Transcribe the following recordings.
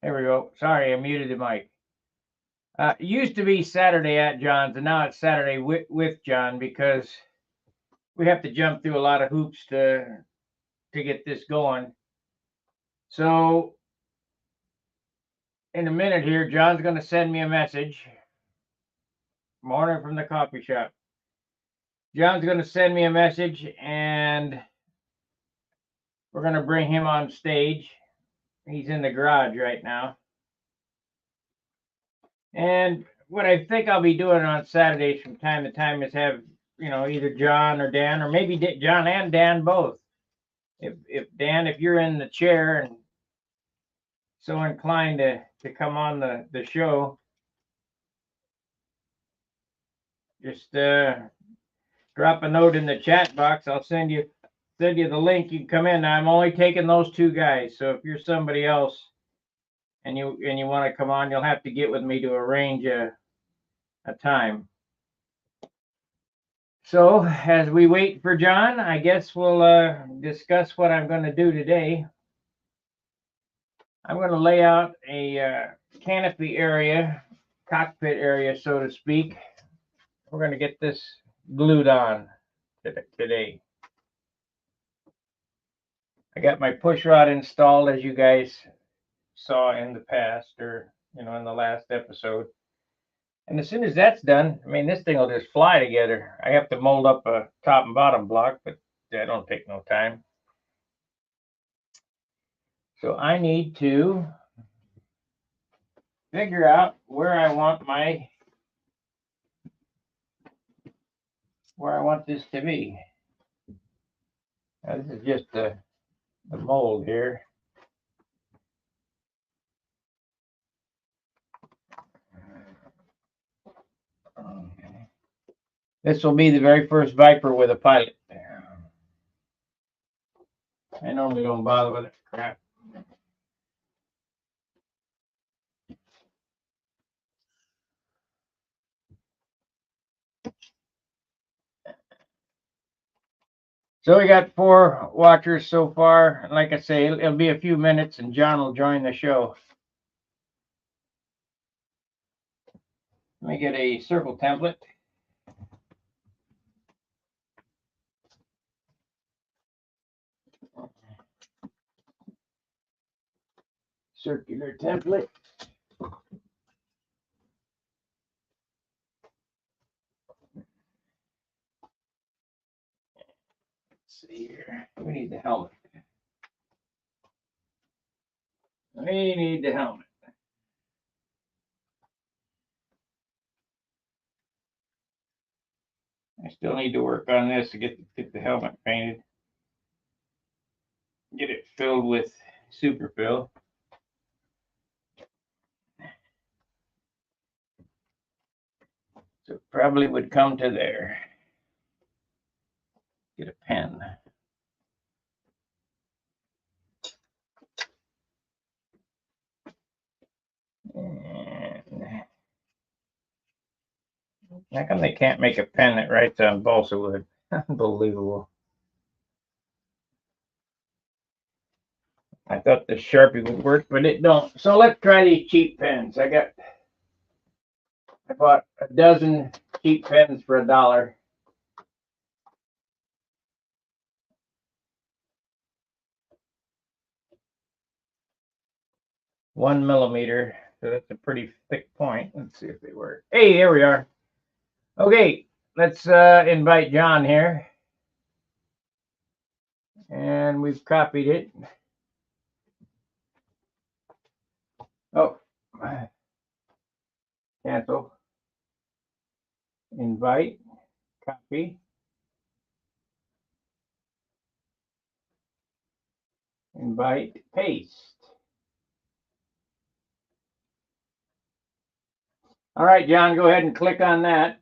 There we go. Sorry, I muted the mic. It used to be Saturday at John's, and now it's Saturday with John because we have to jump through a lot of hoops to get this going. So in a minute here, John's going to send me a message. Morning from the coffee shop. John's going to send me a message, and we're going to bring him on stage. He's in the garage right now. And what I think I'll be doing on Saturdays from time to time is have, either John or Dan, or maybe John and Dan both. If Dan, if you're in the chair and so inclined to come on the show, just drop a note in the chat box. I'll send you the link. You can come in. Now, I'm only taking those two guys. So if you're somebody else and you want to come on, you'll have to get with me to arrange a time. So as we wait for John, I guess we'll discuss what I'm going to do today. I'm going to lay out a canopy area, cockpit area, so to speak. We're going to get this glued on today. I got my push rod installed, as you guys saw in the past, or in the last episode. And as soon as that's done, I mean, this thing will just fly together. I have to mold up a top and bottom block, but that don't take no time. So I need to figure out where I want this to be. Now, this is just the mold here. Okay. This will be the very first Viper with a pilot. I normally don't bother with it. Crap. So we got 4 watchers so far. Like I say, it'll be a few minutes and John will join the show. Let me get a circle template. Circular template. Let's see here. We need the helmet. We need the helmet. I still need to work on this to get the helmet painted. Get it filled with superfill. So it probably would come to there. Get a pen. And how come they can't make a pen that writes on balsa wood? Unbelievable. I thought the Sharpie would work, but it don't. So let's try these cheap pens. I bought a dozen cheap pens for $1. One millimeter. So that's a pretty thick point. Let's see if they work. Hey, here we are. Okay, let's invite John here. And we've copied it. Oh, cancel. Invite, copy. Invite, paste. All right, John, go ahead and click on that.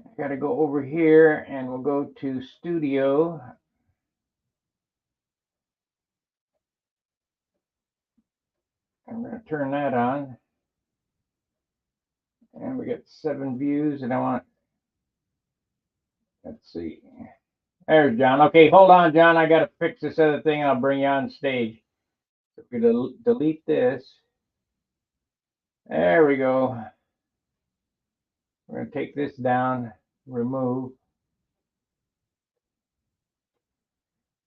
I got to go over here and we'll go to Studio. I'm going to turn that on. And we got 7 views, and I want Let's see. There's John. Okay, hold on, John. I got to fix this other thing and I'll bring you on stage. So if you delete this. There we go. We're going to take this down, remove.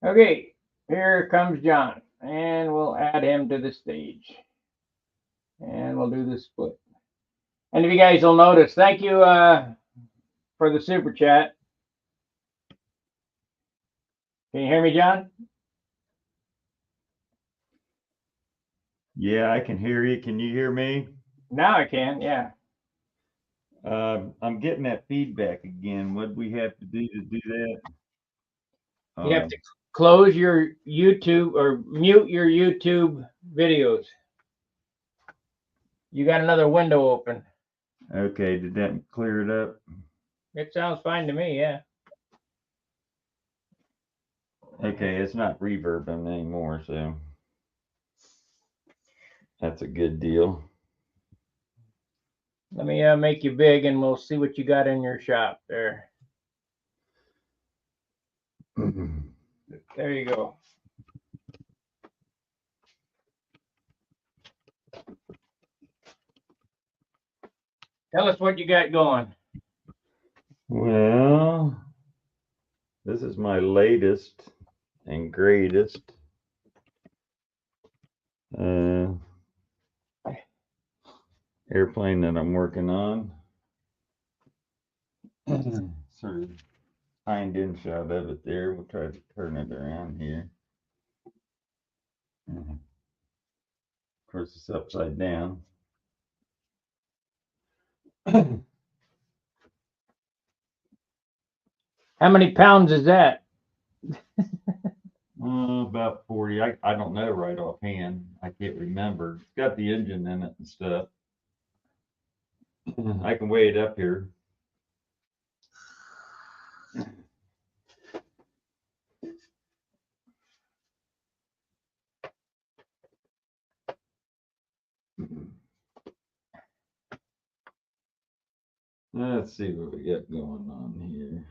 Okay, here comes John. And we'll add him to the stage. And we'll do the split. And if you guys will notice, thank you for the super chat. Can you hear me, John? Yeah, I can hear you. Can you hear me? Now I can, yeah. I'm getting that feedback again. What do we have to do that? You have to close your YouTube or mute your YouTube videos. You got another window open. Okay, did that clear it up? It sounds fine to me, yeah. Okay, it's not reverbing anymore, so that's a good deal. Let me make you big and we'll see what you got in your shop there. There you go. Tell us what you got going. Well, this is my latest and greatest airplane that I'm working on. Sort of hind end shot of it there. We'll try to turn it around here. Of course, it's upside down. How many pounds is that? About 40. I don't know right offhand. I can't remember. It's got the engine in it and stuff. I can weigh it up here. Let's see what we got going on here.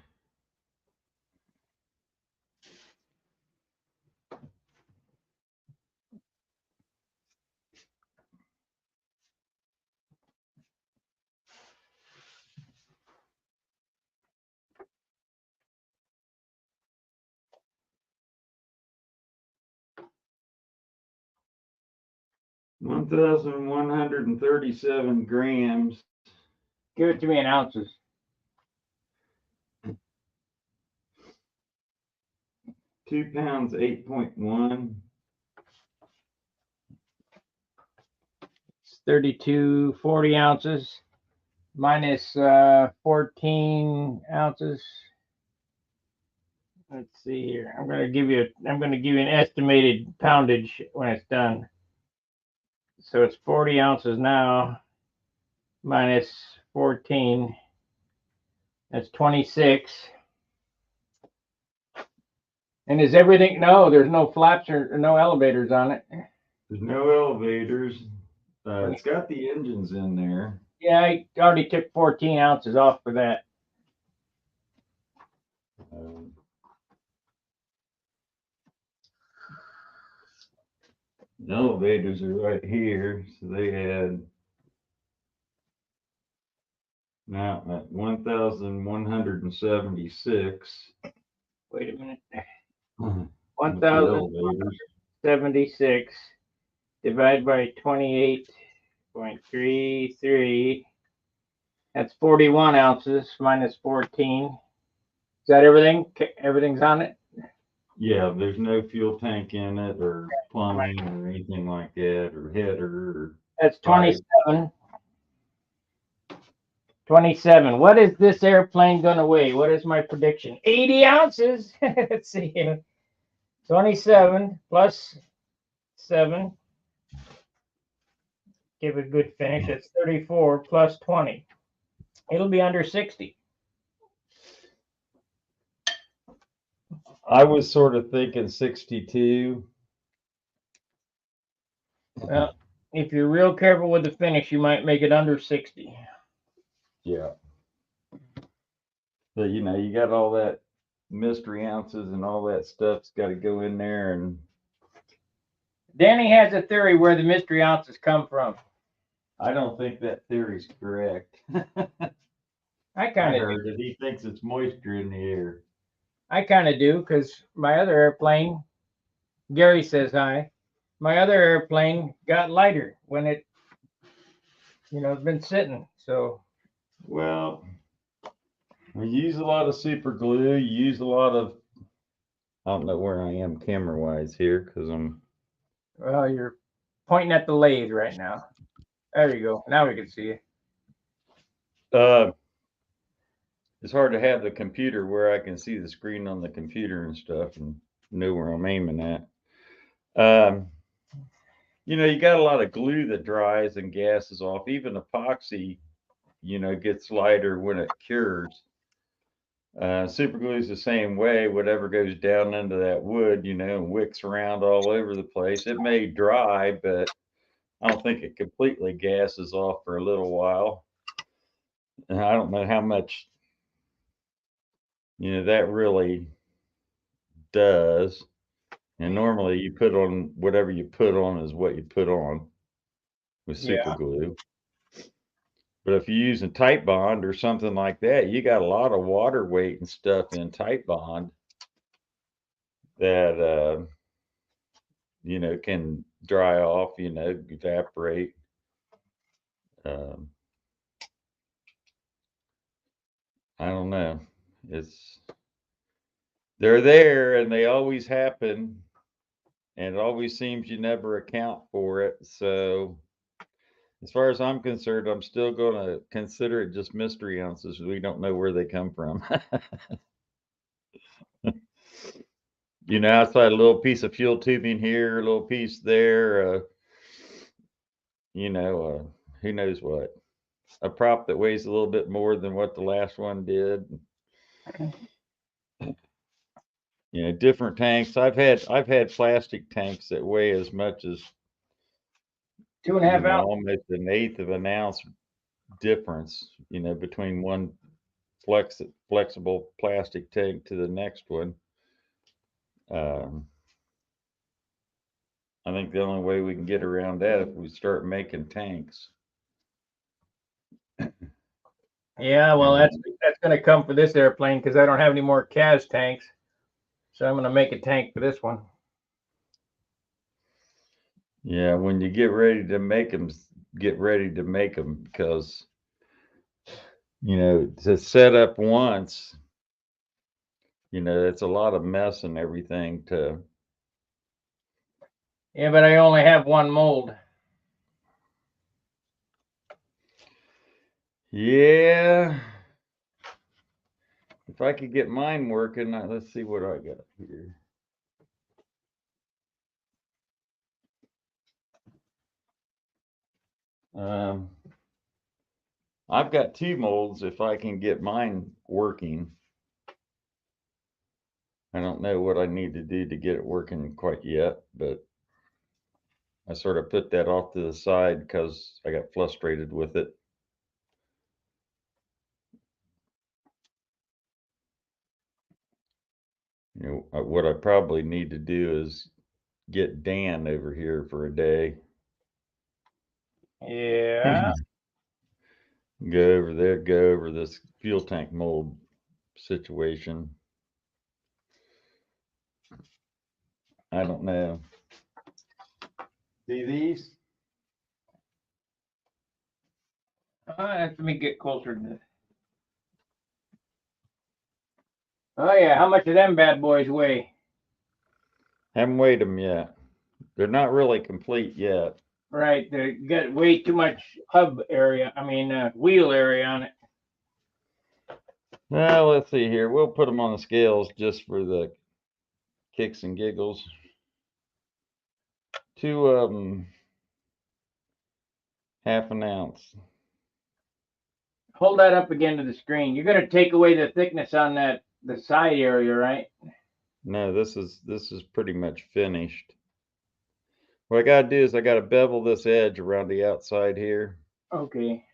$1,137 grams. Give it to me in ounces. 2 pounds, 8.1. It's 3240 ounces minus 14 ounces. Let's see here. I'm going to give you an estimated poundage when it's done. So it's 40 ounces now minus 14. That's 26. And is everything? No, there's no flaps or no elevators on it. There's no elevators. It's got the engines in there. Yeah, I already took 14 ounces off for that. The elevators are right here, so they had now at 1,176. Wait a minute. With the 1,076 divided by 28.33. That's 41 ounces minus 14. Is that everything? Everything's on it? Yeah, there's no fuel tank in it or plumbing or anything like that or header. Or That's 27. 27. What is this airplane going to weigh? What is my prediction? 80 ounces. Let's see here. 27 plus 7. Give a good finish. It's 34 plus 20. It'll be under 60. I was sort of thinking 62. Well, if you're real careful with the finish, you might make it under 60. Yeah. But you know, you got all that mystery ounces and all that stuff's got to go in there, and Danny has a theory where the mystery ounces come from. I don't think that theory's correct. I I kind of heard that he thinks it's moisture in the air. I kind of do, because my other airplane, Gary says hi. My other airplane got lighter when it, it's been sitting. So Well, we use a lot of super glue. You use a lot of, I don't know where I am camera wise here because I'm, well, you're pointing at the lathe right now. There you go. Now we can see you. it's hard to have the computer where I can see the screen on the computer and stuff and know where I'm aiming at. You know, you got a lot of glue that dries and gases off. Even epoxy, you know, gets lighter when it cures. Super glue is the same way. Whatever goes down into that wood, you know, and wicks around all over the place. It may dry, but I don't think it completely gases off for a little while. And I don't know how much, you know, that really does. And normally you put on whatever you put on is what you put on with super Yeah. glue. But if you're using Titebond or something like that, you got a lot of water weight and stuff in Titebond that you know, can dry off, you know, evaporate. Um, I don't know. It's they're there and they always happen, and it always seems you never account for it. So as far as I'm concerned, I'm still going to consider it just mystery ounces. We don't know where they come from. You know, outside a little piece of fuel tubing here, a little piece there, you know, who knows what. A prop that weighs a little bit more than what the last one did. You know, different tanks. I've had plastic tanks that weigh as much as 2.5 ounces. almost an eighth of an ounce difference. You know, between one flexible plastic tank to the next one. I think the only way we can get around that if we start making tanks. Yeah, well, that's going to come for this airplane because I don't have any more CAS tanks. So I'm going to make a tank for this one. Yeah, when you get ready to make them, get ready to make them because, you know, to set up once, you know, it's a lot of mess and everything to. Yeah, but I only have one mold. Yeah. If I could get mine working, let's see what I got here. I've got 2 molds if I can get mine working. I don't know what I need to do to get it working quite yet, but I sort of put that off to the side because I got frustrated with it. You know, what I probably need to do is get Dan over here for a day. Yeah. Go over there, go over this fuel tank mold situation. I don't know. See these? Let me get closer to this. Oh, yeah. How much do them bad boys weigh? Haven't weighed them yet. They're not really complete yet. Right. They got way too much hub area. I mean, wheel area on it. Well, let's see here. We'll put them on the scales just for the kicks and giggles. 2 of them, half an ounce. Hold that up again to the screen. You're going to take away the thickness on the side area, right? No, this is pretty much finished. What I got to do is I got to bevel this edge around the outside here. Okay.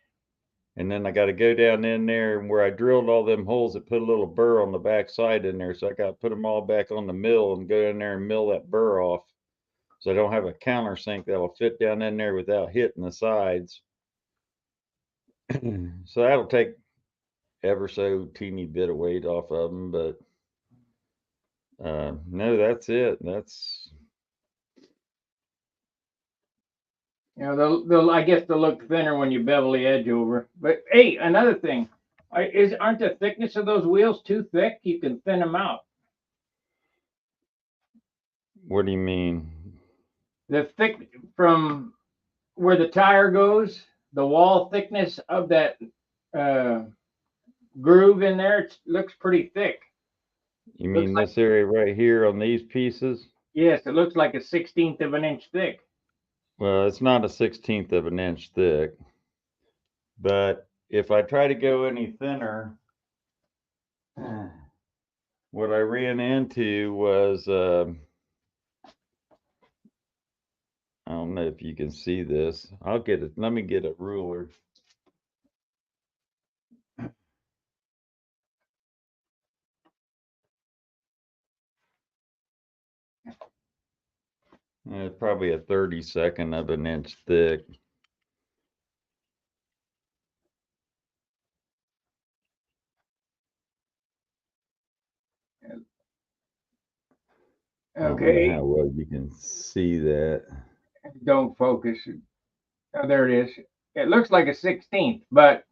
And then I got to go down in there, and where I drilled all them holes, it put a little burr on the back side in there. So I got to put them all back on the mill and go in there and mill that burr off. So I don't have a countersink that'll fit down in there without hitting the sides. So that'll take ever so teeny bit of weight off of them, but no, that's it. That's they'll I guess they'll look thinner when you bevel the edge over. But hey, another thing, aren't the thickness of those wheels too thick? You can thin them out. what do you mean? The thick from where the tire goes, the wall thickness of that groove in there, it looks pretty thick. You mean this area right here on these pieces? Yes, it looks like a 1/16 of an inch thick. Well, it's not a 1/16 of an inch thick, but if I try to go any thinner, what I ran into was, I don't know if you can see this. I'll get it. Let me get a ruler. It's probably a 32nd of an inch thick. Okay. How well you can see that. Don't focus. Oh, there it is. It looks like a 1/16, but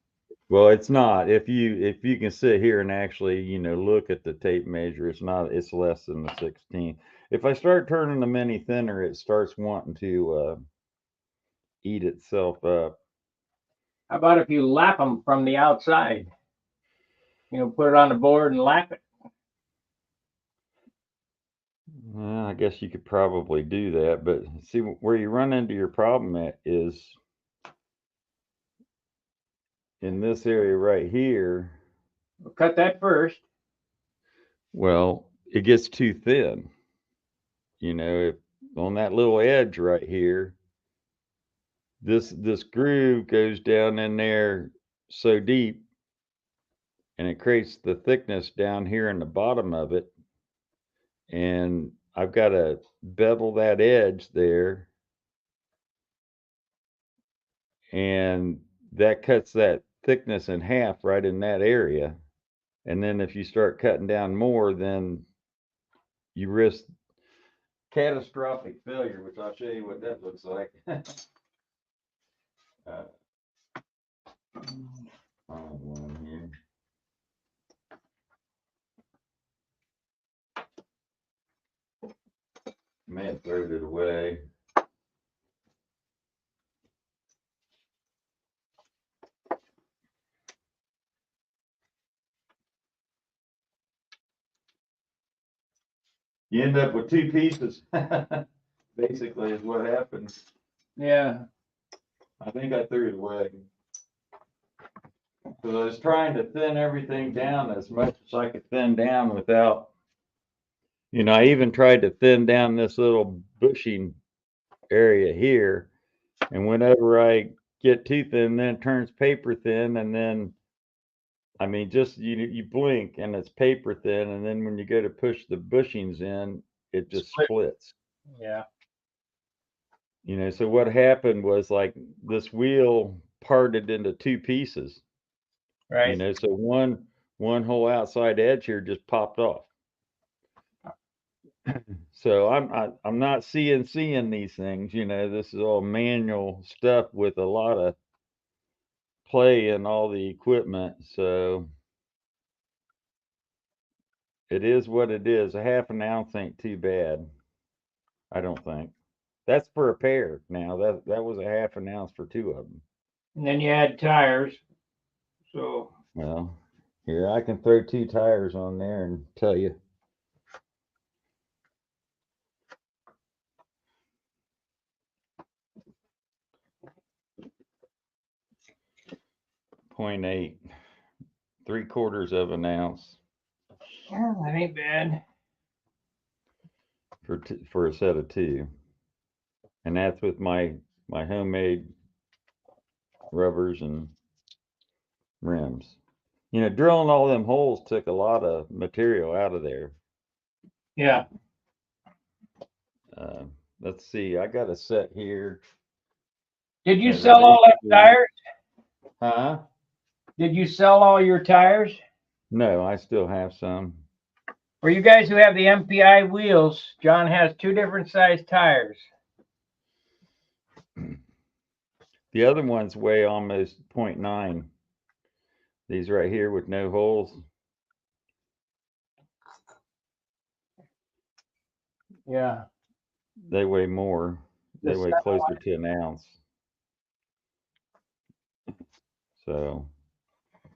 well, it's not. If you can sit here and actually, look at the tape measure, it's not. It's less than the 16. If I start turning them any thinner, it starts wanting to eat itself up. How about if you lap them from the outside? Put it on the board and lap it. Well, I guess you could probably do that, but see where you run into your problem at is in this area right here. We'll cut that first. Well, it gets too thin. If on that little edge right here, this groove goes down in there so deep, and it creates the thickness down here in the bottom of it. And I've got to bevel that edge there, and that cuts that thickness in half right in that area. And then if you start cutting down more, then you risk catastrophic failure, which I'll show you what that looks like. One here. May have thrown it away. You end up with two pieces. Basically, is what happens. Yeah. I think I threw it away. Because I was trying to thin everything down as much as I could thin down without, I even tried to thin down this little bushing area here. And whenever I get too thin, then it turns paper thin. And then, I mean, just you blink and it's paper thin. And then when you go to push the bushings in, it just splits. Yeah. So what happened was like this wheel parted into two pieces. Right. So one whole outside edge here just popped off. So I'm not CNCing these things. This is all manual stuff with a lot of play in all the equipment. So it is what it is. A half an ounce ain't too bad. I don't think. That's for a pair. Now that was a half an ounce for two of them. And then you add tires. So. Well, here I can throw two tires on there and tell you. .8, 3/4 of an ounce. Yeah, that ain't bad. For a set of two, and that's with my homemade rubbers and rims. You know, drilling all them holes took a lot of material out of there. Yeah. Let's see, I got a set here. Did you Yeah, sell all that basically- tires? Huh? Did you sell all your tires? No, I still have some. For you guys who have the MPI wheels, John has 2 different size tires. The other ones weigh almost 0.9. These right here with no holes. Yeah. They weigh more. They weigh closer to an ounce. So, I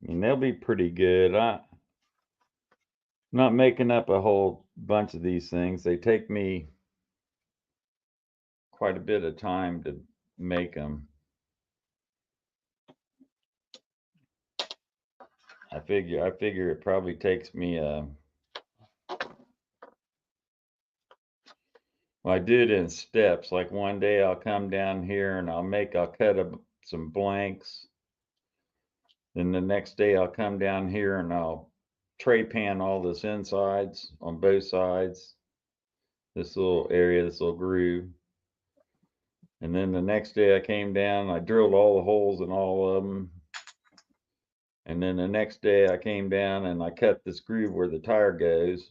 mean, they'll be pretty good. I'm not making up a whole bunch of these things. They take me quite a bit of time to make them. I figure it probably takes me well, I do it in steps. Like one day I'll come down here and I'll cut some blanks. Then the next day I'll come down here and I'll tray pan all this insides on both sides. This little area, this little groove. And then the next day I came down, I drilled all the holes in all of them. And then the next day I came down and I cut this groove where the tire goes.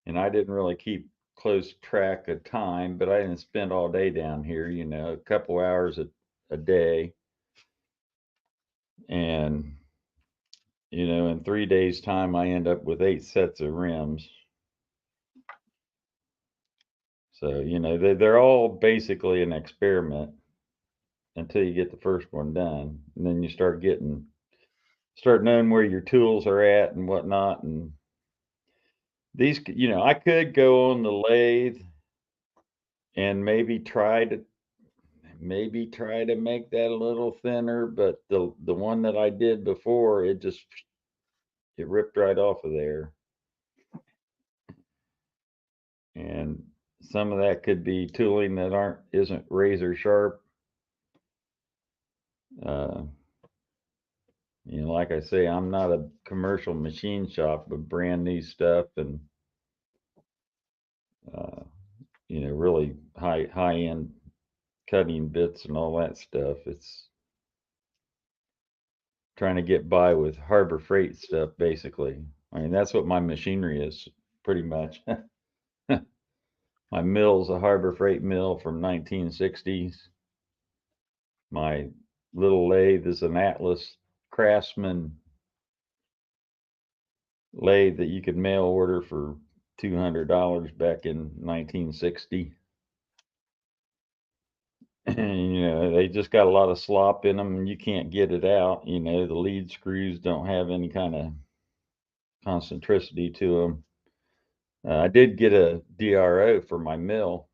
And I didn't really keep close track of time, but I didn't spend all day down here, you know, a couple hours a day. And, you know, in 3 days' time, I end up with 8 sets of rims. So, you know, they're all basically an experiment until you get the first one done. And then you start knowing where your tools are at and whatnot. And these, you know, I could go on the lathe and maybe try to make that a little thinner, but the one that I did before, it ripped right off of there. And some of that could be tooling that isn't razor sharp. You know, like I say, I'm not a commercial machine shop with brand new stuff and you know, really high end cutting bits and all that stuff. It's trying to get by with Harbor Freight stuff, basically. I mean, that's what my machinery is, pretty much. My mill's a Harbor Freight mill from 1960s. My little lathe is an Atlas Craftsman lathe that you could mail order for $200 back in 1960. And, you know, they just got a lot of slop in them and you can't get it out. You know, the lead screws don't have any kind of concentricity to them. I did get a DRO for my mill,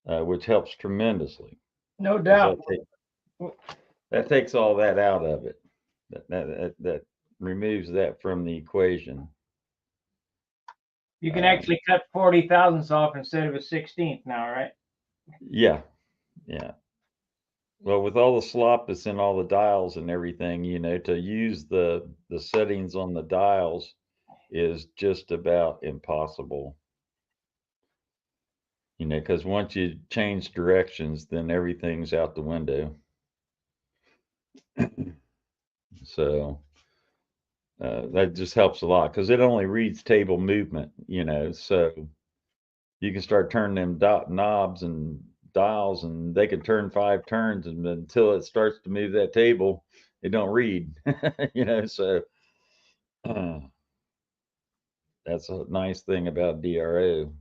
which helps tremendously. No doubt. That takes all that out of it. That removes that from the equation. You can actually cut 40 thousandths off instead of a 16th now, right? Yeah. Well, with all the slop that's in all the dials and everything, you know, to use the settings on the dials is just about impossible. You know, because once you change directions, then everything's out the window. So that just helps a lot because it only reads table movement, you know, so you can start turning them knobs and dials and they can turn 5 turns and until it starts to move that table, it don't read, you know, so that's a nice thing about DRO.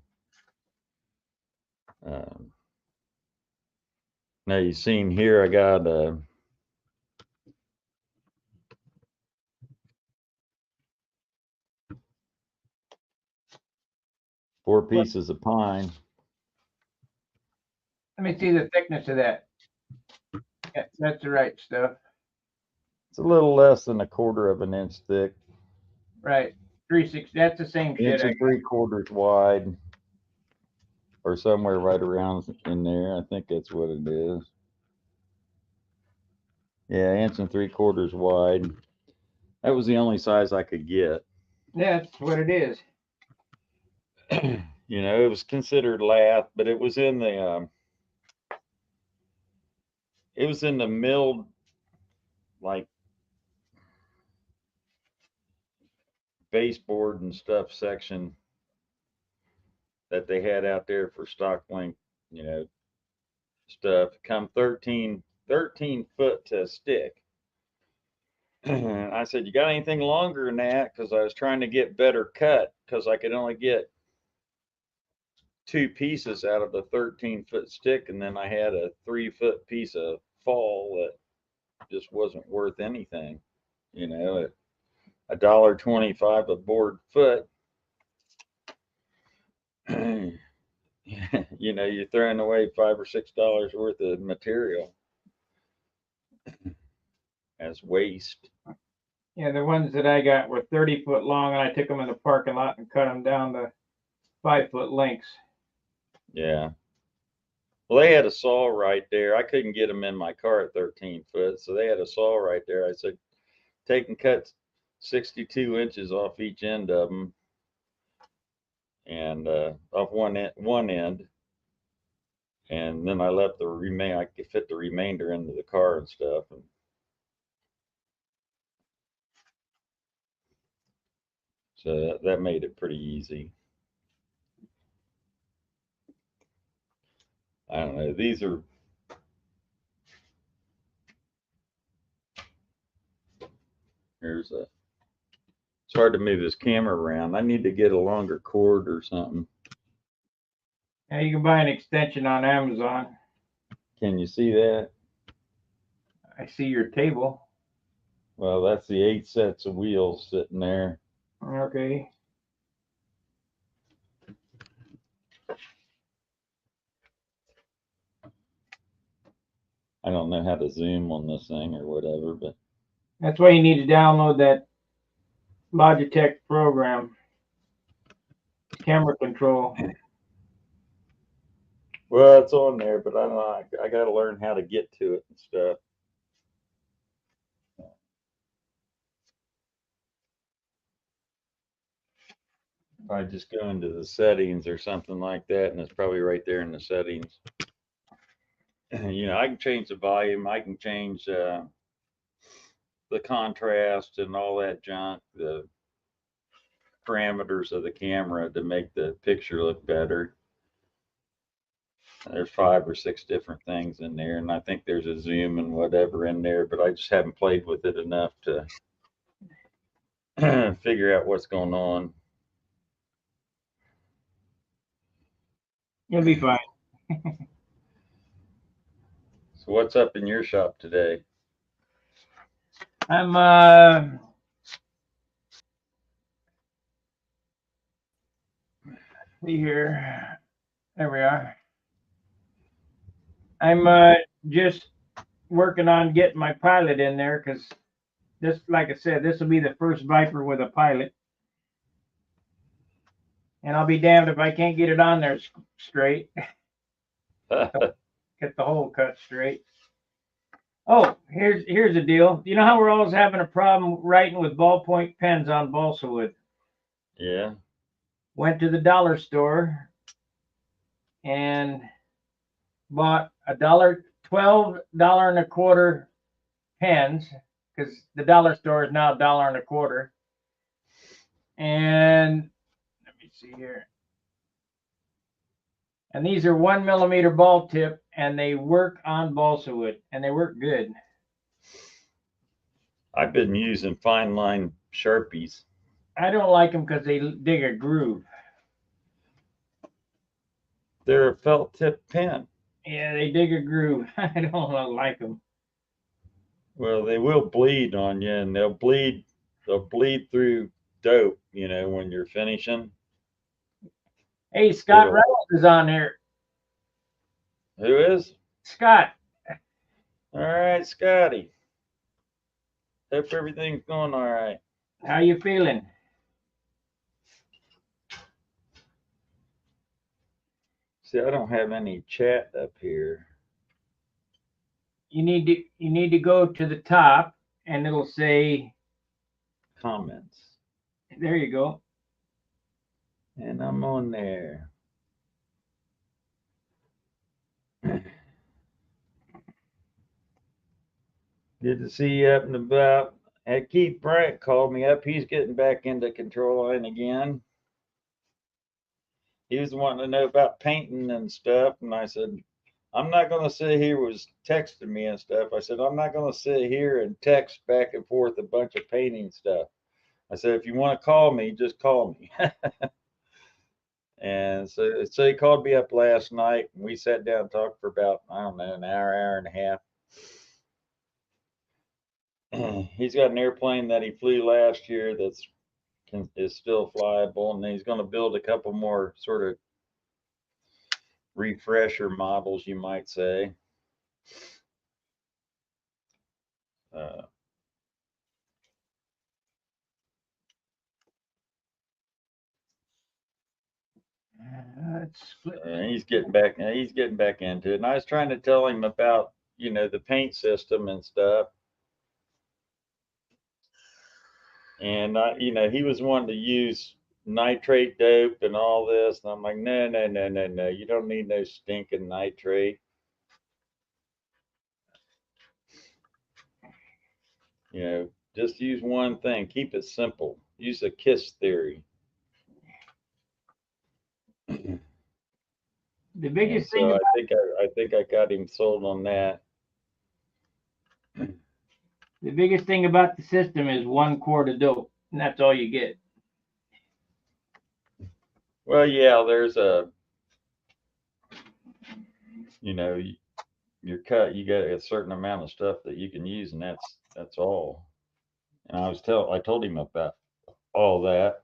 Now you've seen here, I got 4 pieces of pine. Let me see the thickness of that. Yeah, that's the right stuff. It's a little less than 1/4 of an inch thick. Right. 3/6. That's the same shit. 1 3/4 wide, or somewhere right around in there. I think that's what it is. Yeah, 1.75 inches wide. That was the only size I could get. Yeah, that's what it is. You know, it was considered lath, but it was in the milled, like, baseboard and stuff section that they had out there for stock length, you know, stuff. Come 13 foot to a stick. I said, you got anything longer than that? Because I was trying to get better cut, because I could only get 2 pieces out of the 13-foot stick, and then I had a 3-foot piece of fall that just wasn't worth anything. You know, at $1.25 a board foot, you know, you're throwing away $5 or $6 worth of material as waste. Yeah, the ones that I got were 30 foot long, and I took them in the parking lot and cut them down to 5 foot lengths. Yeah. Well, they had a saw right there. I couldn't get them in my car at 13 foot, so they had a saw right there. I said, take and cut 62 inches off each end of them, and off one end, and then I left the remain. I could fit the remainder into the car and stuff. And so that made it pretty easy. I don't know. These are. Here's a. It's hard to move this camera around. I need to get a longer cord or something. Now you can buy an extension on Amazon. Can you see that? I see your table. Well, that's the 8 sets of wheels sitting there. Okay. I don't know how to zoom on this thing or whatever, but That's why you need to download that Logitech program, camera control. well, it's on there, but I don't know. I got to learn how to get to it and stuff. If I just go into the settings or something like that, and it's probably right there in the settings. You know, I can change the volume. I can change the contrast and all that junk, the parameters of the camera to make the picture look better. There's 5 or 6 different things in there, and I think there's a zoom and whatever in there, but I just haven't played with it enough to figure out what's going on. You'll be fine. So what's up in your shop today? I'm see here. There we are. I'm just working on getting my pilot in there, because this, like I said, this will be the first Viper with a pilot. And I'll be damned if I can't get it on there straight. Get the hole cut straight. Oh, here's the deal. You know how we're always having a problem writing with ballpoint pens on balsa wood? Yeah. Went to the dollar store and bought $12.25 pens, because the dollar store is now $1.25. And let me see here. And these are 1mm ball tip, and they work on balsa wood, and they work good. I've been using fine line Sharpies. I don't like them because they dig a groove. They're a felt tip pen. Yeah, they dig a groove. I don't like them. Well, they will bleed on you, and they'll bleed through dope, you know, when you're finishing. Hey, Scott Reynolds is on here. Who is? Scott. All right, Scotty. Hope everything's going all right. How you feeling? See, I don't have any chat up here. you need to go to the top, and it'll say, Comments. there you go. And I'm on there. Good to see you up and about. Hey, Keith Bryant called me up. He's getting back into control line again. He was wanting to know about painting and stuff, and I said, I'm not going to sit here. Was texting me and stuff. I said, I'm not going to sit here and text back and forth a bunch of painting stuff. I said, if you want to call me, just call me. And so he called me up last night, and we sat down and talked for about, I don't know, an hour and a half. He's got an airplane that he flew last year is still flyable, and he's going to build a couple more sort of refresher models, you might say. He's getting back. He's getting back into it, and I was trying to tell him about the paint system and stuff. And he was wanting to use nitrate dope and all this, and I'm like, no, you don't need no stinking nitrate. Just use one thing. Keep it simple. Use the KISS theory. The biggest thing. I think I got him sold on that. The biggest thing about the system is 1 quart of dope, and that's all you get. Well, yeah, there's you're cut. You got a certain amount of stuff that you can use, and that's all. And I told him about all that.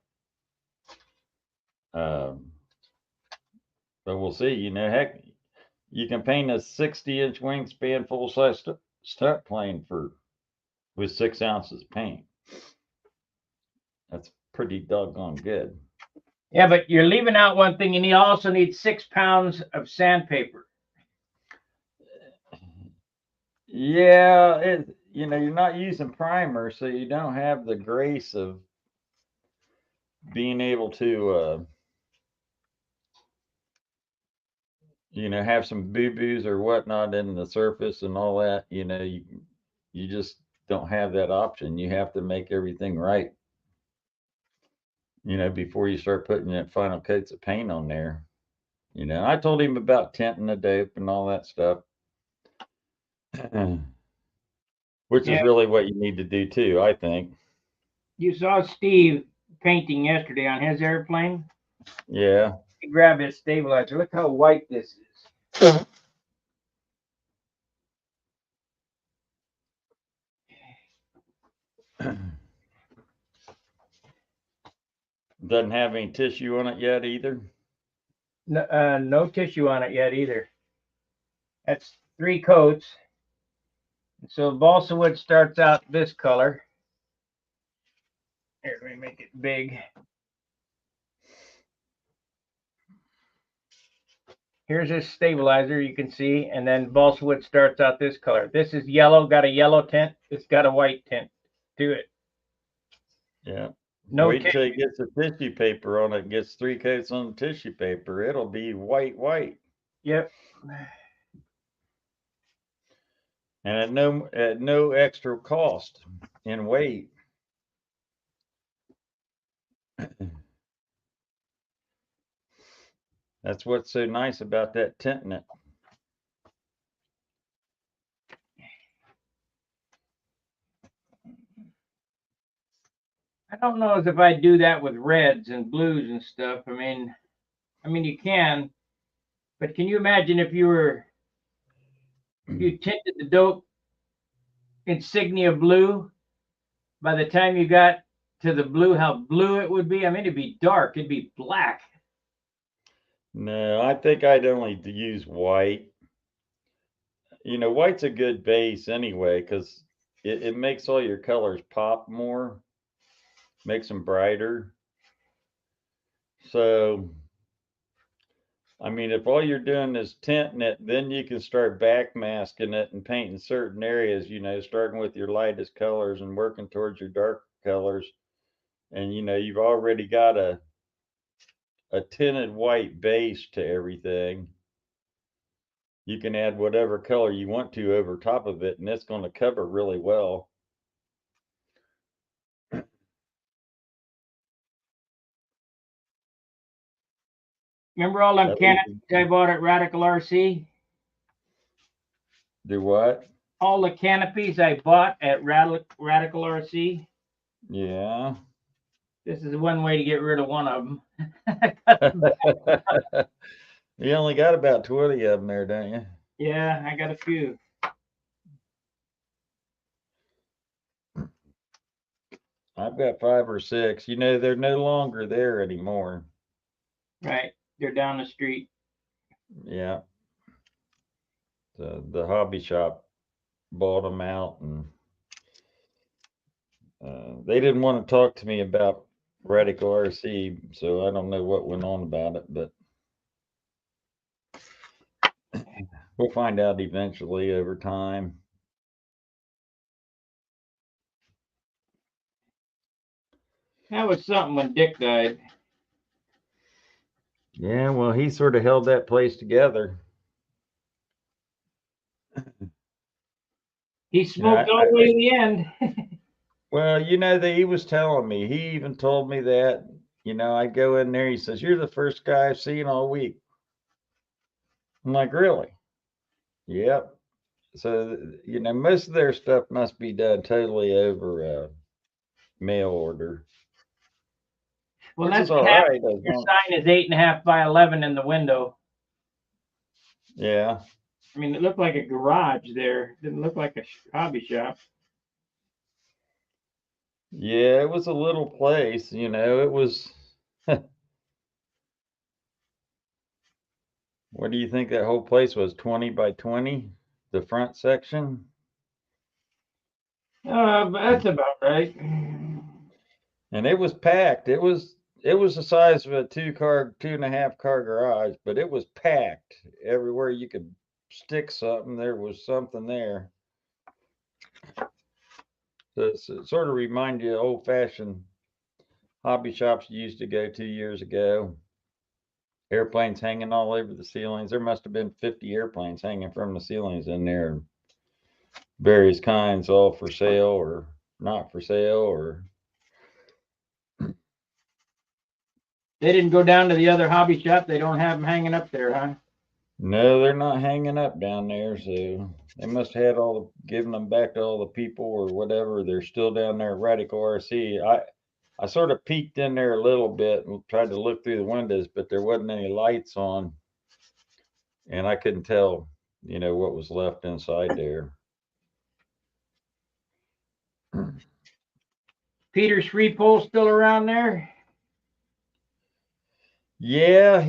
But we'll see. Heck, you can paint a 60-inch wingspan full-size stunt plane with 6 ounces of paint. That's pretty doggone good. Yeah, but you're leaving out one thing, and you also need 6 pounds of sandpaper. Yeah, you're not using primer, so you don't have the grace of being able to have some boo-boos or whatnot in the surface and all that. You just don't have that option. You have to make everything right, before you start putting that final coats of paint on there. I told him about tinting the dope and all that stuff, which is really what you need to do too, I think. You saw Steve painting yesterday on his airplane? Yeah. He grabbed his stabilizer. Look how white this is. Doesn't have any tissue on it yet either. No tissue on it yet either. That's 3 coats. So balsa wood starts out this color. Here, let me make it big. Here's his stabilizer, you can see, and then balsa wood starts out this color. This is yellow, got a yellow tint. It's got a white tint to it. Yeah. Wait until it gets the tissue paper on it. Gets 3 coats on the tissue paper. It'll be white. Yep. And at no extra cost in weight. That's what's so nice about that tinting it. I don't know as if I do that with reds and blues and stuff. I mean you can, but can you imagine if you tinted the dope insignia blue? By the time you got to the blue, how blue it would be? I mean, it'd be dark. It'd be black. No, I think I'd only use white. White's a good base anyway, because it makes all your colors pop more, makes them brighter. So I mean, if all you're doing is tinting it, then you can start backmasking it and painting certain areas, starting with your lightest colors and working towards your dark colors. And, you've already got a tinted white base to everything. You can add whatever color you want to over top of it, and it's going to cover really well. Remember all them canopies I bought at Radical RC? Do what? All the canopies I bought at Radical RC. Yeah. This is one way to get rid of one of them. You only got about 20 of them there, don't you? Yeah, I got a few. I've got 5 or 6. They're no longer there anymore. Right. They're down the street. Yeah. The hobby shop bought them out, and they didn't want to talk to me about Radical RC, so I don't know what went on about it, but we'll find out eventually over time. That was something when Dick died. Yeah, well, he sort of held that place together. He smoked all the way to the end. Well, that he was telling me, he even told me that, I go in there, he says, "You're the first guy I've seen all week." I'm like, "Really?" Yep. So, most of their stuff must be done totally over mail order. Well, Which that's is all what happens. right. Your sign is 8.5 by 11 in the window. Yeah. I mean, it looked like a garage there. It didn't look like a hobby shop. Yeah, it was a little place, it was. What do you think that whole place was? 20 by 20, the front section? But that's about right. And it was packed. It was the size of a 2.5 car garage, but it was packed. Everywhere you could stick something, there was something there. So it sort of remind you of old-fashioned hobby shops you used to go to years ago. Airplanes hanging all over the ceilings. There must have been 50 airplanes hanging from the ceilings in there. Various kinds, all for sale or not for sale, or They didn't go down to the other hobby shop. They don't have them hanging up there, huh? no, they're not hanging up down there. So they must have had given them back to all the people or whatever. They're still down there at Radical RC. I sort of peeked in there a little bit and tried to look through the windows, but there wasn't any lights on, and I couldn't tell, what was left inside there. Peter Shrevepole still around there? Yeah,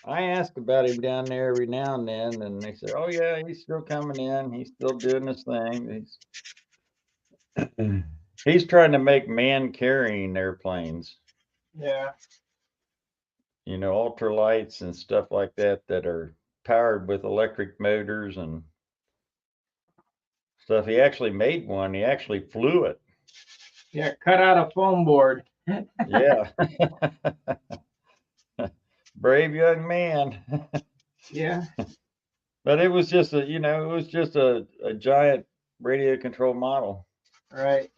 I ask about him down there every now and then, and they say, "Oh yeah, he's still coming in. He's still doing his thing. He's trying to make man carrying airplanes. Yeah. Ultralights and stuff like that are powered with electric motors and stuff. He actually made one. He actually flew it. Yeah, cut out a foam board. Yeah." Brave young man. Yeah. But it was just a giant radio control model. Right.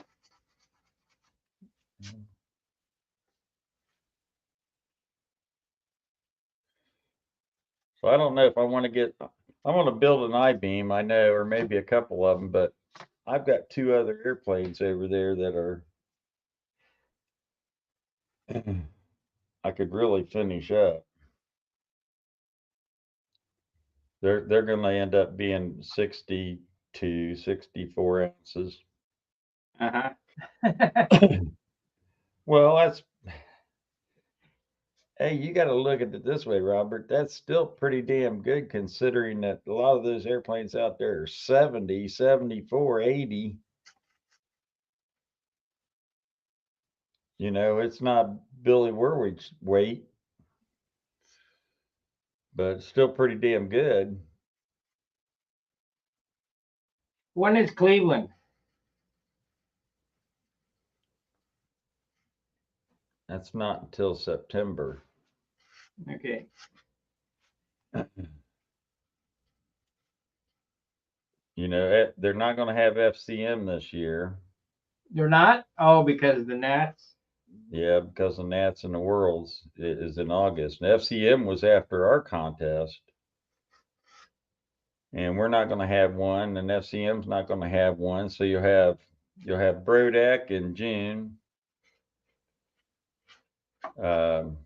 So I don't know if I want to build an I-beam, I know, or maybe a couple of them, but I've got 2 other airplanes over there that are I could really finish up. They're going to end up being 62, 64 ounces. Uh-huh. Well, hey, you got to look at it this way, Robert. That's still pretty damn good considering that a lot of those airplanes out there are 70, 74, 80. It's not Billy Werwick's weight. but it's still pretty damn good. When is Cleveland? That's not until September. Okay. You know, they're not going to have FCM this year. They're not? Oh, because of the Nats? Yeah, because the Nats and the Worlds is in August. And FCM was after our contest. And we're not going to have one, and FCM's not going to have one. So you'll have Brodak in June. Then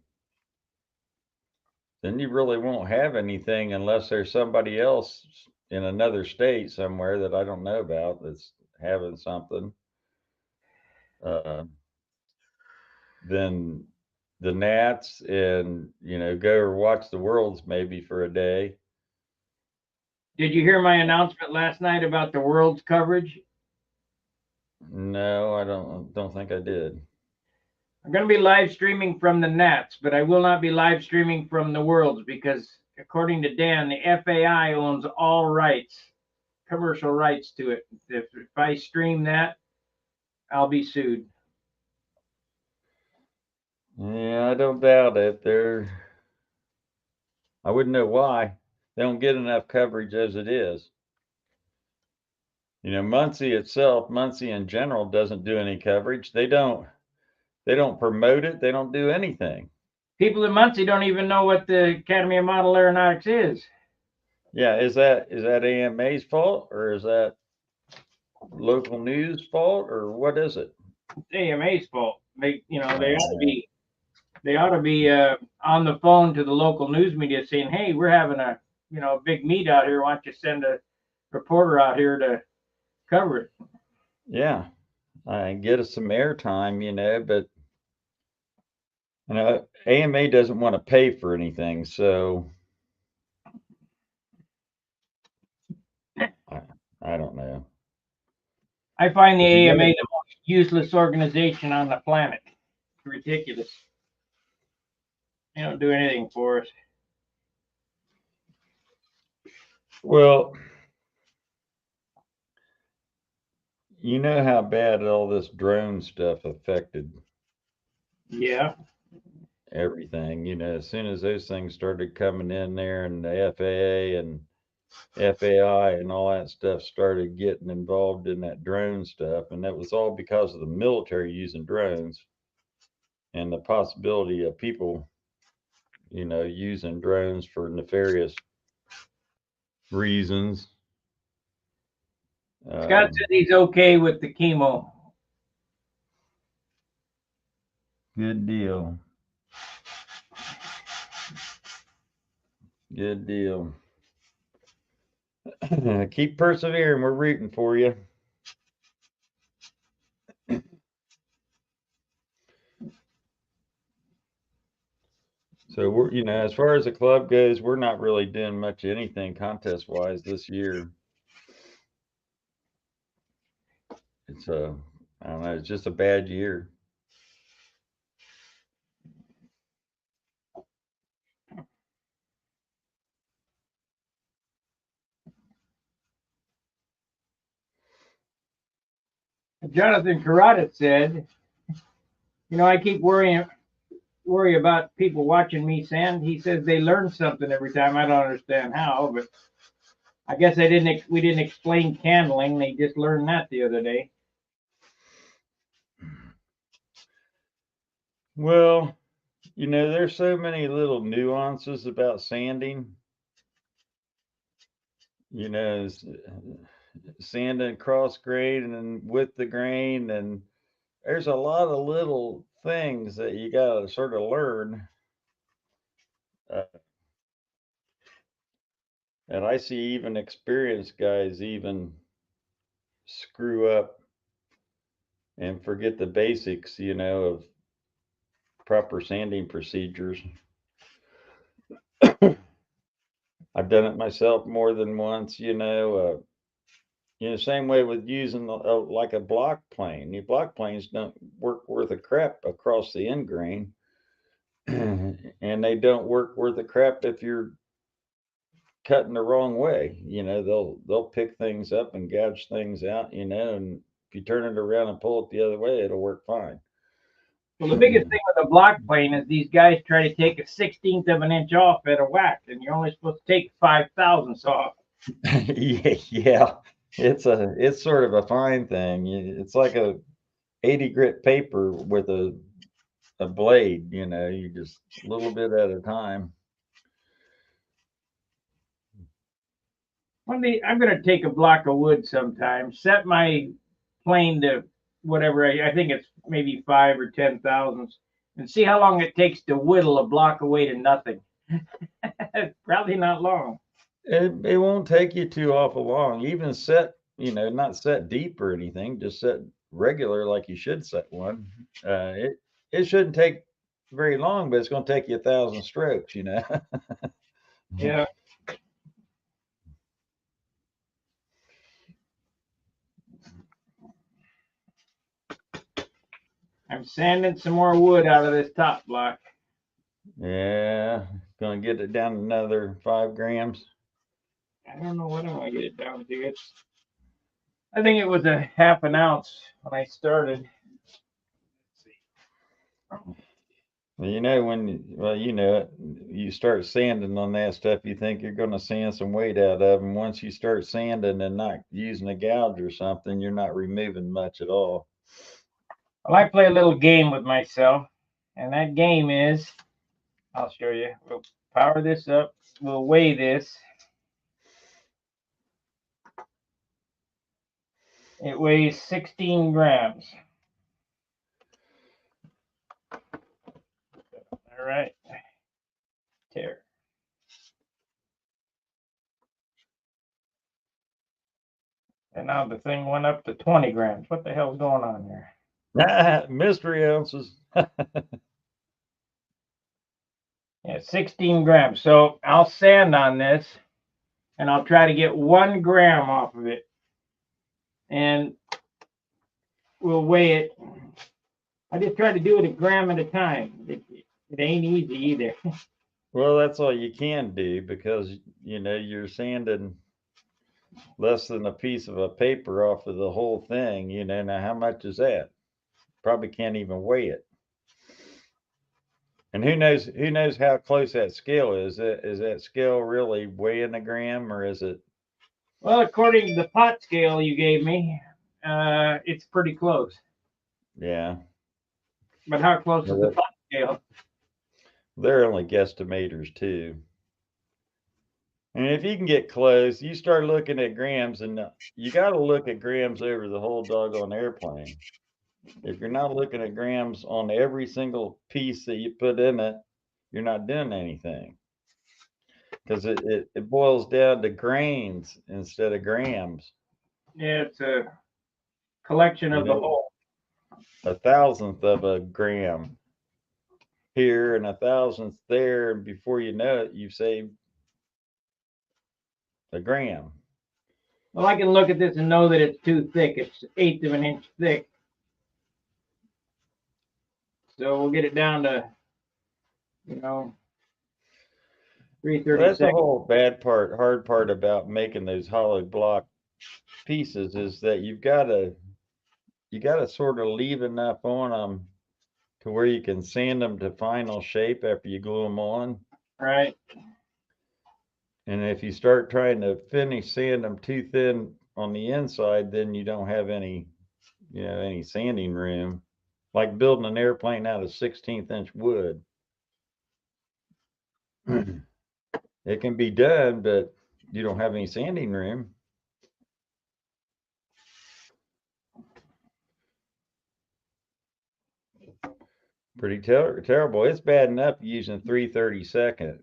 you really won't have anything unless there's somebody else in another state somewhere that I don't know about that's having something. Then the Nats, and go or watch the Worlds maybe for a day. Did you hear my announcement last night about the World's coverage? No, I don't think I did. I'm going to be live streaming from the Nats, but I will not be live streaming from the Worlds because, according to Dan, the FAI owns all rights, commercial rights to it. If I stream that, I'll be sued. Yeah, I don't doubt it. I wouldn't know why. They don't get enough coverage as it is. Muncie itself, Muncie in general, doesn't do any coverage. They don't promote it. They don't do anything. People in Muncie don't even know what the Academy of Model Aeronautics is. Yeah, is that AMA's fault, or is that local news fault, or what is it? It's AMA's fault. They ought to be on the phone to the local news media saying, "Hey, we're having a big meet out here. Why don't you send a reporter out here to cover it?" Yeah, I get us some airtime, but AMA doesn't want to pay for anything, so I don't know. I find the AMA the most useless organization on the planet. It's ridiculous. They don't do anything for us. Well, you know how bad all this drone stuff affected everything. As soon as those things started coming in there, and the FAA and FAI and all that stuff started getting involved in that drone stuff, and that was all because of the military using drones and the possibility of people using drones for nefarious reasons. Scott said he's okay with the chemo. Good deal. Good deal. Keep persevering. We're rooting for you. So we're, as far as the club goes, we're not really doing much anything contest wise this year. It's I don't know, it's just a bad year. Jonathan Carrata said, I keep worry about people watching me sand. He says they learn something every time. I don't understand how, but I guess we didn't explain candling. They just learned that the other day. Well, there's so many little nuances about sanding. Sanding cross grain and with the grain, and there's a lot of little things that you got to sort of learn. And I see even experienced guys even screw up and forget the basics, of proper sanding procedures. I've done it myself more than once, same way with using like a block plane. Your block planes don't work worth a crap across the end grain, and they don't work worth a crap if you're cutting the wrong way. You know, they'll pick things up and gouge things out, you know, and if you turn it around and pull it the other way, it'll work fine. Well, the biggest thing with a block plane is these guys try to take a 16th of an inch off at a whack, and you're only supposed to take 5/1000ths off. Yeah, it's sort of a fine thing. It's like a 80 grit paper with a blade, you know, you just a little bit at a time. I'm going to take a block of wood sometime, set my plane to whatever, I think it's maybe 5 or 10/1000ths, and see how long it takes to whittle a block away to nothing. Probably not long. It won't take you too awful long. Even set, you know, not set deep or anything, just set regular like you should set one. It shouldn't take very long, but it's going to take you 1,000 strokes, you know. Yeah. I'm sanding some more wood out of this top block. Yeah, going to get it down another 5 grams. I don't know what I'm going to get it down to. I think it was a half an ounce when I started. Well, you know, you know it, you start sanding on that stuff, you think you're going to sand some weight out of them. Once you start sanding and not using a gouge or something, you're not removing much at all. Well, I play a little game with myself, and that game is, I'll show you. We'll power this up. We'll weigh this. It weighs 16 grams. All right. Tear. And now the thing went up to 20 grams. What the hell's going on here? Mystery ounces. Yeah, 16 grams. So I'll sand on this, and I'll try to get 1 gram off of it. And we'll weigh it. I just try to do it a gram at a time. It ain't easy either. Well, that's all you can do because, you know, you're sanding less than a piece of a paper off of the whole thing, you know. Now, how much is that? Probably can't even weigh it. And who knows how close that scale is? Is that scale really weighing a gram or is it? Well, according to the pot scale you gave me, it's pretty close. Yeah. But how close is the Well, pot scale? they're only guesstimators too. And if you can get close, you start looking at grams, and you got to look at grams over the whole doggone airplane. If you're not looking at grams on every single piece that you put in it, you're not doing anything. Because it boils down to grains instead of grams. Yeah, it's a collection You of the know, whole. 1,000th of a gram here and 1,000th there, and before you know it, you've saved a gram. Well, I can look at this and know that it's too thick. It's 1/8 of an inch thick. So we'll get it down to, 3/32. Well, that's the whole hard part about making those hollow block pieces is that you gotta sort of leave enough on them to where you can sand them to final shape after you glue them on. Right. And if you start trying to finish sand them too thin on the inside, then you don't have any sanding room. Like building an airplane out of 16th inch wood. It can be done, but you don't have any sanding room. Pretty terrible. It's bad enough using 3/32.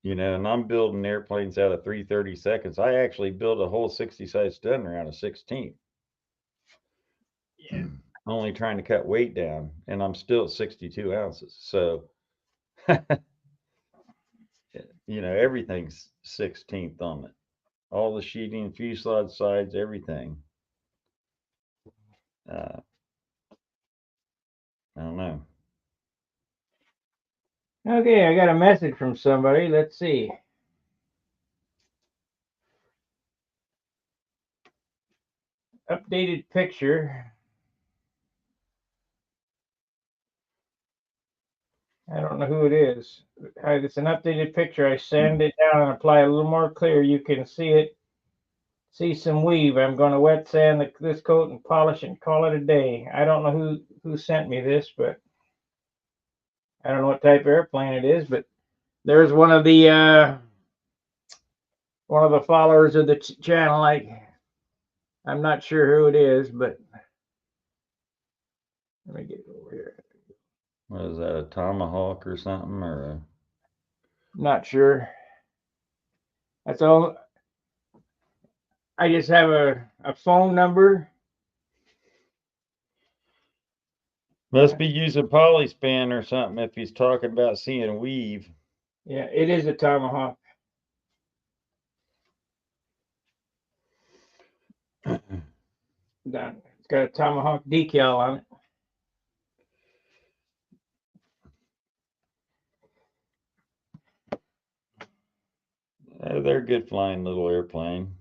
You know, and I'm building airplanes out of 3/32. I actually built a whole 60 size stunner out of 16. Yeah. Only trying to cut weight down, and I'm still at 62 ounces. So, you know, everything's 16th on it. All the sheeting, fuselage sides, everything. I don't know. Okay, I got a message from somebody. Let's see. Updated picture. I don't know who it is. It's an updated picture. I sand it down and apply a little more clear. You can see it. See some weave. I'm going to wet sand this coat and polish and call it a day. I don't know who sent me this, but I don't know what type of airplane it is. But there's one of the followers of the channel. I'm not sure who it is, but let me get over here. What is that, a Tomahawk or something, or a... Not sure. That's all. I just have a phone number. Must be using polyspan or something if he's talking about seeing weave. Yeah, it is a Tomahawk. It's got a Tomahawk decal on it. They're a good flying little airplane.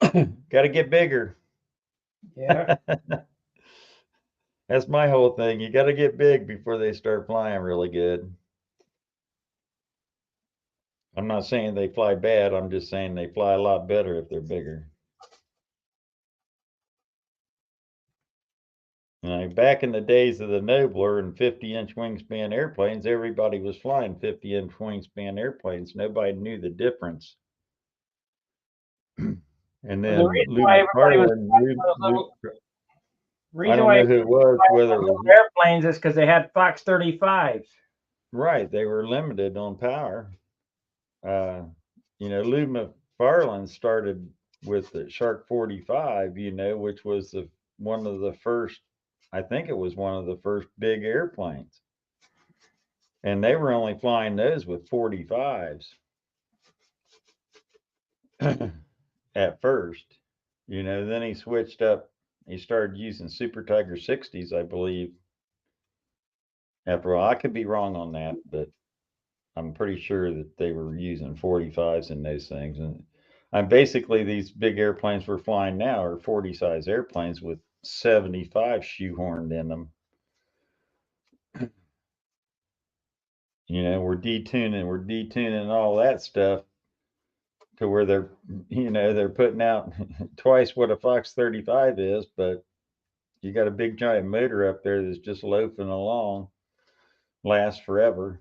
Got to get bigger. Yeah. That's my whole thing. You got to get big before they start flying really good. I'm not saying they fly bad. I'm just saying they fly a lot better if they're bigger. Back in the days of the Nobler and 50-inch wingspan airplanes, everybody was flying 50-inch wingspan airplanes. Nobody knew the difference. And then Lou McFarland, I don't know who it was, whether it was airplanes is because they had Fox 35s. Right, they were limited on power. Lou McFarland started with the Shark 45, which was one of the first, I think it was one of the first big airplanes. And they were only flying those with 45s at first. Then he switched up. He started using Super Tiger 60s, I believe. After all, I could be wrong on that, but I'm pretty sure that they were using 45s in those things. And basically, these big airplanes we're flying now are 40 size airplanes with 75 shoehorned in them. We're detuning all that stuff to where they're putting out twice what a Fox 35 is, but you got a big giant motor up there that's just loafing along, lasts forever.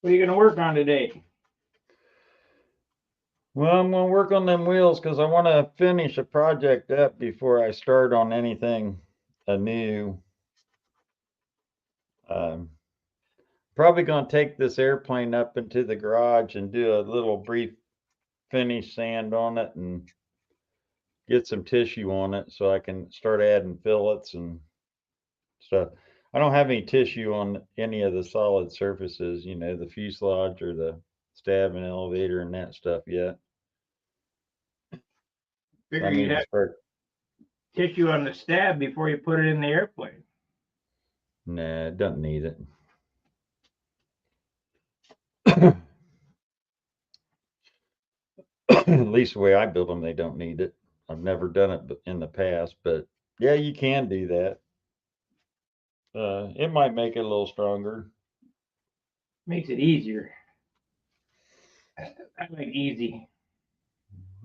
What are you going to work on today? Well, I'm going to work on them wheels because I want to finish a project up before I start on anything anew. Probably going to take this airplane up into the garage and do a little brief finish sand on it and get some tissue on it so I can start adding fillets and stuff. I don't have any tissue on any of the solid surfaces, the fuselage or the stab and elevator and that stuff yet. Figure you'd have tissue on the stab before you put it in the airplane. Nah, it doesn't need it. At least the way I build them, they don't need it. I've never done it in the past, but yeah, you can do that. It might make it a little stronger. Makes it easier. I like easy.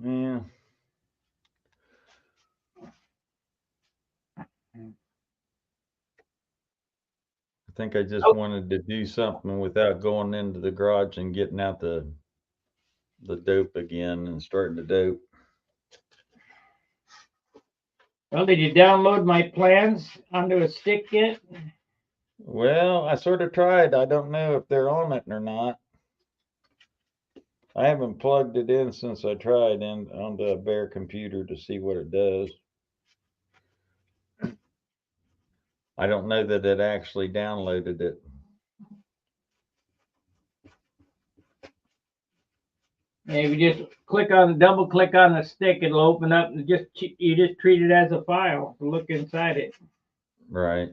Yeah. I think I just wanted to do something without going into the garage and getting out the dope again and starting to dope. Well, did you download my plans onto a stick yet? Well, I sort of tried. I don't know if they're on it or not. I haven't plugged it in since I tried onto a bare computer to see what it does. I don't know that it actually downloaded it. If you just double click on the stick, it'll open up and you just treat it as a file to look inside it. Right.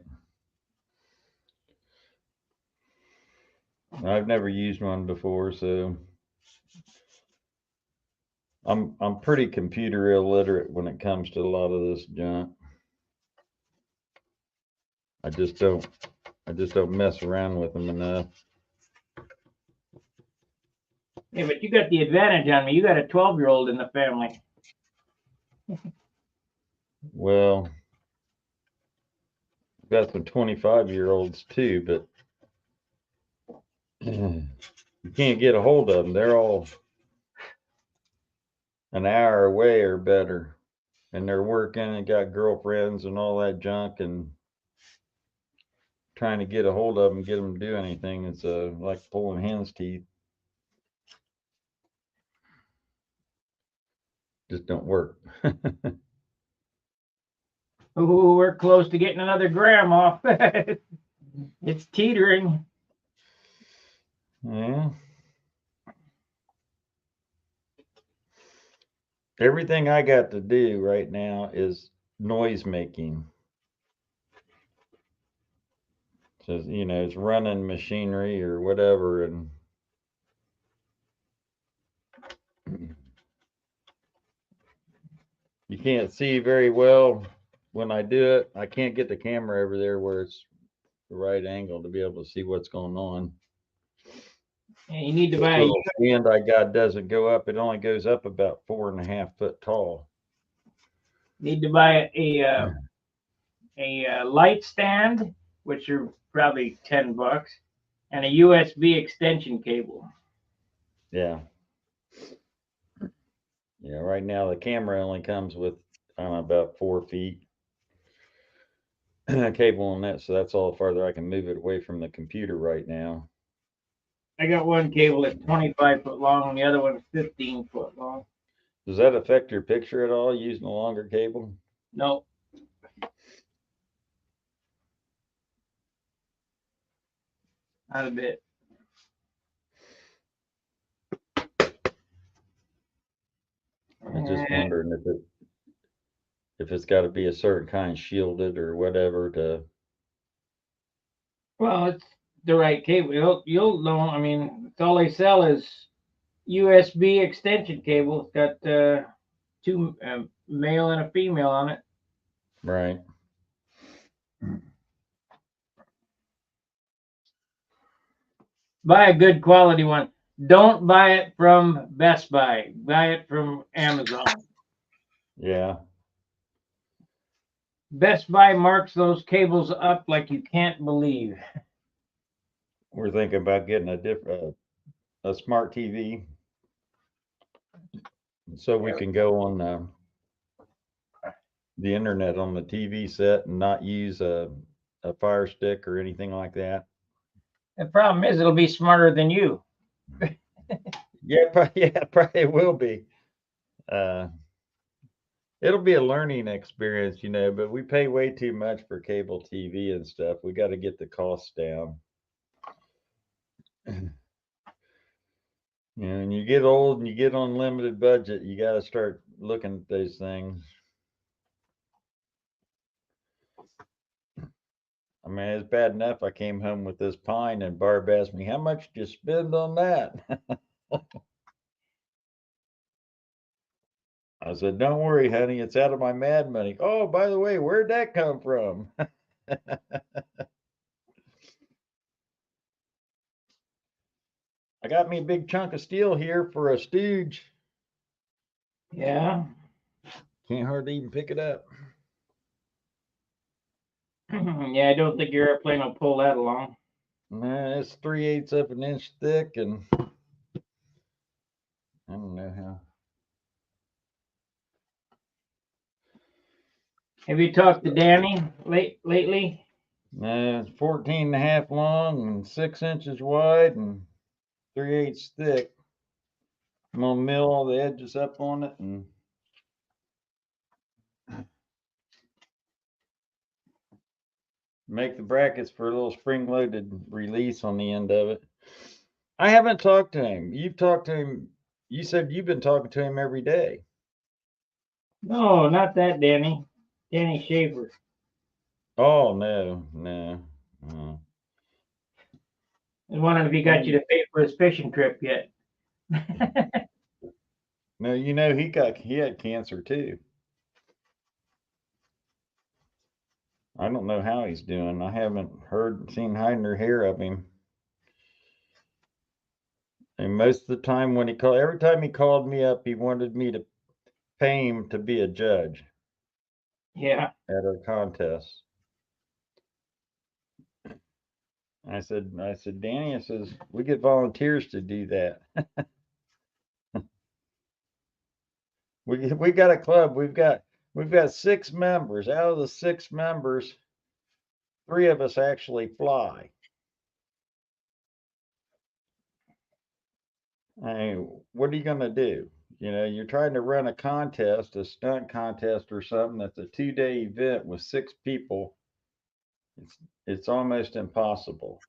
I've never used one before, so I'm pretty computer illiterate when it comes to a lot of this junk. I just don't mess around with them enough. Yeah, but you got the advantage on me. You got a 12-year-old in the family. Well, I've got some 25-year-olds too, but you can't get a hold of them. They're all an hour away or better, and they're working and got girlfriends and all that junk, and trying to get a hold of them, get them to do anything, it's like pulling hen's teeth. Just don't work. Ooh, we're close to getting another gram off. It's teetering. Yeah. Everything I got to do right now is noise making. So, it's running machinery or whatever, and you can't see very well when I do it. I can't get the camera over there where it's the right angle to be able to see what's going on. And you need to The buy. little stand I got doesn't go up. It only goes up about 4.5 foot tall. Need to buy a light stand, which are probably $10, and a USB extension cable. Yeah. Yeah. Right now the camera only comes with about 4 feet cable on that, so that's all the farther I can move it away from the computer right now. I got one cable that's 25 foot long, and the other one is 15 foot long. Does that affect your picture at all using a longer cable? No. Not a bit. I'm just wondering if it's got to be a certain kind shielded or whatever to. Well, it's the right cable. You'll know. I mean, it's all they sell is USB extension cable. It's got two male and a female on it. Right. Buy a good quality one. Don't buy it from Best Buy. Buy it from Amazon. Yeah. Best Buy marks those cables up like you can't believe. We're thinking about getting a smart TV, so we can go on the internet on the TV set and not use a Fire Stick or anything like that. The problem is it'll be smarter than you. Yeah, probably will be. It'll be a learning experience, but we pay way too much for cable TV and stuff. We got to get the costs down. And you get old and you get on limited budget, you got to start looking at those things. I mean, it's bad enough I came home with this pine and Barb asked me, how much did you spend on that? I said, don't worry, honey, it's out of my mad money. Oh, by the way, where'd that come from? I got me a big chunk of steel here for a stooge. Yeah. Can't hardly even pick it up. Yeah, I don't think your airplane will pull that along. Nah, it's 3/8 of an inch thick, and I don't know how. Have you talked to Danny lately? Nah, it's 14.5 long and 6 inches wide and 3/8 thick. I'm gonna mill all the edges up on it and make the brackets for a little spring-loaded release on the end of it. I haven't talked to him. You've talked to him. you said you've been talking to him every day. No, not that Danny. Danny Schaefer. Oh, no, no. No. I was wondering if he got you to pay for his fishing trip yet. No, you know, he had cancer too. I don't know how he's doing. I haven't seen hide or hair of him. And most of the time when every time he called me up, he wanted me to pay him to be a judge Yeah. at our contest. I said, Danny, I says, we get volunteers to do that. we got a club. We've got 6 members. Out of the 6 members, 3 of us actually fly. I mean, what are you gonna do? You know, you're trying to run a contest, a stunt contest or something that's a 2-day event with 6 people. It's almost impossible.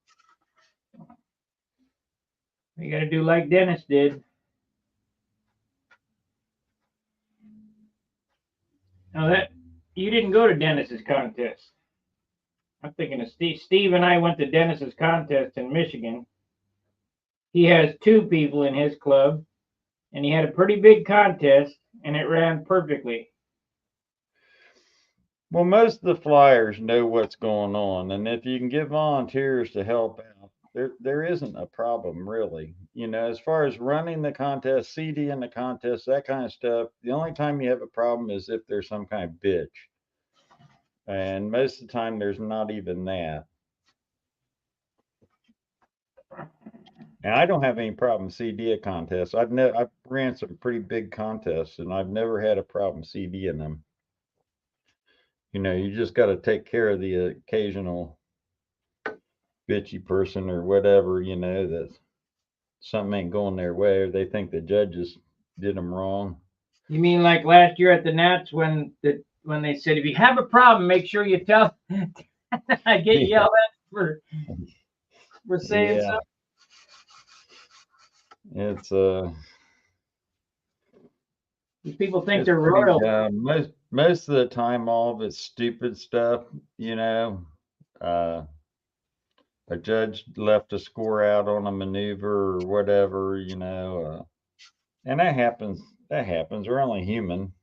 You got to do like Dennis did. Now that you didn't go to Dennis's contest. I'm thinking of Steve. Steve and I went to Dennis's contest in Michigan. He has 2 people in his club, and he had a pretty big contest, and it ran perfectly. Well, most of the flyers know what's going on, and if you can get volunteers to help out, there isn't a problem really. You know, as far as running the contest, CD in the contest, that kind of stuff, the only time you have a problem is if there's some kind of bitch. And most of the time there's not even that. And I don't have any problem CD a contest. I've ran some pretty big contests and I've never had a problem CD in them. You know, you just got to take care of the occasional bitchy person or whatever, you know, that something ain't going their way or they think the judges did them wrong. You mean like last year at the Nats when they said if you have a problem, make sure you tell. I get yelled at for saying something. It's These people think they're royal. Most of the time, all of it's stupid stuff. You know, a judge left a score out on a maneuver or whatever. You know, and that happens. That happens. We're only human.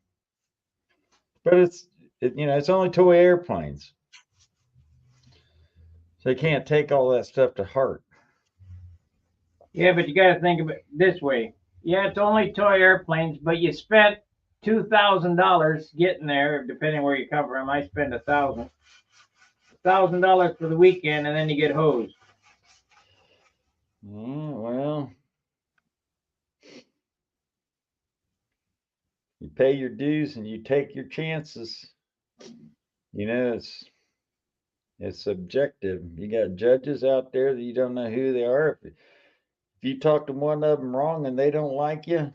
But you know, it's only toy airplanes. So you can't take all that stuff to heart. Yeah, but you got to think of it this way. Yeah, it's only toy airplanes, but you spent $2,000 getting there, depending where you come from. I spent $1,000 for the weekend, and then you get hosed. Well, you pay your dues and you take your chances. You know, it's subjective. You got judges out there that you don't know who they are. If you talk to one of them wrong and they don't like you,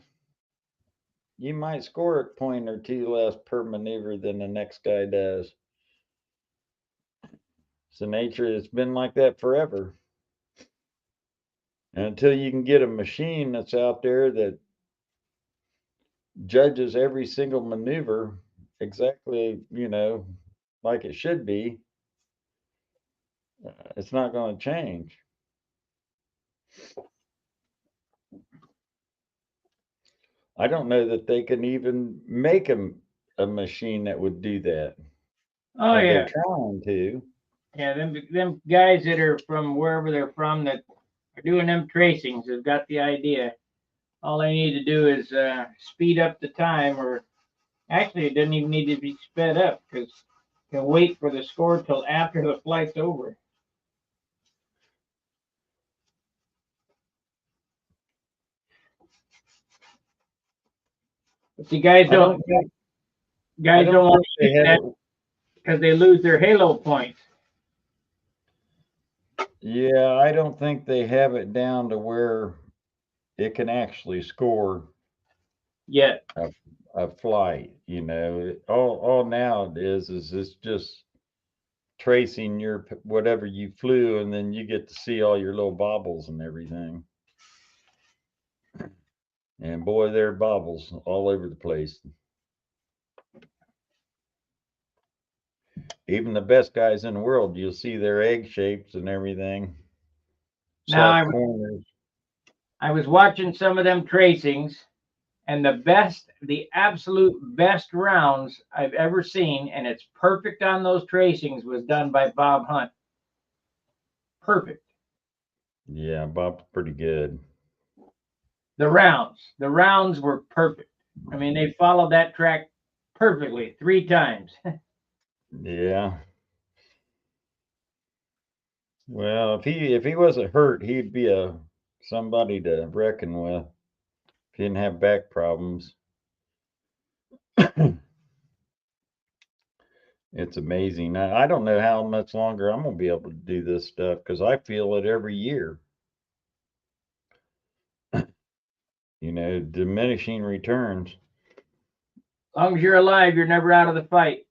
you might score a point or 2 less per maneuver than the next guy does. It's the nature. It's been like that forever. And until you can get a machine that's out there that judges every single maneuver exactly, you know, like it should be, it's not going to change. I don't know that they can even make a machine that would do that. Oh yeah, they're trying to. Yeah, them guys that are from wherever they're from that are doing them tracings have got the idea. All they need to do is speed up the time, or actually, it doesn't even need to be sped up because you can wait for the score till after the flight's over. But the guys don't want to use that because they lose their halo points. Yeah, I don't think they have it down to where it can actually score yet a flight. You know, all now it is it's just tracing your whatever you flew, and then you get to see all your little bobbles and everything. And boy, there are bobbles all over the place. Even the best guys in the world, you'll see their egg shapes and everything. Now, Soft corners. I was watching some of them tracings, and the absolute best rounds I've ever seen, and it's perfect on those tracings, was done by Bob Hunt. Perfect. Yeah, Bob's pretty good. The rounds were perfect. I mean, they followed that track perfectly 3 times. Yeah. Well, if he wasn't hurt, he'd be somebody to reckon with. If he didn't have back problems. It's amazing. I don't know how much longer I'm gonna be able to do this stuff because I feel it every year. You know, diminishing returns. As long as you're alive, you're never out of the fight.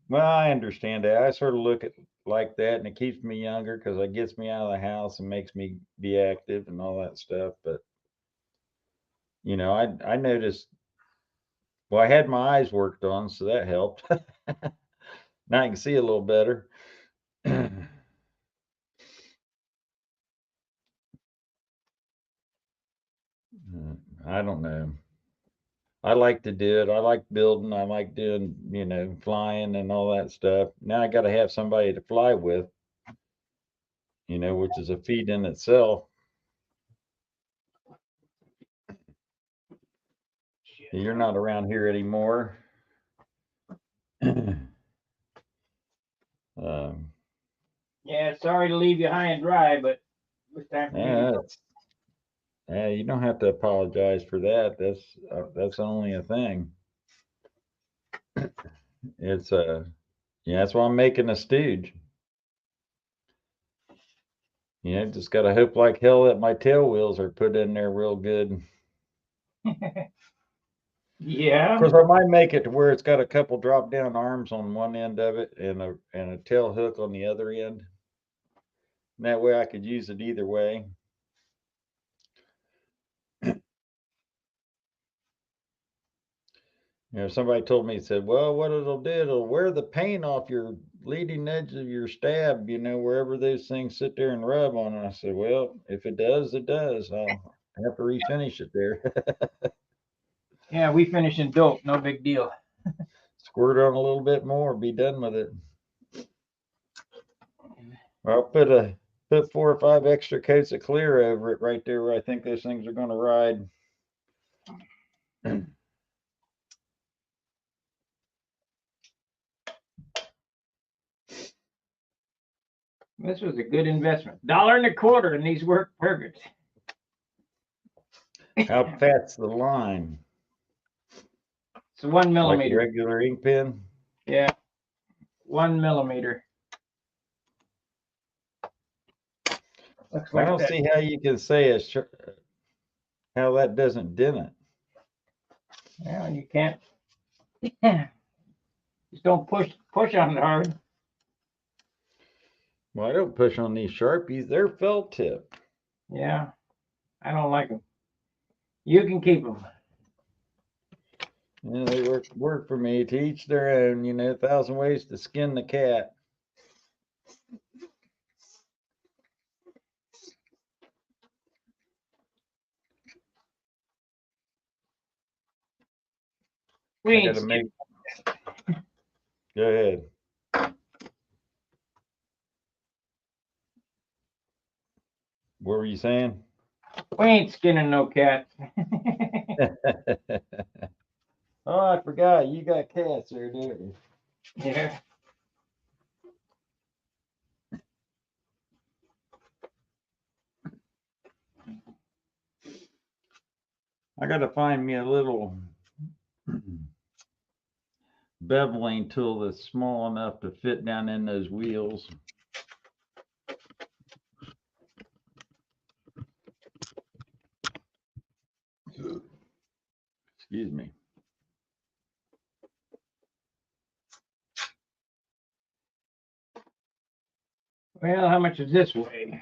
Well, I understand that. I sort of look at like that, and it keeps me younger because it gets me out of the house and makes me be active and all that stuff. But you know, I noticed. Well, I had my eyes worked on, so that helped. Now I can see a little better. I don't know. I like to do it. I like building. I like doing, flying and all that stuff. Now I got to have somebody to fly with, which is a feat in itself. You're not around here anymore. Yeah, sorry to leave you high and dry, but it's time for me to go. Yeah, you don't have to apologize for that. That's only a thing. It's yeah, that's why I'm making a stooge. Just gotta hope like hell that my tail wheels are put in there real good. Yeah. Of course, I might make it to where it's got a couple drop down arms on one end of it and a tail hook on the other end. And that way I could use it either way. Somebody told me, said, well, what it'll do, it'll wear the paint off your leading edge of your stab, wherever those things sit there and rub on it. I said, well, if it does, it does. I'll have to refinish it there. Yeah, we finish in dope, no big deal. Squirt on a little bit more, be done with it. I'll put 4 or 5 extra coats of clear over it right there where I think those things are going to ride. This was a good investment. $1.25, and these work perfect. How fat's the line? It's 1 Like a millimeter. regular ink pen? Yeah, 1 millimeter. Looks I like don't that. see how you can say how that doesn't dent it. Well, you can't. Just don't push on it hard. Well, I don't push on these Sharpies. They're felt tip. Yeah, I don't like them. You can keep them. Yeah, they work for me. To each their own. 1,000 ways to skin the cat. We I ain't gotta make. Go ahead. What were you saying? we ain't skinning no cats. Oh, I forgot. You got cats there, don't you? Yeah. I gotta find me a little beveling tool that's small enough to fit down in those wheels. Excuse me. Well, how much does this weigh?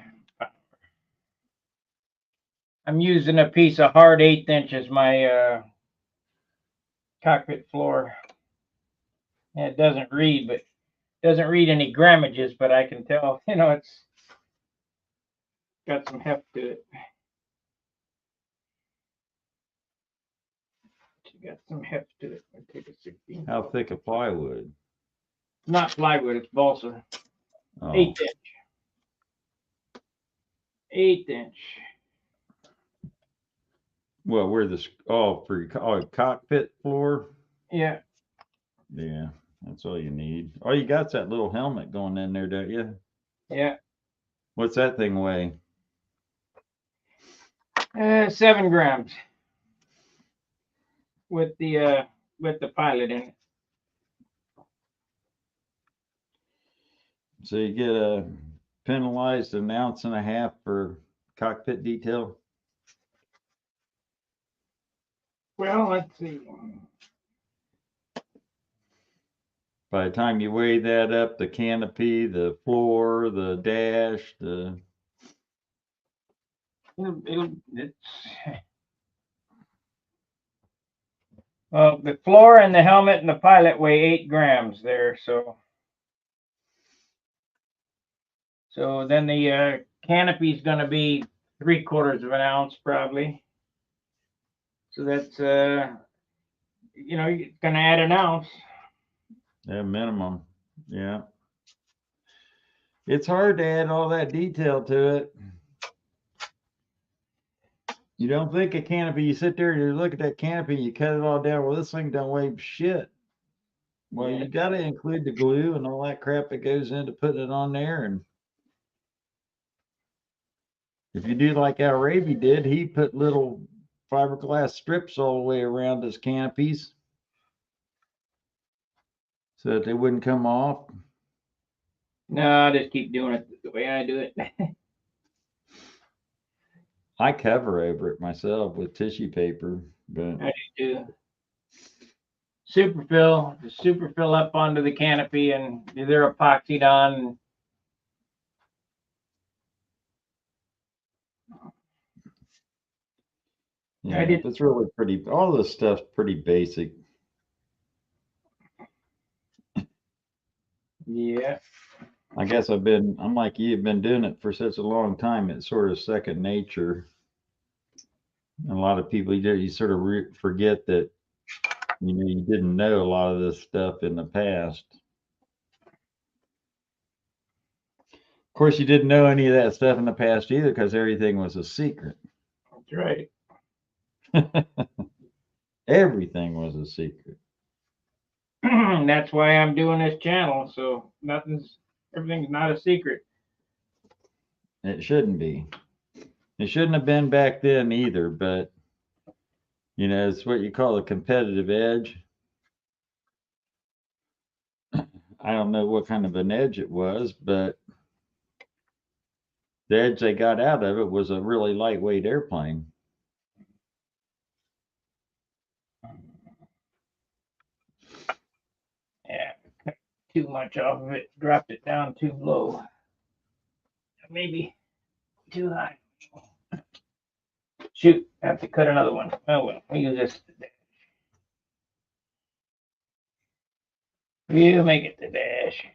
I'm using a piece of hard 1/8 inch as my cockpit floor. And it doesn't read, but doesn't read any grammages, but I can tell, it's got some heft to it. It's got some heft to it. I'll take a 16. How thick a plywood? Not plywood, it's balsa. Oh, 1/8 inch. 1/8 inch. well, where the for your cockpit floor? Yeah. Yeah, that's all you need. All you got's that little helmet going in there, don't you? Yeah. What's that thing weigh? 7 grams. With the pilot in it. So you get penalized 1.5 ounces for cockpit detail. Well, let's see. By the time you weigh that up, the canopy, the floor, the dash, It's well, the floor and the helmet and the pilot weigh 8 grams there, so then the canopy is going to be 3/4 of an ounce probably. So that's you're going to add an ounce. yeah, minimum. Yeah. It's hard to add all that detail to it. You don't think a canopy, you sit there and you look at that canopy, you cut it all down. Well, this thing don't weigh shit. Well, Yeah. you got to include the glue and all that crap that goes into putting it on there. And if you do like Al Raby did, he put little fiberglass strips all the way around his canopies so that they wouldn't come off. No, I just keep doing it the way I do it. I cover over it myself with tissue paper, but I do. Just super fill up onto the canopy, and they're epoxied on. yeah, I did. it's really pretty. All this stuff's pretty basic. Yeah. I guess I'm like you, have been doing it for such a long time. It's sort of second nature. And a lot of people, you sort of forget that, you didn't know a lot of this stuff in the past. Of course, you didn't know any of that stuff in the past either because everything was a secret. That's right. Everything was a secret. That's why I'm doing this channel. So everything's not a secret. It shouldn't be. It shouldn't have been back then either, but it's what you call a competitive edge. I don't know what kind of an edge it was, but the edge they got out of it was a really lightweight airplane. Yeah, cut too much off of it, dropped it down too low. Maybe too high. Shoot, I have to cut another one. Oh well, we use this. We'll make it the dash.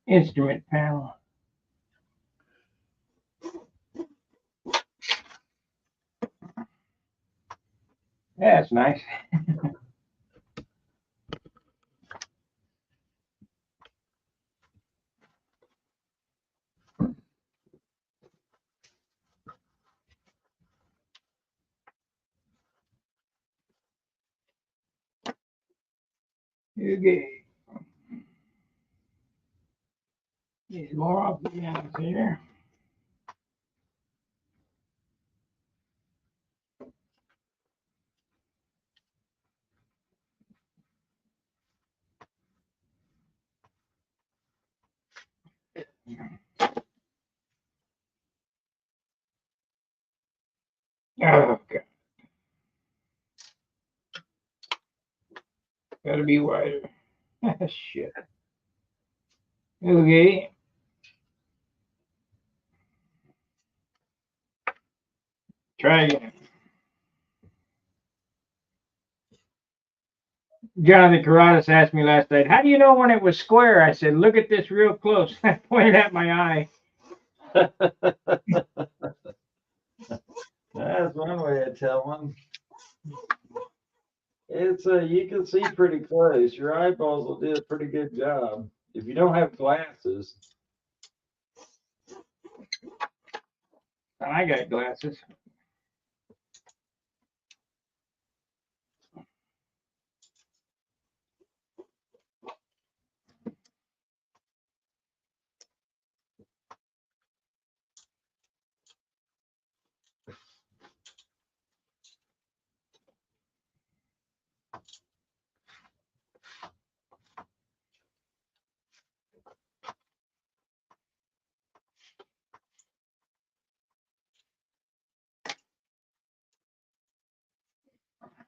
Instrument panel. Yeah, that's nice. Okay. Get more off the ends here. Gotta be wider. Shit. Okay. Try again. Jonathan Carradas asked me last night, how do you know when it was square? I said, look at this real close. I pointed at my eye. That's one way of telling. It's you can see pretty close. Your eyeballs will do a pretty good job. If you don't have glasses. And I got glasses.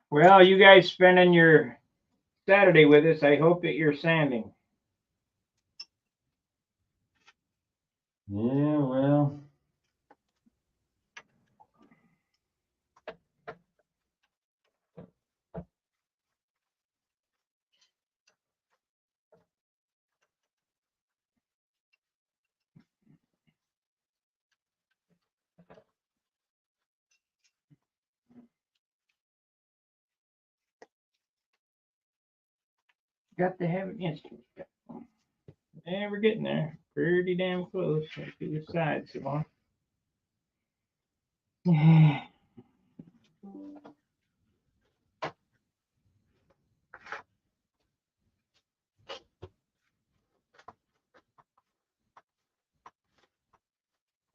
Well, you guys spending your Saturday with us. I hope that you're sanding. Yeah, well. Got to have an instrument. Yeah, we're getting there. Pretty damn close. To the side, so on.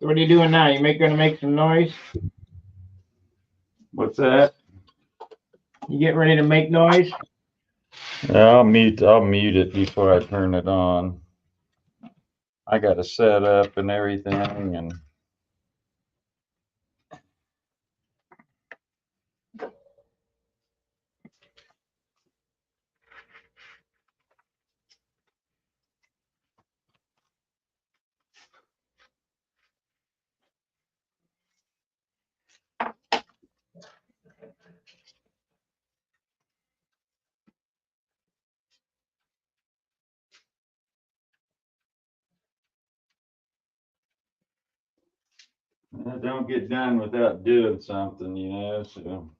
So what are you doing now? Gonna make some noise? What's that? You get ready to make noise? I'll mute it before I turn it on. I got to set up and everything and I don't get done without doing something, so.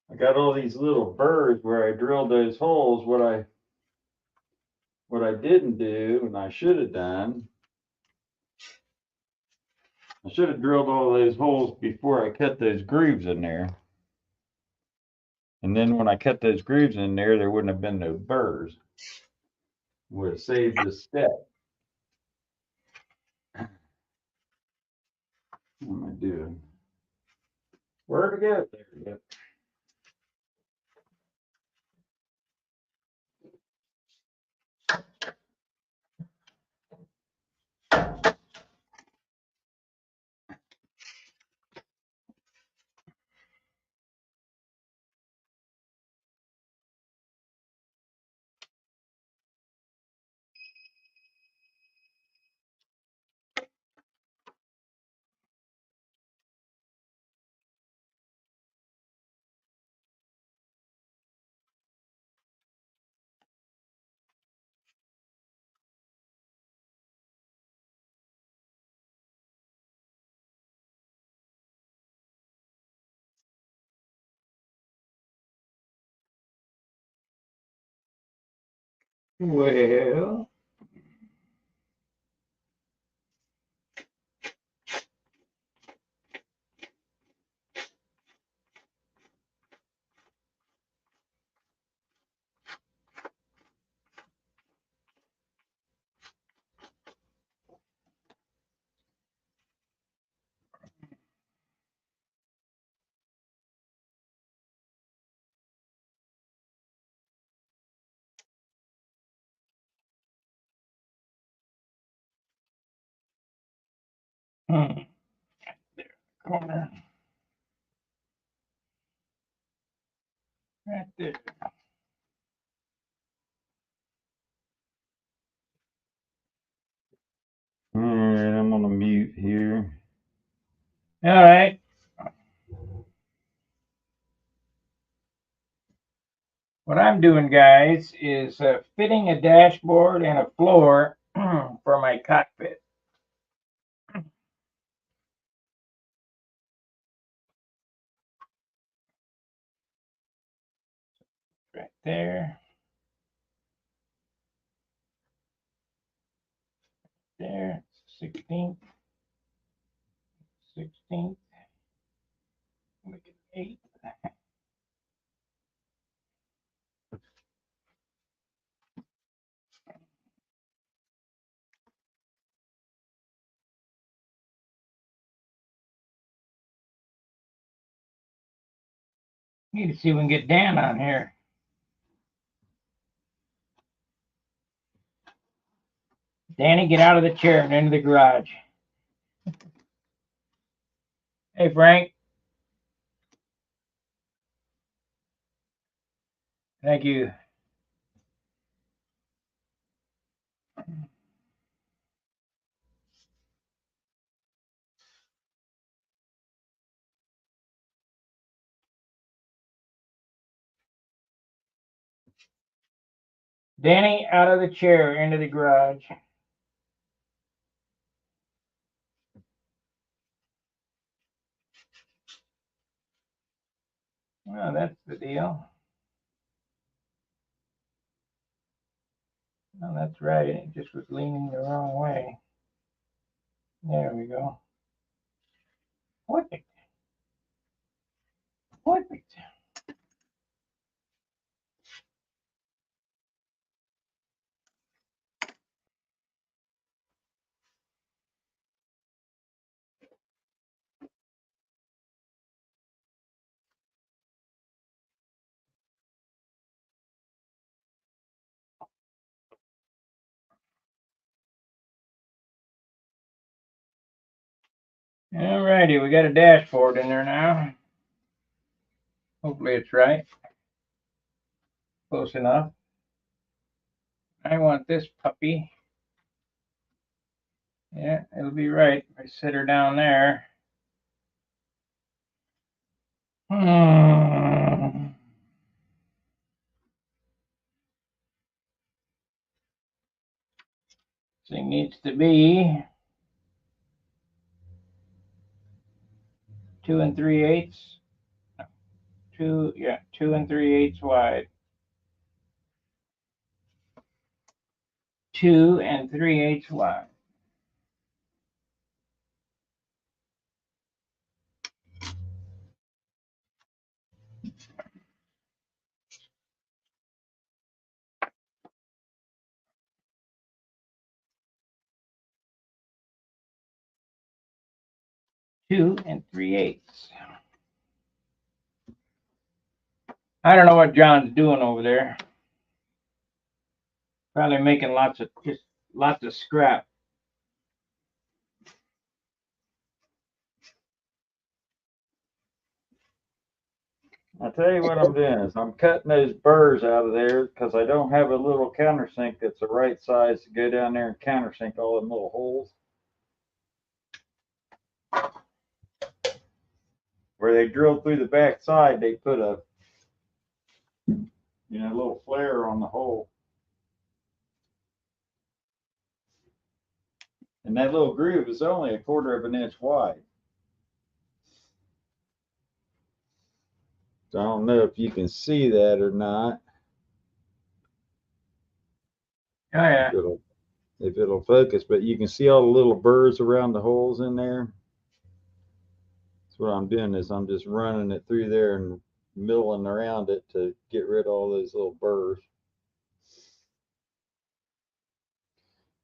I got all these little burrs where I drilled those holes. What I didn't do, and I should have done, I should have drilled all those holes before I cut those grooves in there. And then when I cut those grooves in there wouldn't have been no burrs. Would have saved the step. What am I doing? Where to go? There we go. Well, hmm. Corner. Right there. All right, I'm on a mute here. All right. What I'm doing, guys, is fitting a dashboard and a floor for my cockpit. Right there. There. 16th. 16th. Make it 8. Need to see if we can get Dan on here. Danny, get out of the chair and into the garage. Hey, Frank. Thank you. Danny, out of the chair, into the garage. Well, that's the deal. Well, that's right. It just was leaning the wrong way. There we go. Perfect. Perfect. All righty, we got a dashboard in there now. Hopefully it's right. Close enough. I want this puppy. Yeah, it'll be right if I sit her down there. Thing needs to be 2 3/8. 2 3/8 wide. 2 3/8 wide. Two and 3/8. I don't know what John's doing over there. Probably making lots of scrap. I'll tell you what I'm doing is I'm cutting those burrs out of there because I don't have a little countersink that's the right size to go down there and countersink all them little holes. Where they drilled through the back side, they put a little flare on the hole. And that little groove is only 1/4 of an inch wide. So I don't know if you can see that or not. Oh yeah. If it'll focus, but you can see all the little burrs around the holes in there. So what I'm doing is I'm just running it through there and milling around it to get rid of all those little burrs.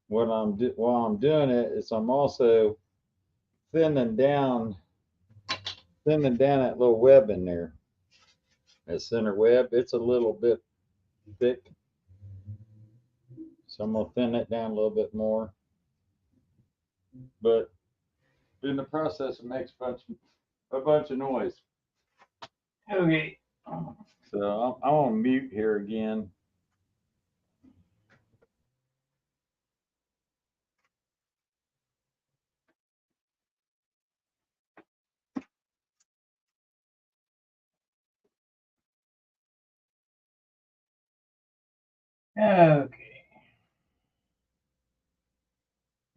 While I'm doing it is I'm also thinning down that little web in there. That center web, it's a little bit thick. So I'm gonna thin it down a little bit more. But in the process it makes a bunch of noise. Okay. So I'm on mute here again. Okay.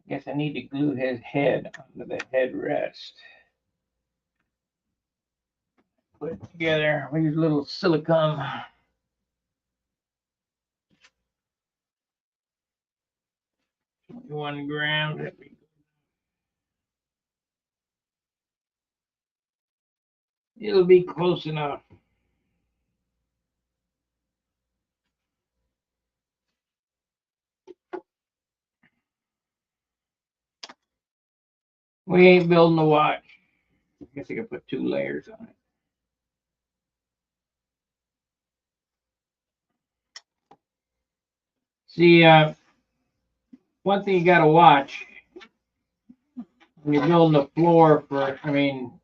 Guess I need to glue his head onto the headrest. Put it together. We use a little silicone. 1 gram. It'll be close enough. We ain't building a watch. I guess I could put 2 layers on it. See, one thing you got to watch when you're building a floor for, I mean,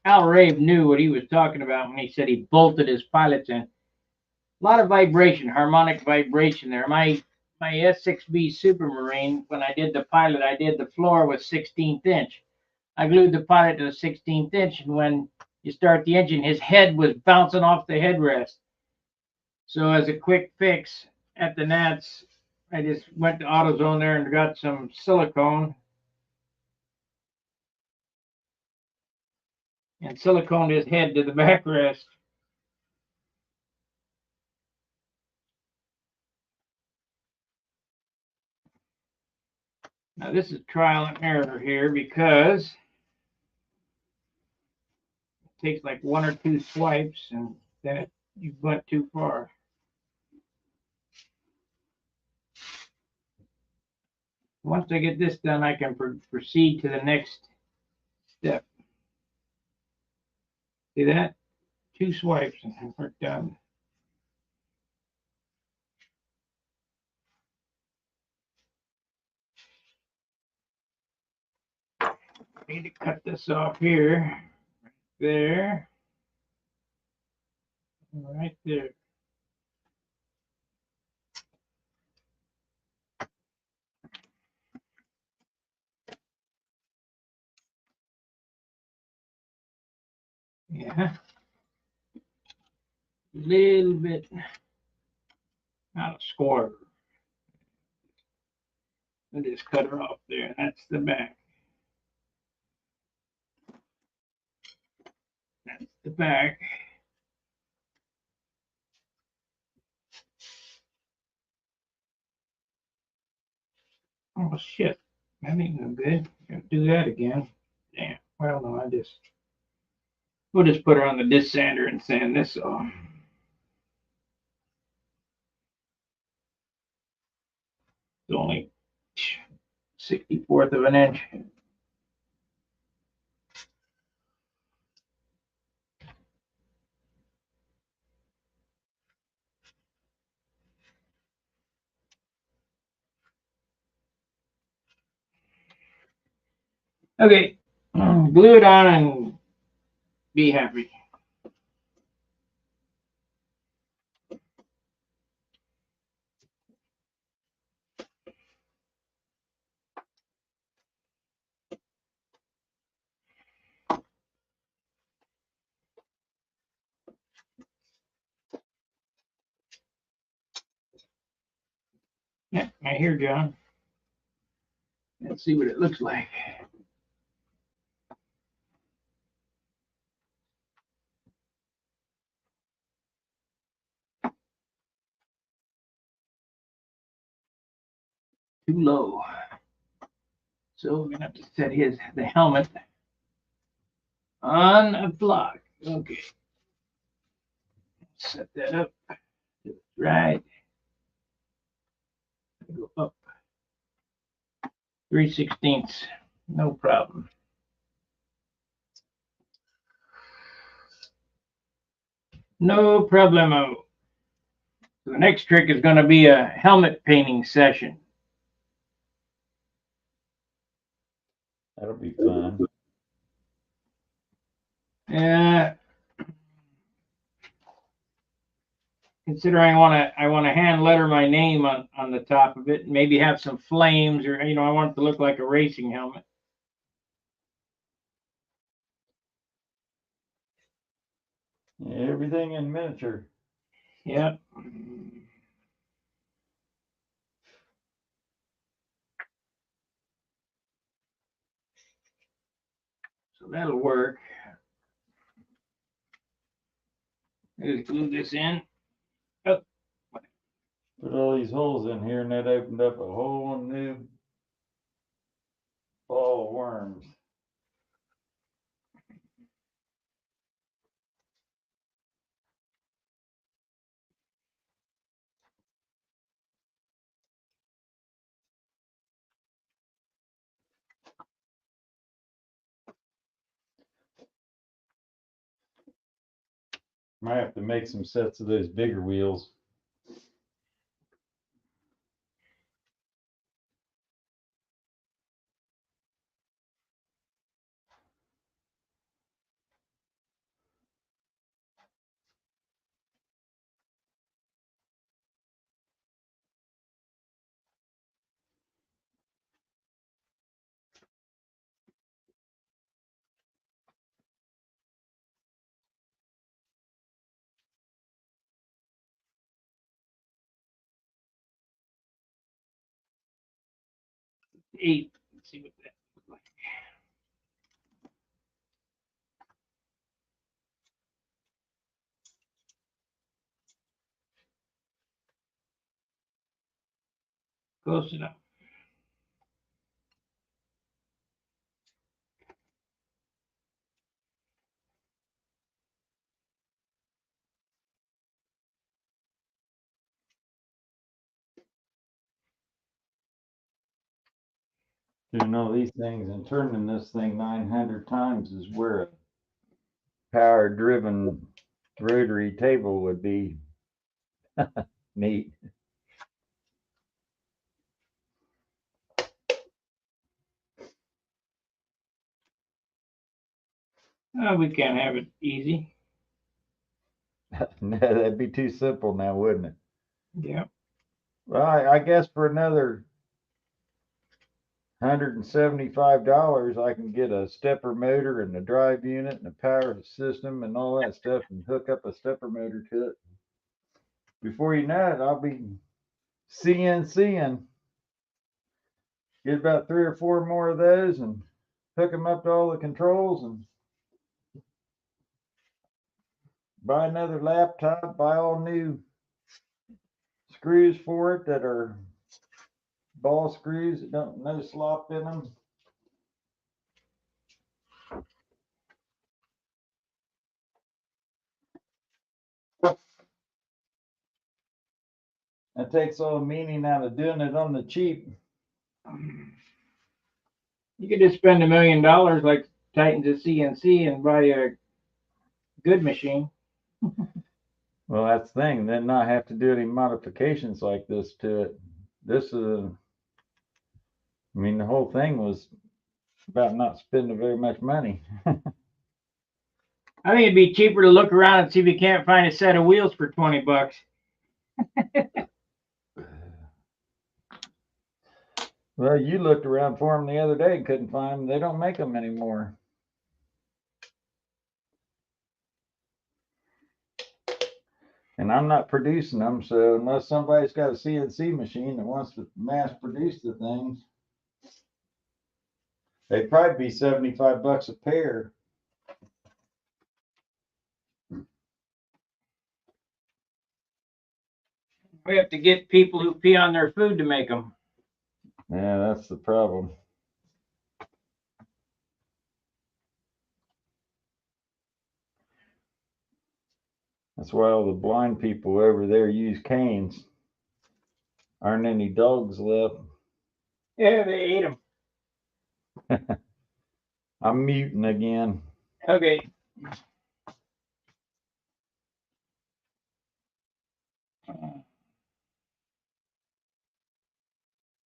Al Rave knew what he was talking about when he said he bolted his pilots in. A lot of vibration, harmonic vibration there. My S6B Supermarine, when I did the pilot, I did the floor with 16th inch. I glued the pilot to the 16th inch, and when you start the engine, his head was bouncing off the headrest. So as a quick fix at the Nats, I just went to AutoZone there and got some silicone and siliconed his head to the backrest. Now this is trial and error here because it takes like 1 or 2 swipes and then you went too far. Once I get this done, I can proceed to the next step. See that? 2 swipes and we're done. I need to cut this off here, there, right there. Yeah, little bit out of score. I just cut her off there. That's the back. That's the back. Oh shit, that ain't no good. Gotta do that again. Damn. Well, no, we'll just put her on the disc sander and sand this off. It's only 64th of an inch. Okay, glue it on and be happy. Yeah, right here, John. Let's see what it looks like. Too low. So we're gonna have to set the helmet on a block. Okay. Set that up. Right. Go up 3/16. No problem. No problemo. So the next trick is going to be a helmet painting session. That'll be fun. Yeah. considering I want to hand letter my name on the top of it, and maybe have some flames, or I want it to look like a racing helmet. Everything in miniature. Yep. So that'll work. Just glue this in. Oh. Put all these holes in here, and that opened up a whole new ball of worms. Might have to make some sets of those bigger wheels. Eight. Let's see what that looks like. Close enough. Doing all these things and turning this thing 900 times is where a power-driven rotary table would be neat. We can't have it easy. No, that'd be too simple now, wouldn't it? Yeah. Well, I guess for another $175, I can get a stepper motor and a drive unit and a power system and all that stuff and hook up a stepper motor to it. Before you know it, I'll be CNCing. Get about 3 or 4 more of those and hook them up to all the controls and buy another laptop, buy all new screws for it that are ball screws that don't no slop in them. That takes all the meaning out of doing it on the cheap. You could just spend $1 million like Titans at CNC and buy a good machine. Well, that's the thing. Then not have to do any modifications like this to it. This is, I mean, the whole thing was about not spending very much money. I think it'd be cheaper to look around and see if you can't find a set of wheels for $20. Well, you looked around for them the other day and couldn't find them. They don't make them anymore. And I'm not producing them, so unless somebody's got a CNC machine that wants to mass produce the things, they'd probably be $75 a pair. We have to get people who pee on their food to make them. Yeah, that's the problem. That's why all the blind people over there use canes. Aren't any dogs left. Yeah, they ate them. I'm muting again. Okay.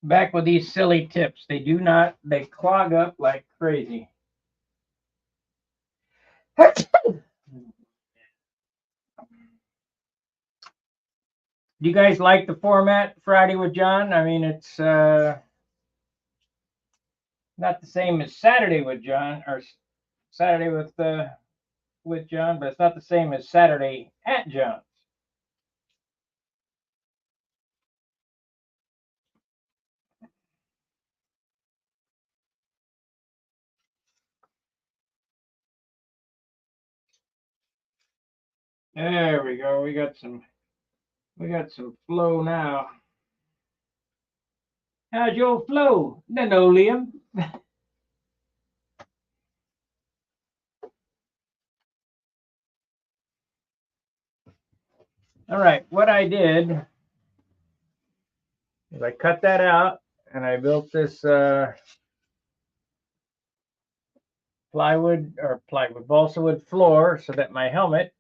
Back with these silly tips. They clog up like crazy. Do you guys like the format, Friday with John? I mean, it's not the same as Saturday with John, or Saturday with John, but it's not the same as Saturday at John's. There we go. We got some flow now. How's your flow, linoleum? All right, what I did is I cut that out and I built this balsa wood floor so that my helmet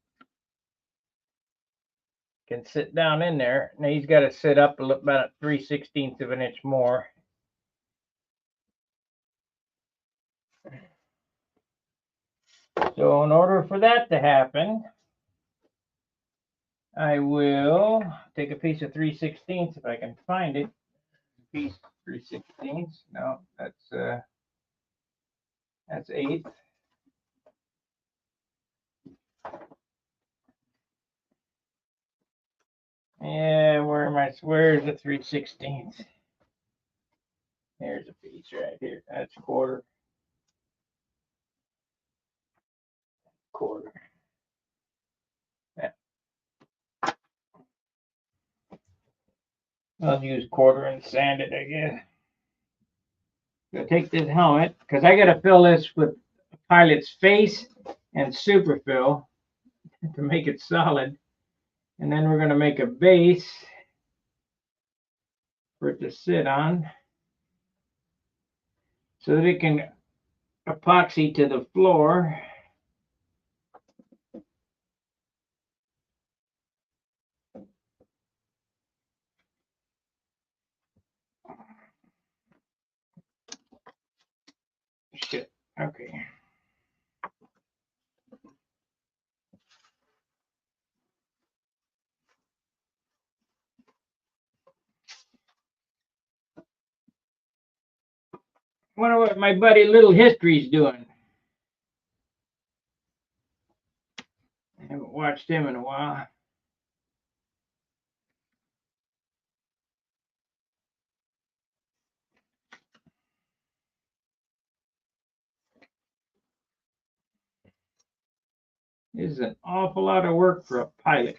can sit down in there. Now he's got to sit up about 3/16 of an inch more. So in order for that to happen, I will take a piece of 3/16 if I can find it. Piece 3/16. No, that's 1/8. Yeah, where's the 3/16? There's a piece right here. That's quarter. Yeah. I'll use quarter and sand it, I guess. So take this helmet, because I got to fill this with pilot's face and superfill to make it solid. And then we're going to make a base for it to sit on so that it can epoxy to the floor. Shit. Okay. Wonder what my buddy Little History's doing. I haven't watched him in a while. This is an awful lot of work for a pilot.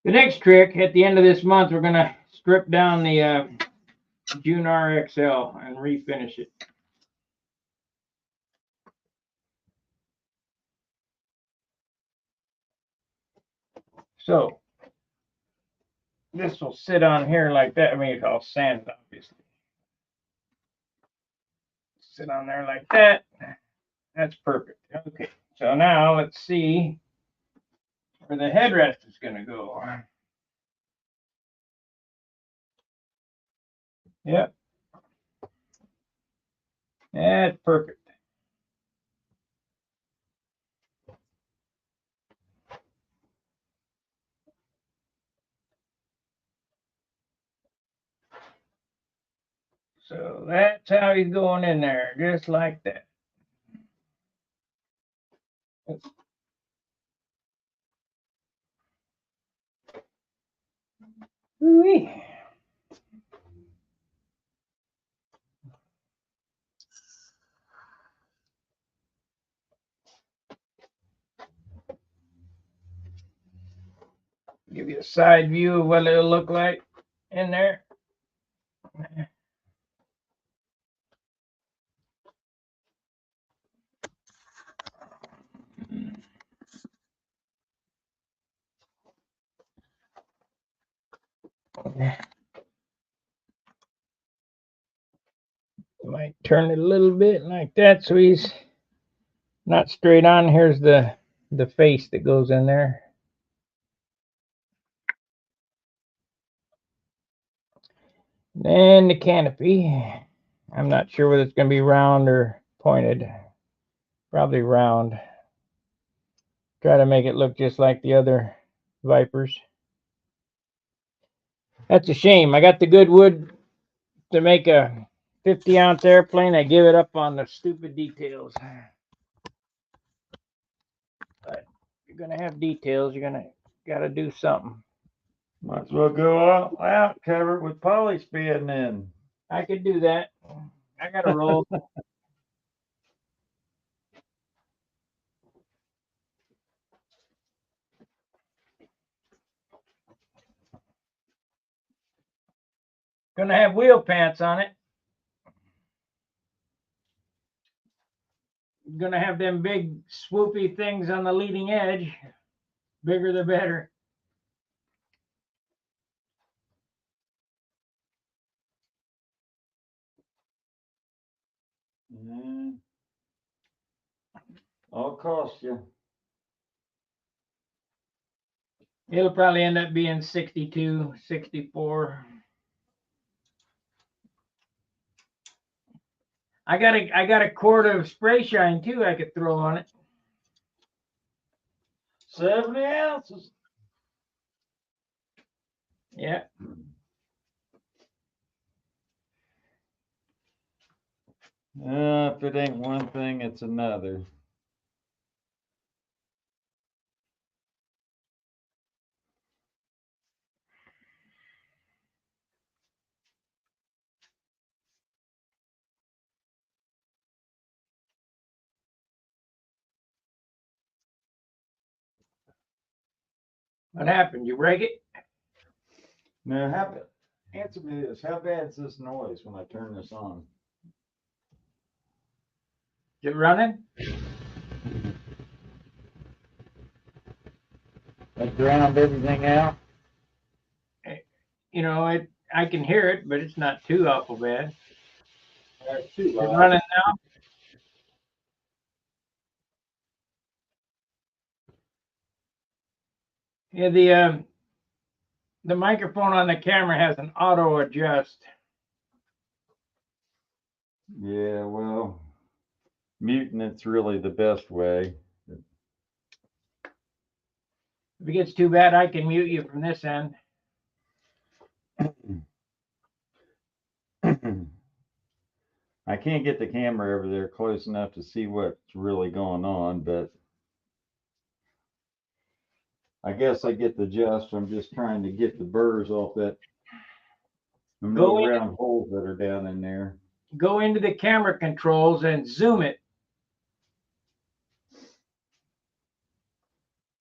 The next trick, at the end of this month, we're going to strip down the June RXL and refinish it. So this will sit on here like that. I mean, I'll sand it, obviously. Sit on there like that. That's perfect. Okay, so now let's see where the headrest is going to go. Yep. That's perfect. So that's how he's going in there, just like that. Ooh-wee. Give you a side view of what it'll look like in there. Might turn it a little bit like that so he's not straight on. Here's the face that goes in there. Then the canopy. I'm not sure whether it's going to be round or pointed. Probably round. Try to make it look just like the other Vipers. That's a shame. I got the good wood to make a 50-ounce airplane. I give it up on the stupid details. But you're going to have details. You're going to got to do something. Might as well go out, cover it with polyspan then. I could do that. I got a roll. Gonna have wheel pants on it. Gonna have them big swoopy things on the leading edge. Bigger the better. Yeah. All cost you. It'll probably end up being 62, 64. I got a quart of spray shine too I could throw on it. 70 ounces. Yeah. If it ain't one thing, it's another. What happened? You break it? Now, answer me this. How bad is this noise when I turn this on? Is it running? I drowned everything out. You know, I can hear it, but it's not too awful bad. It's too Is it loud. running now? Yeah, the microphone on the camera has an auto adjust. Yeah, well, muting it's really the best way. If it gets too bad, I can mute you from this end. I can't get the camera over there close enough to see what's really going on, but I guess I get the gist. I'm just trying to get the burrs off that little round holes that are down in there. Go into the camera controls and zoom it.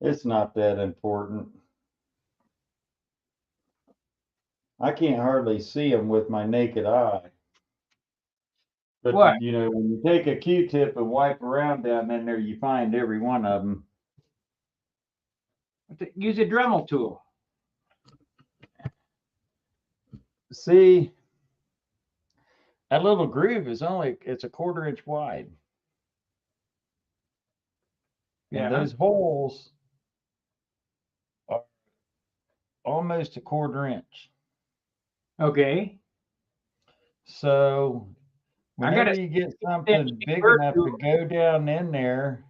It's not that important. I can't hardly see them with my naked eye. But What? you know, when you take a Q-tip and wipe around down in there, you find every one of them. Use a Dremel tool. See, that little groove is it's a 1/4 inch wide. Yeah. And those holes are almost a 1/4 inch. Okay. So whenever you get something big enough to go down in there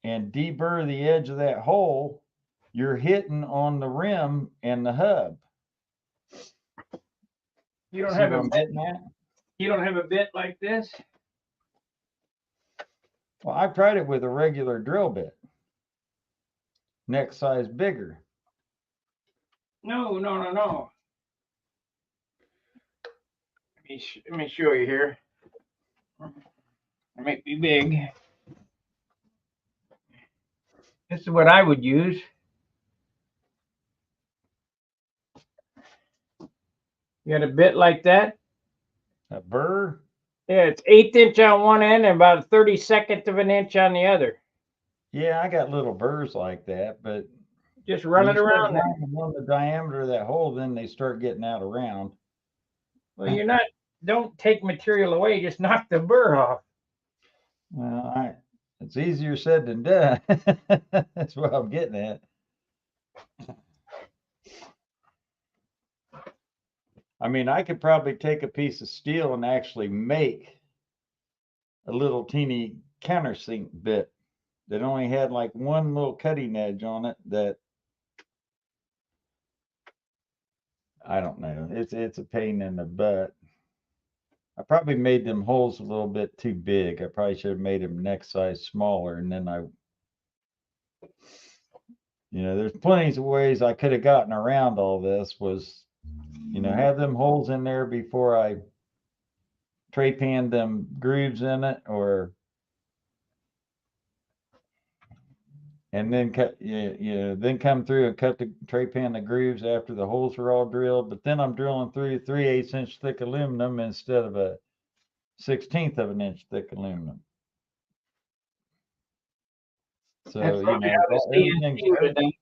and deburr the edge of that hole, you're hitting on the rim and the hub. You don't have a bit. Getting at? You don't have a bit like this? Well, I've tried it with a regular drill bit. Next size bigger. No. Let me show you here. It might be big. This is what I would use. You got a bit like that? A burr? Yeah, it's 1/8 inch on one end and about 1/32 of an inch on the other. Yeah, I got little burrs like that, but just run it around. On the diameter of that hole, then they start getting out around. Well, don't take material away, just knock the burr off. Well, it's easier said than done. That's what I'm getting at. I mean, I could probably take a piece of steel and actually make a little teeny countersink bit that only had like one little cutting edge on it that I don't know. It's a pain in the butt. I probably made them holes a little bit too big. I probably should have made them neck size smaller, and then there's plenty of ways I could have gotten around all this. Was, have them holes in there before I tray panned them grooves in it, and then then come through and cut the tray pan the grooves after the holes are all drilled. But then I'm drilling through 3/8 inch thick aluminum instead of a 1/16 of an inch thick aluminum. So That's probably how the CNC would have done.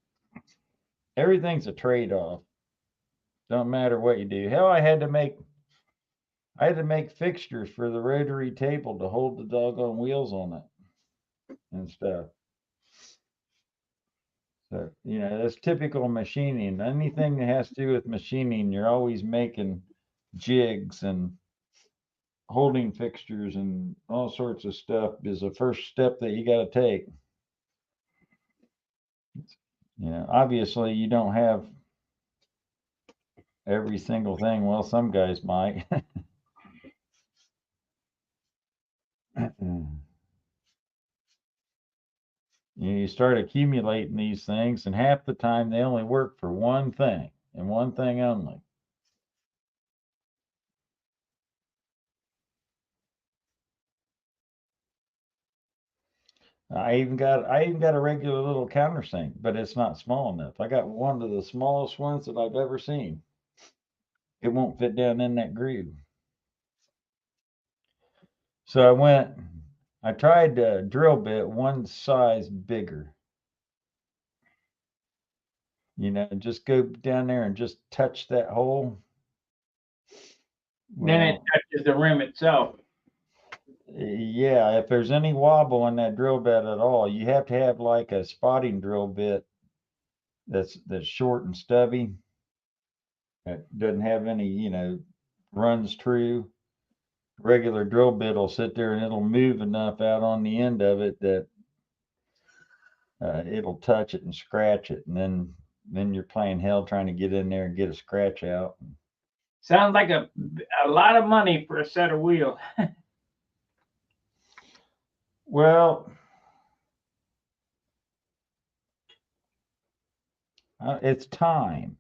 everything's a trade-off. Don't matter what you do. Hell, I had to make fixtures for the rotary table to hold the doggone wheels on it and stuff. So, that's typical machining. Anything that has to do with machining, you're always making jigs and holding fixtures and all sorts of stuff is the first step that you got to take. Obviously you don't have every single thing. Well, some guys might. You start accumulating these things, and half the time they only work for one thing and one thing only. I even got a regular little countersink, but it's not small enough. I got one of the smallest ones that I've ever seen. It won't fit down in that groove. So I tried a drill bit one size bigger. Just go down there and just touch that hole. Then it touches the rim itself. Yeah, if there's any wobble in that drill bit at all, you have to have like a spotting drill bit that's short and stubby. It doesn't have any, runs true. Regular drill bit will sit there and it'll move enough out on the end of it that it'll touch it and scratch it, and then you're playing hell trying to get in there and get a scratch out. Sounds like a lot of money for a set of wheels. Well, it's time.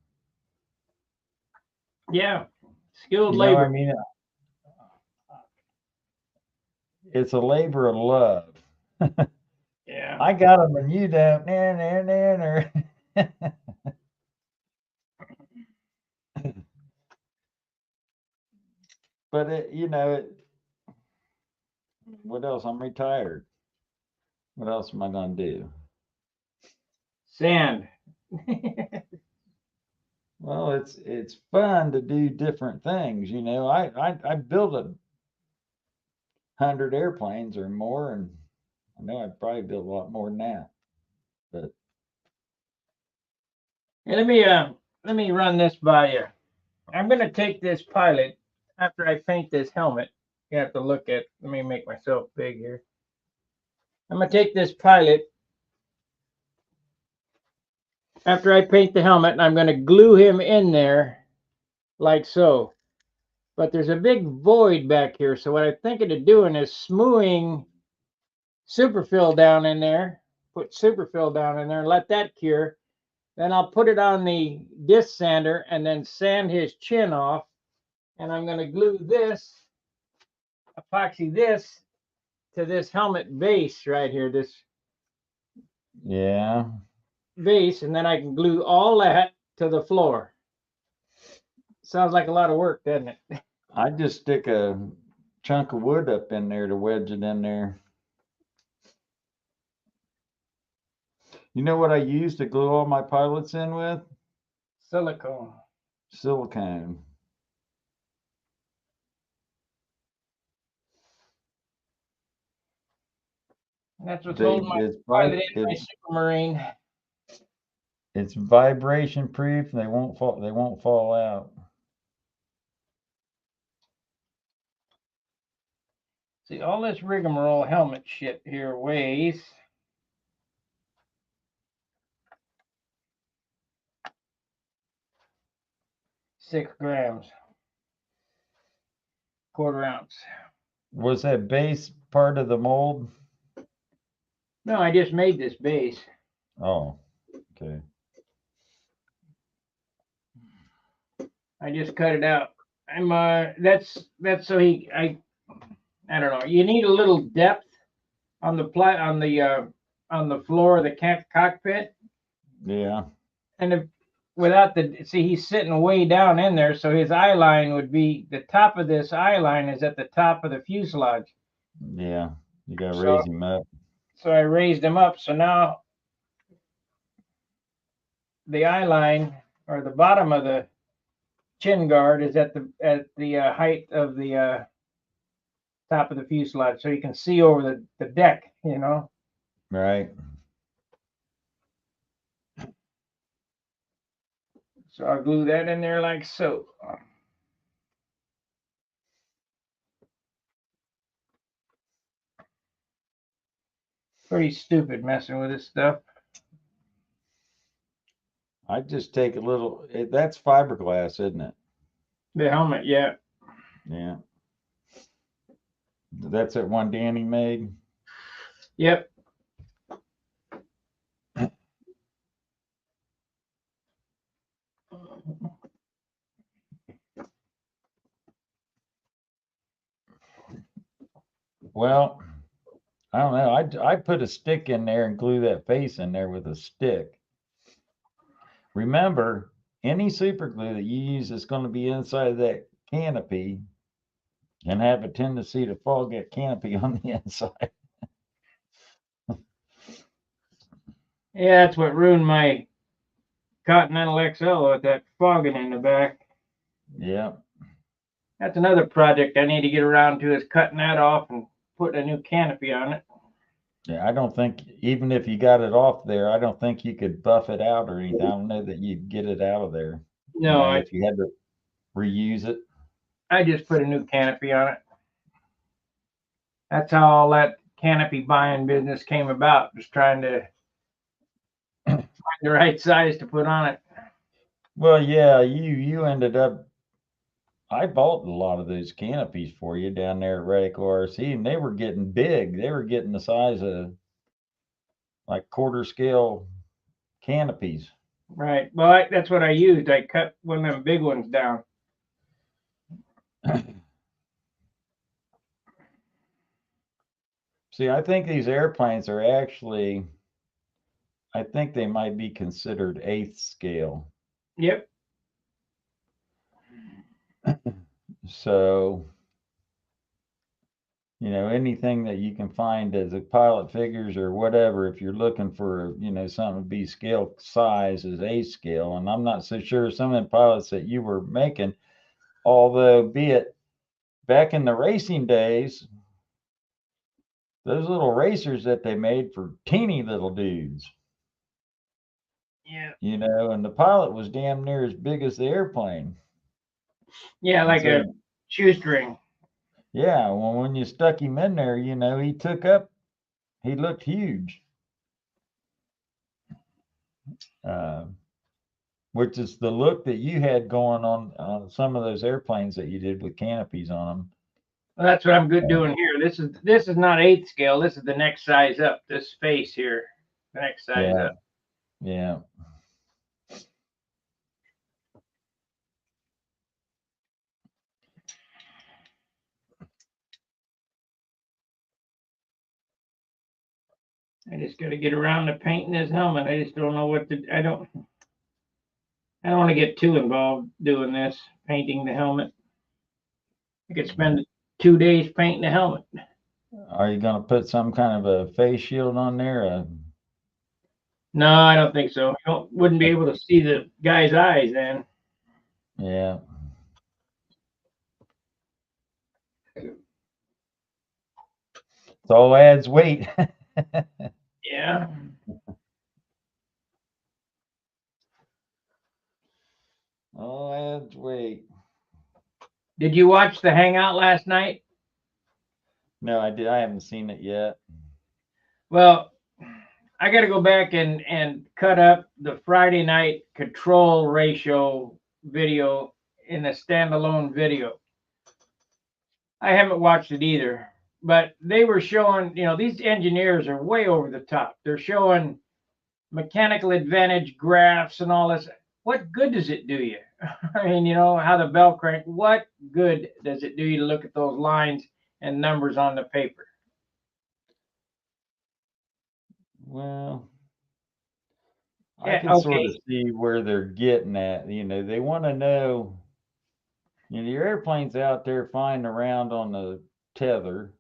Yeah, skilled labor. I mean, it's a labor of love. Yeah. I got them and you don't. Nah. But what else? I'm retired. What else am I gonna do? Sand. Well, it's fun to do different things. I built 100 airplanes or more, and I know I'd probably build a lot more than that. But hey, let me run this by you. I'm gonna take this pilot after I paint this helmet. You have to look at. Let me make myself big here. I'm gonna take this pilot after I paint the helmet, and I'm gonna glue him in there like so. But there's a big void back here, so what I'm thinking of doing is smoothing superfill down in there. Put superfill down in there, let that cure. Then I'll put it on the disc sander and then sand his chin off. And I'm going to glue this, epoxy this to this helmet base right here, this base, and then I can glue all that to the floor. Sounds like a lot of work, doesn't it? I just stick a chunk of wood up in there to wedge it in there. You know what I use to glue all my pilots in with? Silicone. That's what's holding my pilot in my Supermarine. It's vibration proof. They won't fall out. See, all this rigmarole helmet shit here weighs 6 grams, quarter ounce. Was that base part of the mold? No, I just made this base. Oh, okay. I just cut it out. That's so I don't know. You need a little depth on the on the floor of the cockpit, Yeah. and without he's sitting way down in there, so his eye line would be the top of this eye line is at the top of the fuselage. Yeah. You gotta raise him up. So I raised him up. So now the eye line or the bottom of the chin guard is at the height of the top of the fuselage, so you can see over the deck, you know. Right. So I'll glue that in there like so. Pretty stupid messing with this stuff. I just take a little, that's fiberglass, isn't it? The helmet, yeah. Yeah. That's that one Danny made? Yep. Well, I don't know. I put a stick in there and glue that face in there with a stick. Remember, any super glue that you use is going to be inside that canopy and have a tendency to fog that canopy on the inside. Yeah, that's what ruined my Continental XL with that fogging in the back. Yeah. That's another project I need to get around to is cutting that off and putting a new canopy on it. Yeah, I don't think, even if you got it off there, I don't think you could buff it out or anything. I don't know that you'd get it out of there. No, If you had to reuse it. I just put a new canopy on it. That's how all that canopy buying business came about, just trying to find the right size to put on it. Well, yeah, you ended up, I bought a lot of those canopies for you down there at Radical RC, and they were getting big. They were getting the size of like quarter scale canopies. Right. Well, that's what I used. I cut one of them big ones down. See, I think these airplanes are actually, I think they might be considered 8th scale. Yep. So, anything that you can find as a pilot figures or whatever, if you're looking for, something to be scale size is 8th scale. And I'm not so sure some of the pilots that you were making, although be it back in the racing days, those little racers that they made for teeny little dudes. Yeah. And the pilot was damn near as big as the airplane. Yeah, like a shoestring. Yeah, well, when you stuck him in there, he looked huge. Which is the look that you had going on some of those airplanes that you did with canopies on them. Well, that's what I'm good doing here. This is not 8th scale. This is the next size up. This face here, the next size up. Yeah. I just got to get around to painting his helmet. I just don't know what to. I don't want to get too involved doing this, painting the helmet. I could spend 2 days painting the helmet. Are you going to put some kind of a face shield on there? No, I don't think so. Wouldn't be able to see the guy's eyes then. Yeah. It all adds weight. Yeah. All adds weight. Did you watch the Hangout last night? No, I haven't seen it yet. Well, I got to go back and cut up the Friday night control ratio video in a standalone video. I haven't watched it either, but they were showing, these engineers are way over the top. They're showing mechanical advantage graphs and all this. What good does it do you? I mean, how the bell crank, what good does it do you to look at those lines and numbers on the paper? Well, I Yeah, can sort of okay. see where they're getting at. They want to know, your airplane's out there flying around on the tether,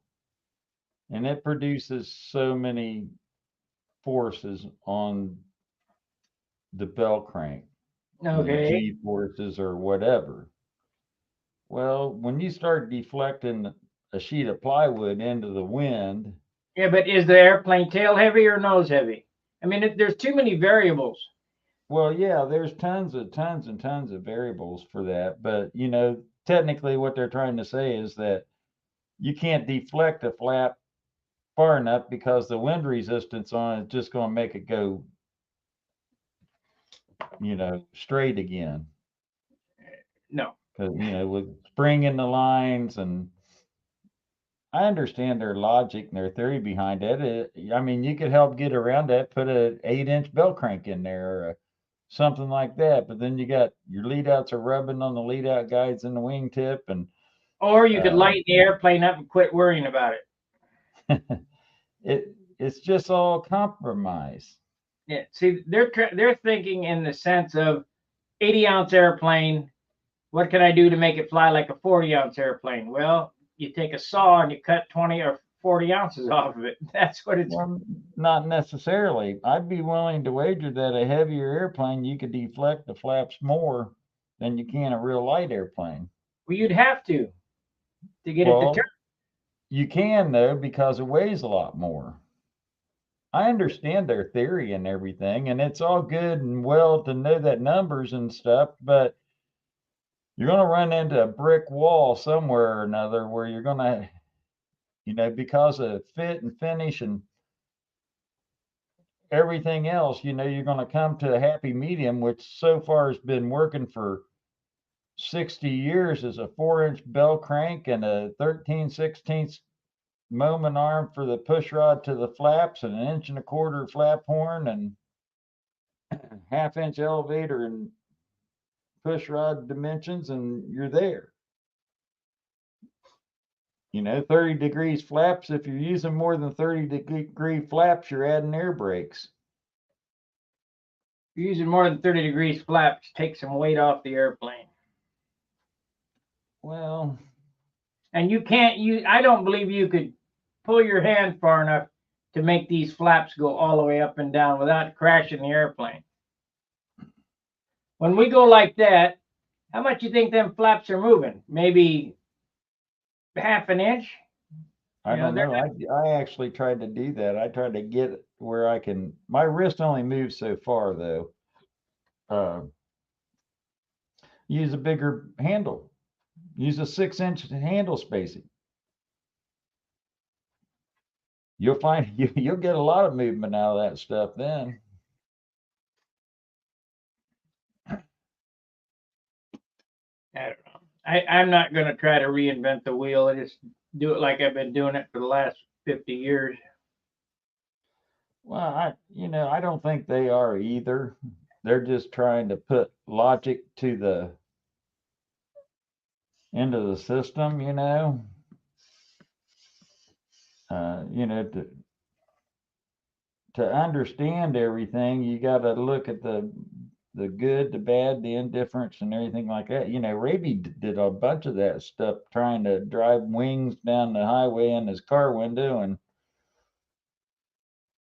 and it produces so many forces on the bell crank, Okay. G forces or whatever. Well, when you start deflecting a sheet of plywood into the wind, Yeah, but is the airplane tail heavy or nose heavy? I mean, there's too many variables. well, yeah, there's tons and tons of variables for that. But, technically what they're trying to say is that you can't deflect a flap far enough because the wind resistance on it is just going to make it go, straight again. No. Because, with spring in the lines, and I understand their logic and their theory behind it. I mean, you could help get around that, put a 8-inch bell crank in there or something like that. But then you got your lead outs are rubbing on the lead out guides in the wingtip, and Or you could uh, lighten the airplane up and quit worrying about it. it's just all compromise. Yeah. See, they're thinking in the sense of 80-ounce airplane. What can I do to make it fly like a 40-ounce airplane? Well, you take a saw and you cut 20 or 40 ounces off of it. That's what it's. Well, not necessarily. I'd be willing to wager that a heavier airplane you could deflect the flaps more than you can a real light airplane. Well, you'd have to get it to turn. Well, you can though because it weighs a lot more. I understand their theory and everything, and it's all good and well to know that numbers and stuff, but you're going to run into a brick wall somewhere or another where you're going to, because of fit and finish and everything else, you're going to come to a happy medium, which so far has been working for 60 years as a 4-inch bell crank and a 13/16 moment arm for the push rod to the flaps and 1.25 inch flap horn and 1/2 inch elevator and push rod dimensions, and you're there. 30 degrees flaps. If you're using more than 30-degree flaps, you're adding air brakes. If you're using more than 30 degrees flaps, take some weight off the airplane. Well, And you can't use, I don't believe you could pull your hand far enough to make these flaps go all the way up and down without crashing the airplane. When we go like that, how much you think them flaps are moving? Maybe 1/2 inch? I don't know. I actually tried to do that. I tried to get where I can. My wrist only moves so far though. Uh, use a bigger handle. Use a 6-inch handle spacing. You'll find you'll get a lot of movement out of that stuff then. I don't know. I'm not going to try to reinvent the wheel. I just do it like I've been doing it for the last 50 years. Well, I don't think they are either. They're just trying to put logic into the system, to understand everything, you got to look at the good, the bad, the indifference, and everything like that. Raby did a bunch of that stuff, trying to drive wings down the highway in his car window and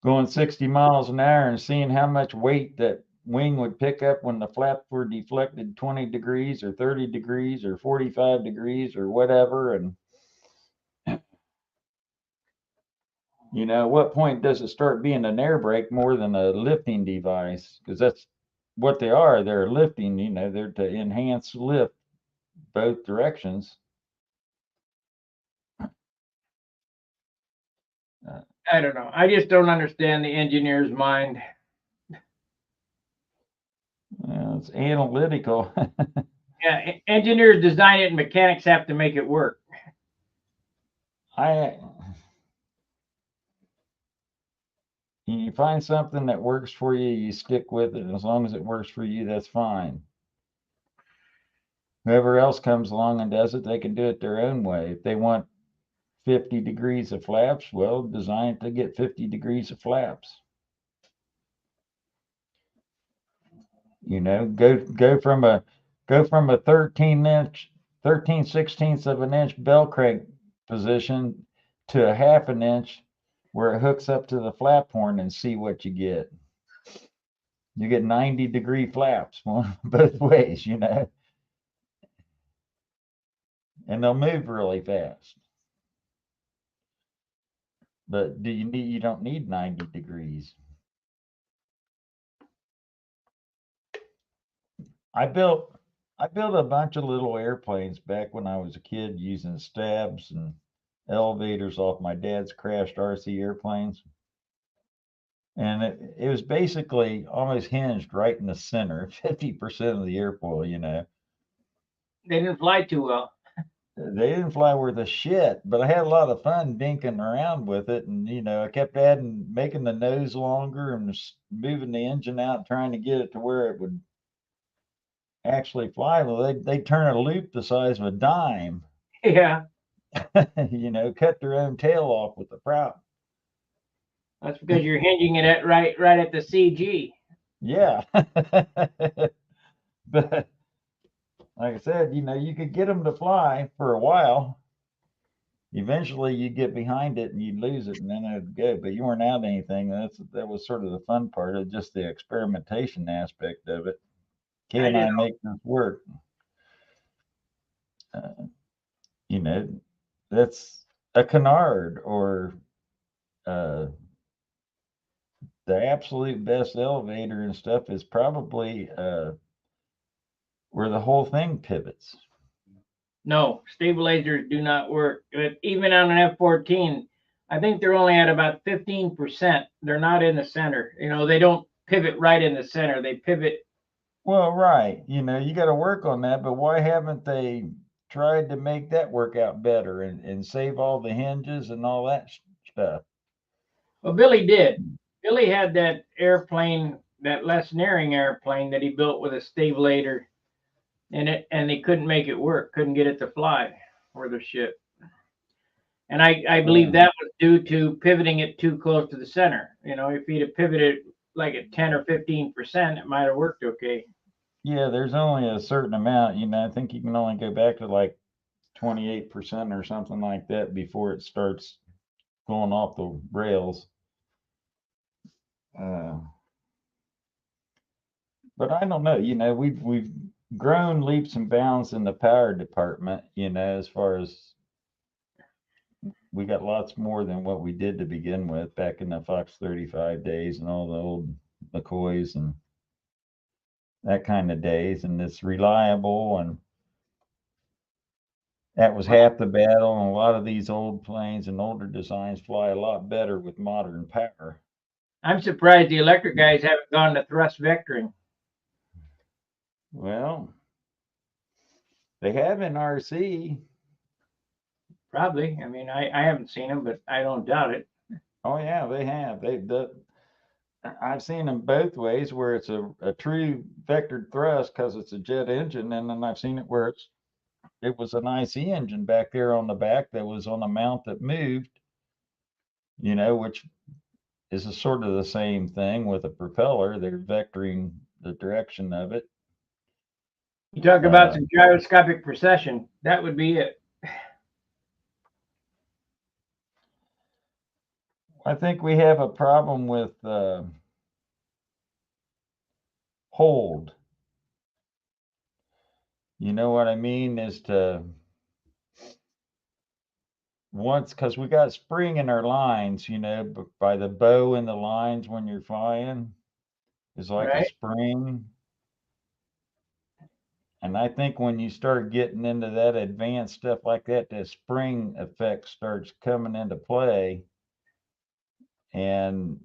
going 60 miles an hour and seeing how much weight that wing would pick up when the flaps were deflected 20 degrees or 30 degrees or 45 degrees or whatever. And at what point does it start being an air brake more than a lifting device? Because that's what they are. They're lifting, they're to enhance lift both directions. I don't know. I just don't understand the engineer's mind. It's analytical. Yeah, engineers design it and mechanics have to make it work. You find something that works for you, you stick with it. And as long as it works for you, that's fine. Whoever else comes along and does it, they can do it their own way. If they want 50 degrees of flaps, well, design it to get 50 degrees of flaps. You know, go from a 13/16 of an inch bell crank position to a half an inch where it hooks up to the flap horn and see what you get. You get 90-degree flaps both ways, you know, and they'll move really fast. But you don't need 90 degrees. I built a bunch of little airplanes back when I was a kid using stabs and elevators off my dad's crashed RC airplanes. And it was basically almost hinged right in the center, 50% of the airfoil, you know. They didn't fly too well. They didn't fly worth a shit, but I had a lot of fun dinking around with it. And, you know, I kept making the nose longer and moving the engine out, trying to get it to where it would actually fly. Well, they turn a loop the size of a dime, Yeah, you know, cut their own tail off with the prop. that's because you're hinging it at right at the CG. Yeah. But like I said, you know, you could get them to fly for a while. Eventually, you get behind it and you lose it, and then it'd go. But you weren't out anything. That was sort of the fun part of just the experimentation aspect of it. Can I make this work? You know, that's a canard or the absolute best elevator and stuff is probably where the whole thing pivots. No, stabilizers do not work. But even on an F-14, I think they're only at about 15%. They're not in the center. You know, they don't pivot right in the center. They pivot. Well, right. You know, you got to work on that, but why haven't they tried to make that work out better and save all the hinges and all that stuff? Well, Billy did. Billy had that airplane, that Les Nearing airplane that he built with a stabilizer in it, and they couldn't make it work. Couldn't get it to fly for the ship. And I believe that was due to pivoting it too close to the center. You know, if he'd have pivoted like at 10 or 15%, it might have worked okay. Yeah, there's only a certain amount. You know, I think you can only go back to like 28% or something like that before it starts going off the rails. But I don't know. You know, we've grown leaps and bounds in the power department. You know, as far as we got lots more than what we did to begin with back in the Fox 35 days and all the old McCoys and that kind of days. And it's reliable, and that was half the battle. And a lot of these old planes and older designs fly a lot better with modern power. I'm surprised the electric guys haven't gone to thrust vectoring. Well, they have in RC. Probably. I mean, I haven't seen them, but I don't doubt it. Oh yeah, they have. I've seen them both ways, where it's a true vectored thrust because it's a jet engine, and then I've seen it where it was an IC engine back there on the back that was on a mount that moved, you know, which is a sort of the same thing with a propeller. They're vectoring the direction of it. You talk about some gyroscopic precession. That would be it. I think we have a problem with hold. You know what I mean? Is to once, because we got spring in our lines, you know, by the bow in the lines when you're flying is like a spring. And I think when you start getting into that advanced stuff like that, that spring effect starts coming into play. and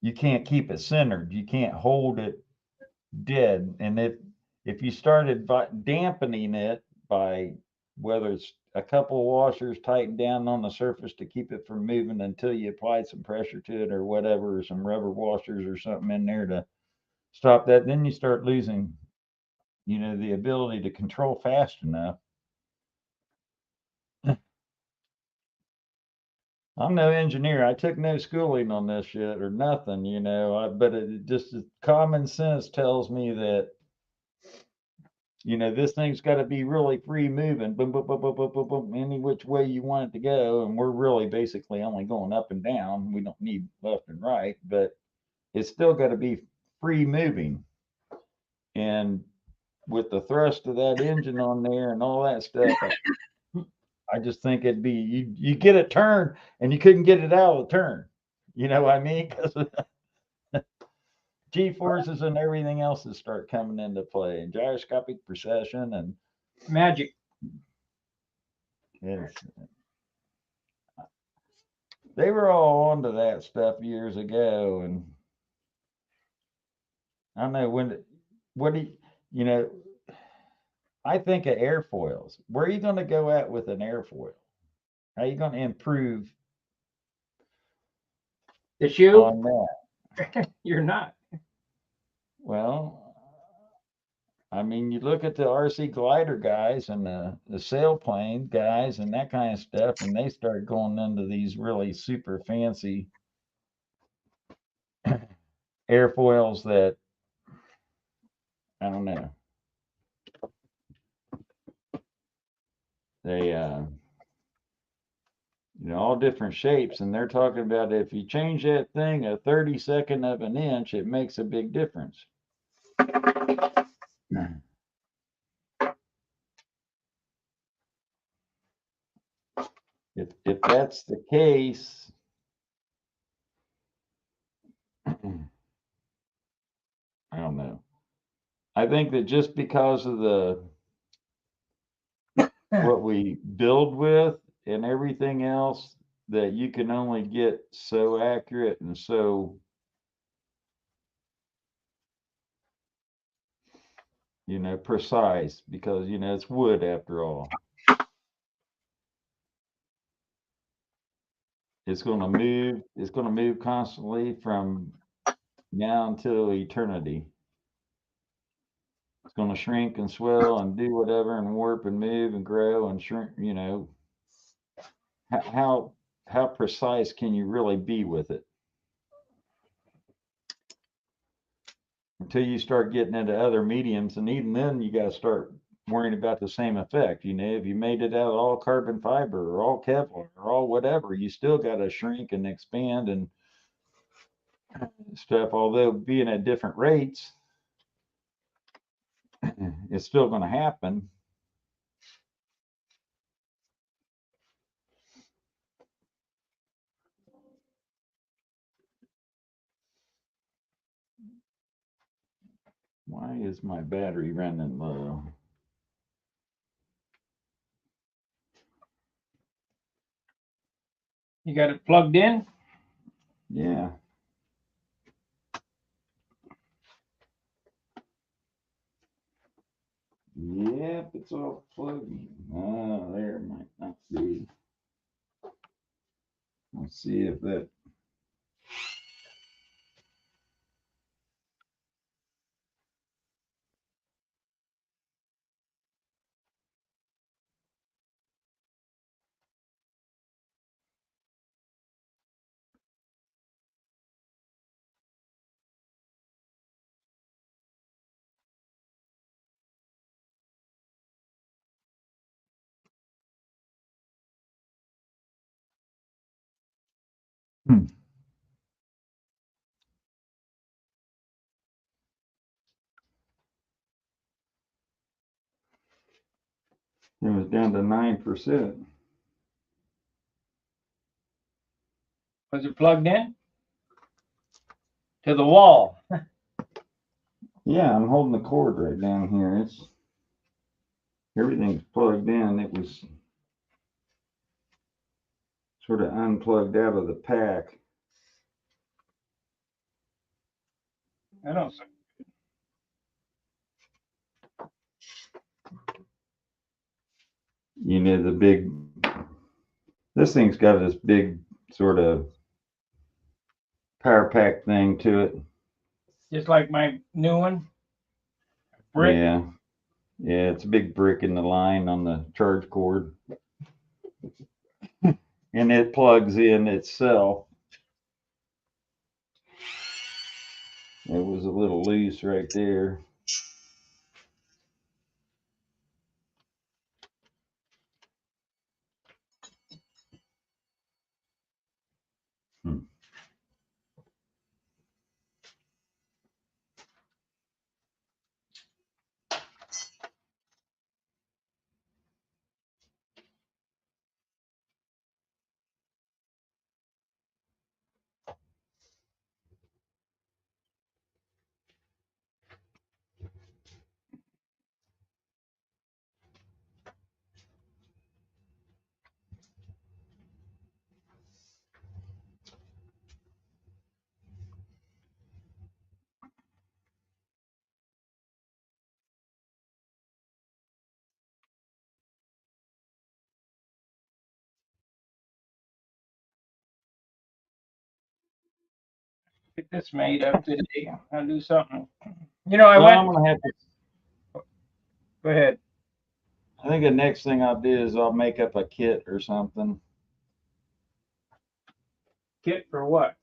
you can't keep it centered. You can't hold it dead. And if you started dampening it by whether it's a couple of washers tightened down on the surface to keep it from moving until you applied some pressure to it or whatever, or some rubber washers or something in there to stop that, then you start losing, the ability to control fast enough. I'm no engineer. I took no schooling on this shit or nothing, but it just common sense tells me that, this thing's got to be really free moving, boom, boom, boom, boom, boom, boom, boom, any which way you want it to go. And we're really basically only going up and down. We don't need left and right, but it's still got to be free moving. And with the thrust of that engine on there and all that stuff, I just think it'd be, you get a turn and you couldn't get it out of the turn. You know what I mean? Because G-forces and everything else that start coming into play, and gyroscopic precession and Magic. yes. They were all onto that stuff years ago, and I don't know what do I think of airfoils. Where are you going to go at with an airfoil? How are you going to improve The shoe? on that? You're not. Well, I mean, you look at the RC glider guys and the sailplane guys and that kind of stuff, and they start going into these really super fancy airfoils that, I don't know. They, all different shapes, and they're talking about if you change that thing a 32nd of an inch, it makes a big difference. If that's the case, I don't know. I think that just because of what we build with and everything else, that you can only get so accurate and so, precise, because it's wood after all. It's going to move constantly from now until eternity. It's going to shrink and swell and do whatever and warp and move and grow and shrink, how precise can you really be with it? Until you start getting into other mediums, and even then you got to start worrying about the same effect. If you made it out of all carbon fiber or all Kevlar or all whatever, you still got to shrink and expand and stuff, although being at different rates, it's still going to happen. Why is my battery running low? You got it plugged in? Yeah. Yep, it's all plugged in. Oh, there might not be. Let's see if that. It was down to 9%. Was it plugged in? To the wall. Yeah, I'm holding the cord right down here. Everything's plugged in. It was sort of unplugged out of the pack. I don't. You know, the big, this thing's got this big sort of power pack thing to it. Just like my new one. Brick. Yeah. Yeah, it's a big brick in the line on the charge cord. And it plugs in itself. It was a little loose right there. Get this made up today. I'll do something. You know, I Well, I'm went. gonna have to, Go ahead. I think the next thing I'll do is I'll make up a kit or something. Kit for what?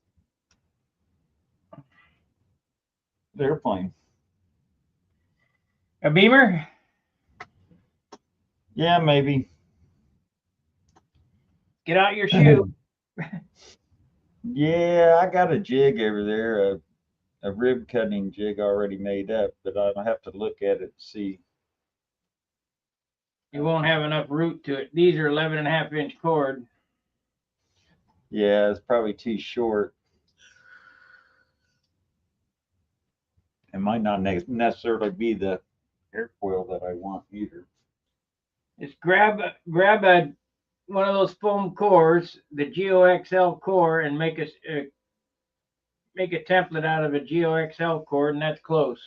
The airplane. A beamer? Yeah, maybe. Get out your shoe. Yeah, I got a jig over there, a rib cutting jig already made up, but I'll have to look at it to see. You won't have enough root to it. These are 11.5-inch cord. Yeah, it's probably too short. It might not necessarily be the airfoil that I want either. Just grab one of those foam cores, the GeoXL core, and make a template out of a GeoXL cord, and that's close.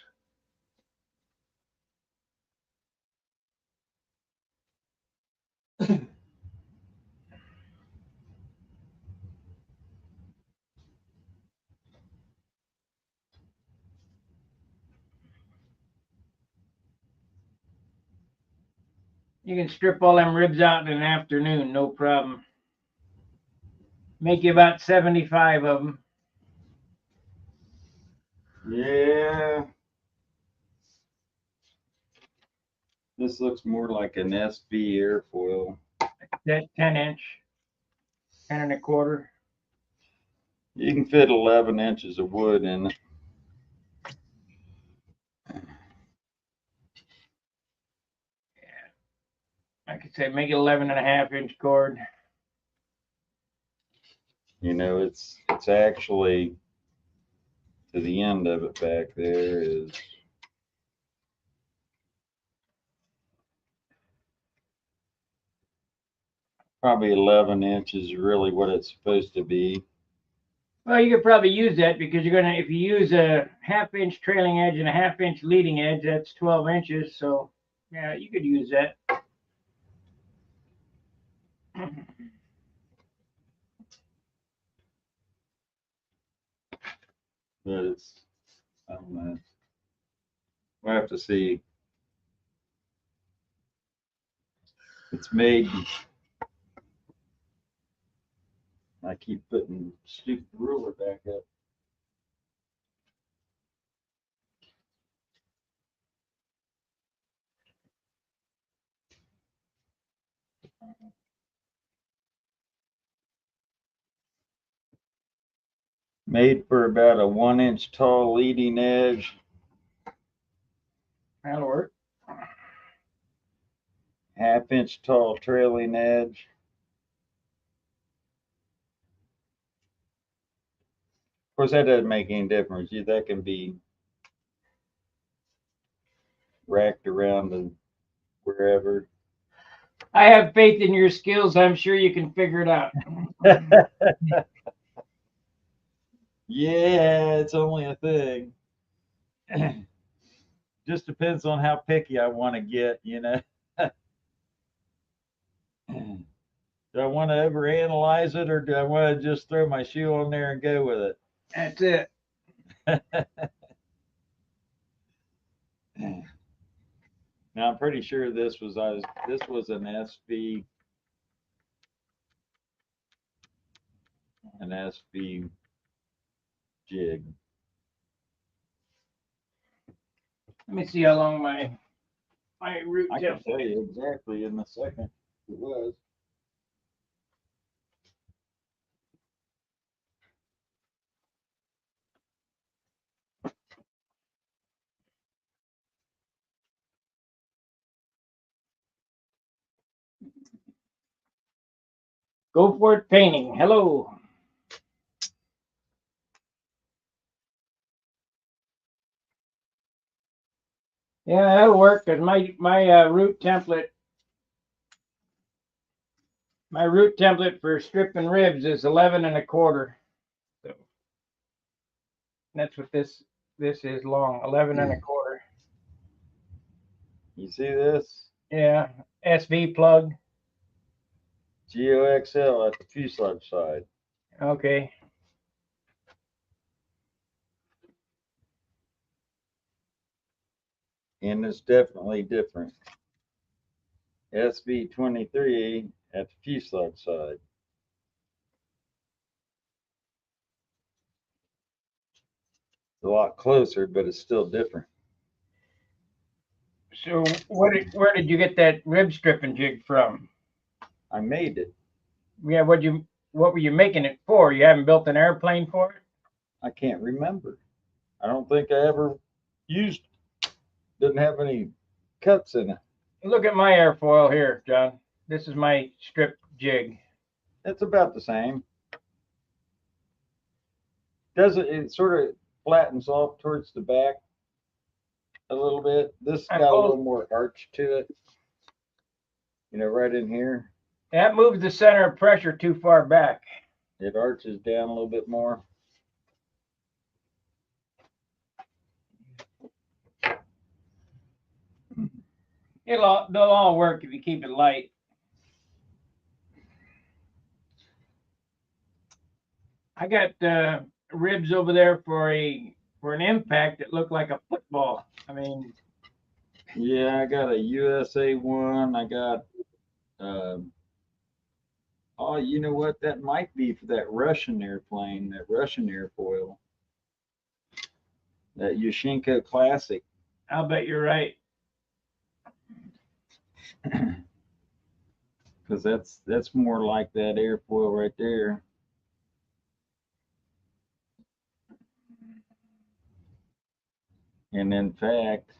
You can strip all them ribs out in an afternoon, no problem. Make you about 75 of them. Yeah. This looks more like an SB airfoil. That 10-inch, 10 1/4. You can fit 11 inches of wood in it. I could say make it 11.5-inch cord. You know, it's actually to the end of it back there is probably 11 inches, really what it's supposed to be. Well, you could probably use that because you're gonna, if you use a 1/2-inch trailing edge and a 1/2-inch leading edge, that's 12 inches. So yeah, you could use that. But it's, I don't know. We'll have to see. It's made. I keep putting stupid ruler back up. Made for about a 1-inch tall leading edge, That'll work. 1/2-inch tall trailing edge. Of course, that doesn't make any difference. That can be racked around and wherever. I have faith in your skills. I'm sure you can figure it out. Yeah, it's only a thing. Just depends on how picky I want to get, you know. Do I want to overanalyze it, or do I want to just throw my shoe on there and go with That's it. it? Now I'm pretty sure this was an SV jig. Let me see how long my root I can tip. tell you exactly in a second. It was. Go for it, painting. Hello. Yeah, that'll work. Cause my root template for stripping ribs is 11 1/4. So that's what this is long, 11 1/4. You see this? Yeah, SV plug. GeoXL at the fuselage side. Okay. And it's definitely different. SV23 at the fuselage side. It's a lot closer, but it's still different. So where did you get that rib stripping jig from? I made it. Yeah, what were you making it for? You haven't built an airplane for it? I can't remember. I don't think I ever used it. Didn't have any cuts in it. Look at my airfoil here, John. This is my strip jig. It's about the same. It sort of flattens off towards the back a little bit. This got a little more arch to it. You know, right in here. That moves the center of pressure too far back. It arches down a little bit more. They'll all work if you keep it light. I got ribs over there for an impact that looked like a football. I mean, yeah, I got a USA one. I got oh, you know what? That might be for that Russian airplane, that Russian airfoil, that Yushenko Classic. I'll bet you're right. Because that's more like that airfoil right there. And in fact,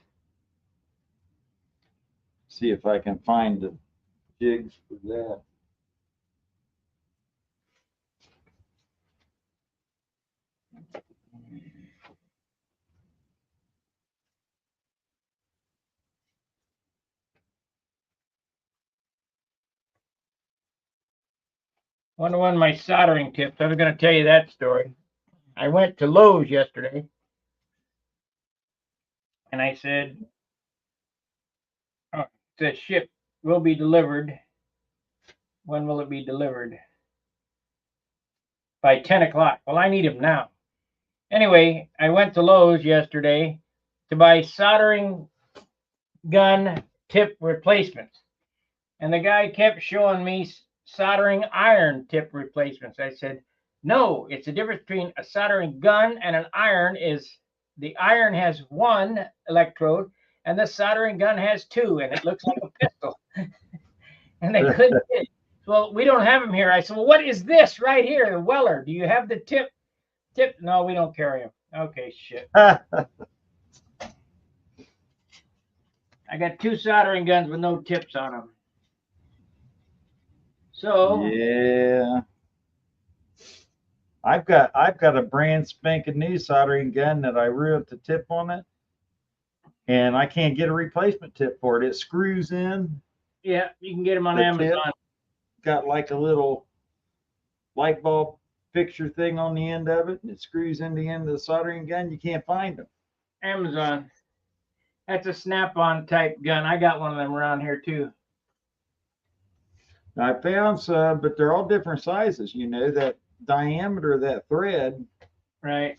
see if I can find the jigs for that. One of my soldering tips. I was going to tell you that story. I went to Lowe's yesterday, and I said, "Oh, the ship will be delivered. When will it be delivered?" By 10 o'clock. Well, I need them now. Anyway, I went to Lowe's yesterday to buy soldering gun tip replacements. And the guy kept showing me soldering iron tip replacements. I said, no, it's the difference between a soldering gun and an iron is the iron has one electrode and the soldering gun has two, and it looks like a pistol. And they couldn't get it. Well, we don't have them here. I said, well, what is this right here? The Weller. Do you have the tip? No, we don't carry them. Okay, shit. I got two soldering guns with no tips on them. So yeah, I've got a brand spanking new soldering gun that I ruined the tip on it, and I can't get a replacement tip for it. It screws in Yeah, you can get them on The tip? Amazon. Got like a little light bulb fixture thing on the end of it, and it screws in the end of the soldering gun. You can't find them. Amazon. That's a snap-on type gun. I got one of them around here too. I found some, but they're all different sizes. You know, that diameter of that thread. Right.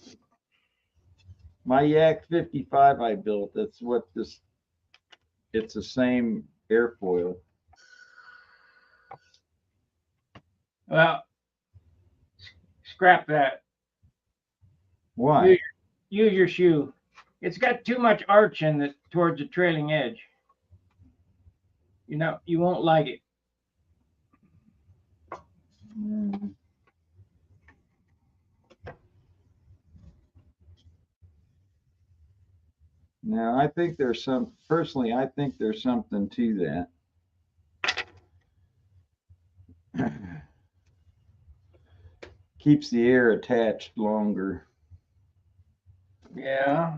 My Yak 55 I built. That's what this. It's the same airfoil. Well, scrap that. Why? Use your shoe. It's got too much arch in it towards the trailing edge. You know, you won't like it. Now, I think there's some, personally, I think there's something to that. Keeps the air attached longer. Yeah.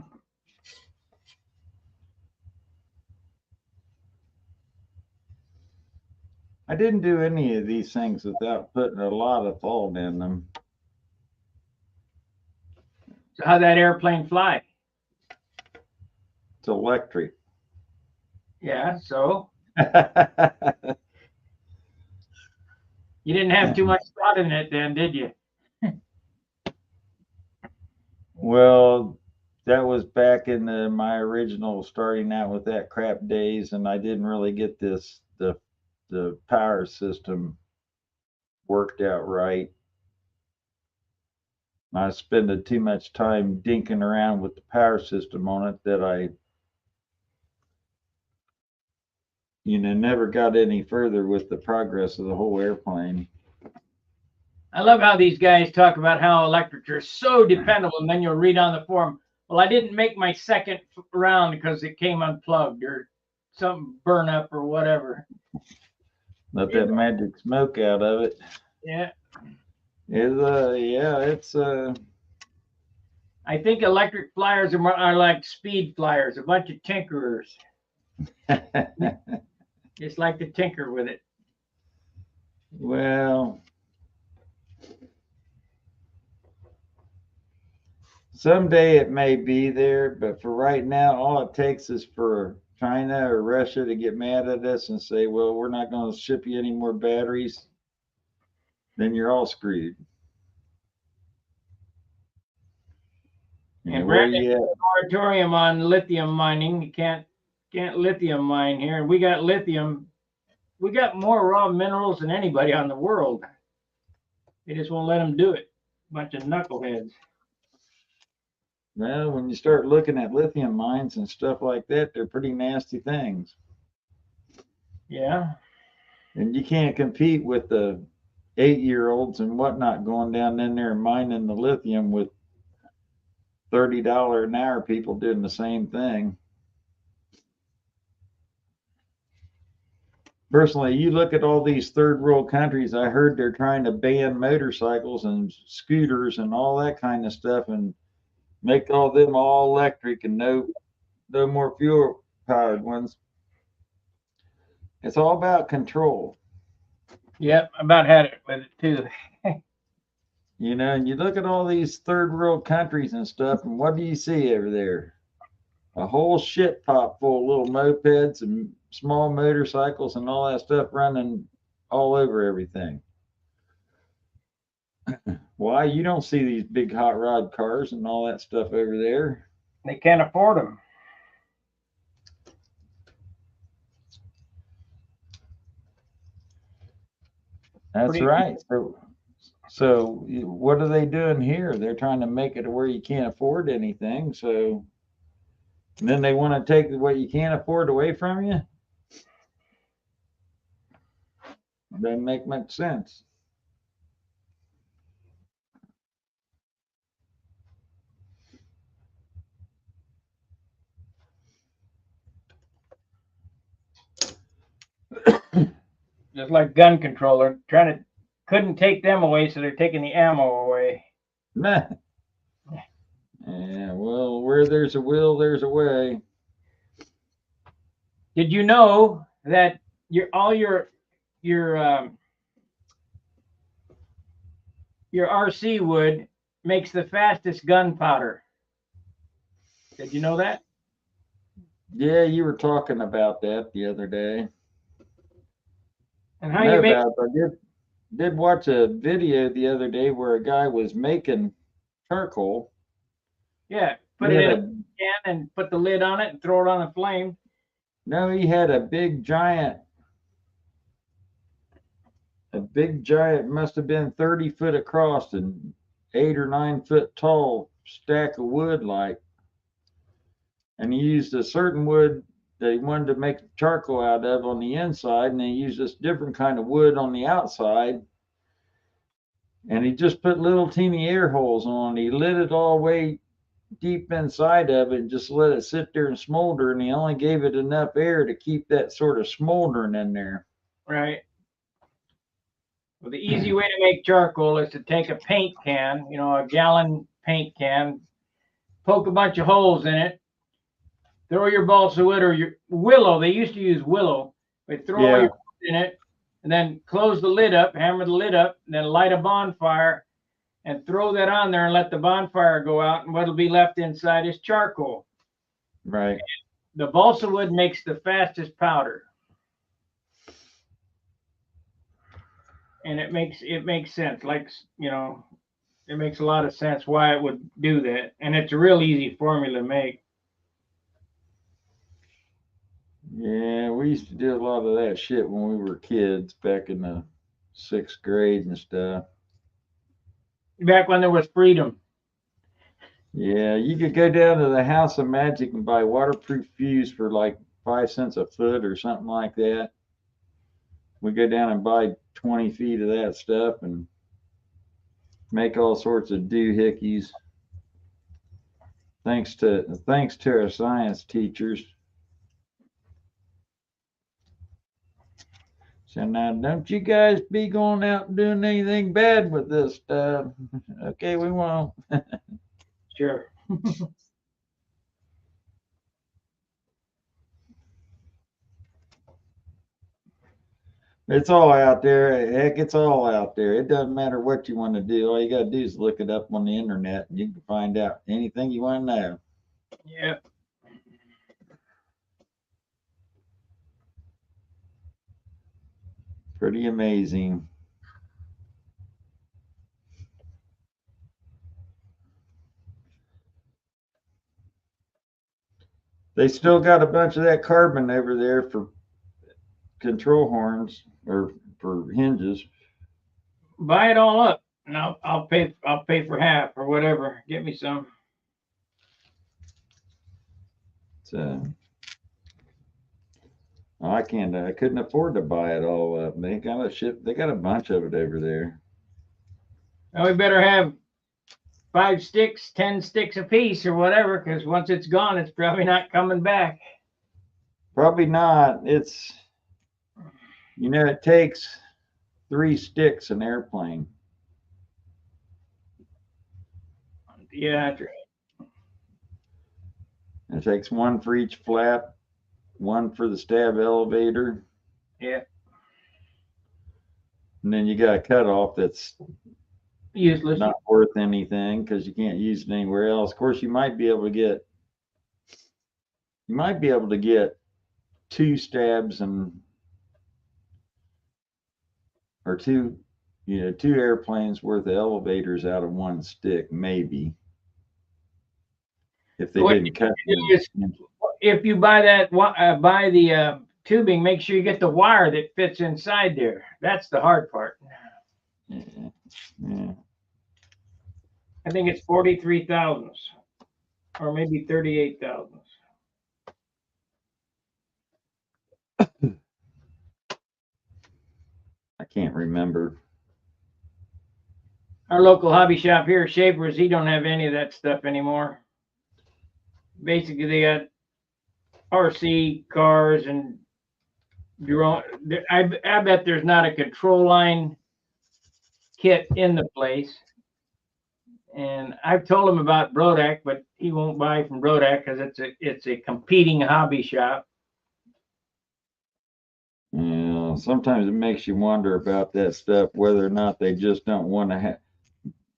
I didn't do any of these things without putting a lot of thought in them. So how'd that airplane fly? It's electric. Yeah, so you didn't have too much thought in it then, did you? Well, that was back in my original starting out with that crap days, and I didn't really get the power system worked out right. I was spending too much time dinking around with the power system on it that I, never got any further with the progress of the whole airplane. I love how these guys talk about how electrics are so dependable, and then you'll read on the forum, well, I didn't make my second round because it came unplugged or something burn up or whatever. Let that magic smoke out of it. Yeah. It's I think electric flyers are like speed flyers, a bunch of tinkerers. Just like to tinker with it. Well, someday it may be there, but for right now, all it takes is for China or Russia to get mad at us and say, well, we're not going to ship you any more batteries. Then you're all screwed. And where Brandon, you at? moratorium on lithium mining. You can't lithium mine here. And we got lithium. We got more raw minerals than anybody on the world. They just won't let them do it. Bunch of knuckleheads. Well, when you start looking at lithium mines and stuff like that, they're pretty nasty things. Yeah. And you can't compete with the 8-year-olds and whatnot going down in there and mining the lithium with $30 an hour people doing the same thing. Personally, you look at all these third world countries, I heard they're trying to ban motorcycles and scooters and all that kind of stuff and make all them all electric and no more fuel powered ones. It's all about control. Yep, I about had it with it too. And you look at all these third world countries and stuff, and what do you see over there? A whole shit pot full of little mopeds and small motorcycles and all that stuff running all over everything. Why? You don't see these big hot rod cars and all that stuff over there. They can't afford them. That's right. So what are they doing here? They're trying to make it to where you can't afford anything. So then they want to take what you can't afford away from you. Doesn't make much sense. Just like gun control, they're couldn't take them away, so they're taking the ammo away. Yeah, well, where there's a will, there's a way. Did you know that your RC wood makes the fastest gunpowder. Did you know that? Yeah, you were talking about that the other day. And how I know you make about it. I did watch a video the other day where a guy was making charcoal. yeah, put He it had in a can and put the lid on it and throw it on a flame. No, he had a big giant, must have been 30 foot across and 8 or 9 foot tall stack of wood, like. And he used a certain wood that he wanted to make charcoal out of on the inside, and he used this different kind of wood on the outside. And he just put little teeny air holes on it. He lit it all the way deep inside of it and just let it sit there and smolder. And he only gave it enough air to keep that sort of smoldering in there. Right. Well, the easy way to make charcoal is to take a paint can, a gallon paint can, poke a bunch of holes in it, throw your balsa wood or your willow. They used to use willow, but throw all your wood in it, and then close the lid up, hammer the lid up, and then light a bonfire and throw that on there and let the bonfire go out. And what'll be left inside is charcoal. Right. The balsa wood makes the fastest powder. And it makes sense. Like, it makes a lot of sense why it would do that. And it's a real easy formula to make. Yeah, we used to do a lot of that shit when we were kids back in the 6th grade and stuff. Back when there was freedom. Yeah, you could go down to the House of Magic and buy waterproof fuse for like 5 cents a foot or something like that. We go down and buy 20 feet of that stuff and make all sorts of doohickeys. Thanks to our science teachers. So now, don't you guys be going out and doing anything bad with this stuff. Okay, we won't. Sure. It's all out there. Heck, it's all out there. It doesn't matter what you want to do. All you got to do is look it up on the internet and you can find out anything you want to know. Yeah. Pretty amazing. They still got a bunch of that carbon over there for control horns or for hinges. Buy it all up. And I'll pay for half or whatever. Get me some. So I couldn't afford to buy it all up. They got a bunch of it over there. Well, we better have 5 sticks, 10 sticks a piece or whatever, because once it's gone, it's probably not coming back. Probably not. It takes 3 sticks an airplane. Yeah, that's right. It takes 1 for each flap, 1 for the stab elevator. Yeah. And then you got a cutoff that's Useless. not worth anything because you can't use it anywhere else. Of course, you might be able to get 2 stabs or 2 airplanes worth of elevators out of 1 stick, maybe. If they didn't cut them. If you buy the tubing, make sure you get the wire that fits inside there. That's the hard part. Yeah. I think it's 43 thousandths or maybe 38 thousandths. I can't remember. Our local hobby shop here, Schaefer's, he don't have any of that stuff anymore. Basically, they got RC cars and drone. I bet there's not a control line kit in the place. And I've told him about Brodak, but he won't buy from Brodak because it's a competing hobby shop. Yeah, Well, sometimes it makes you wonder about that stuff, whether or not they just don't want to have.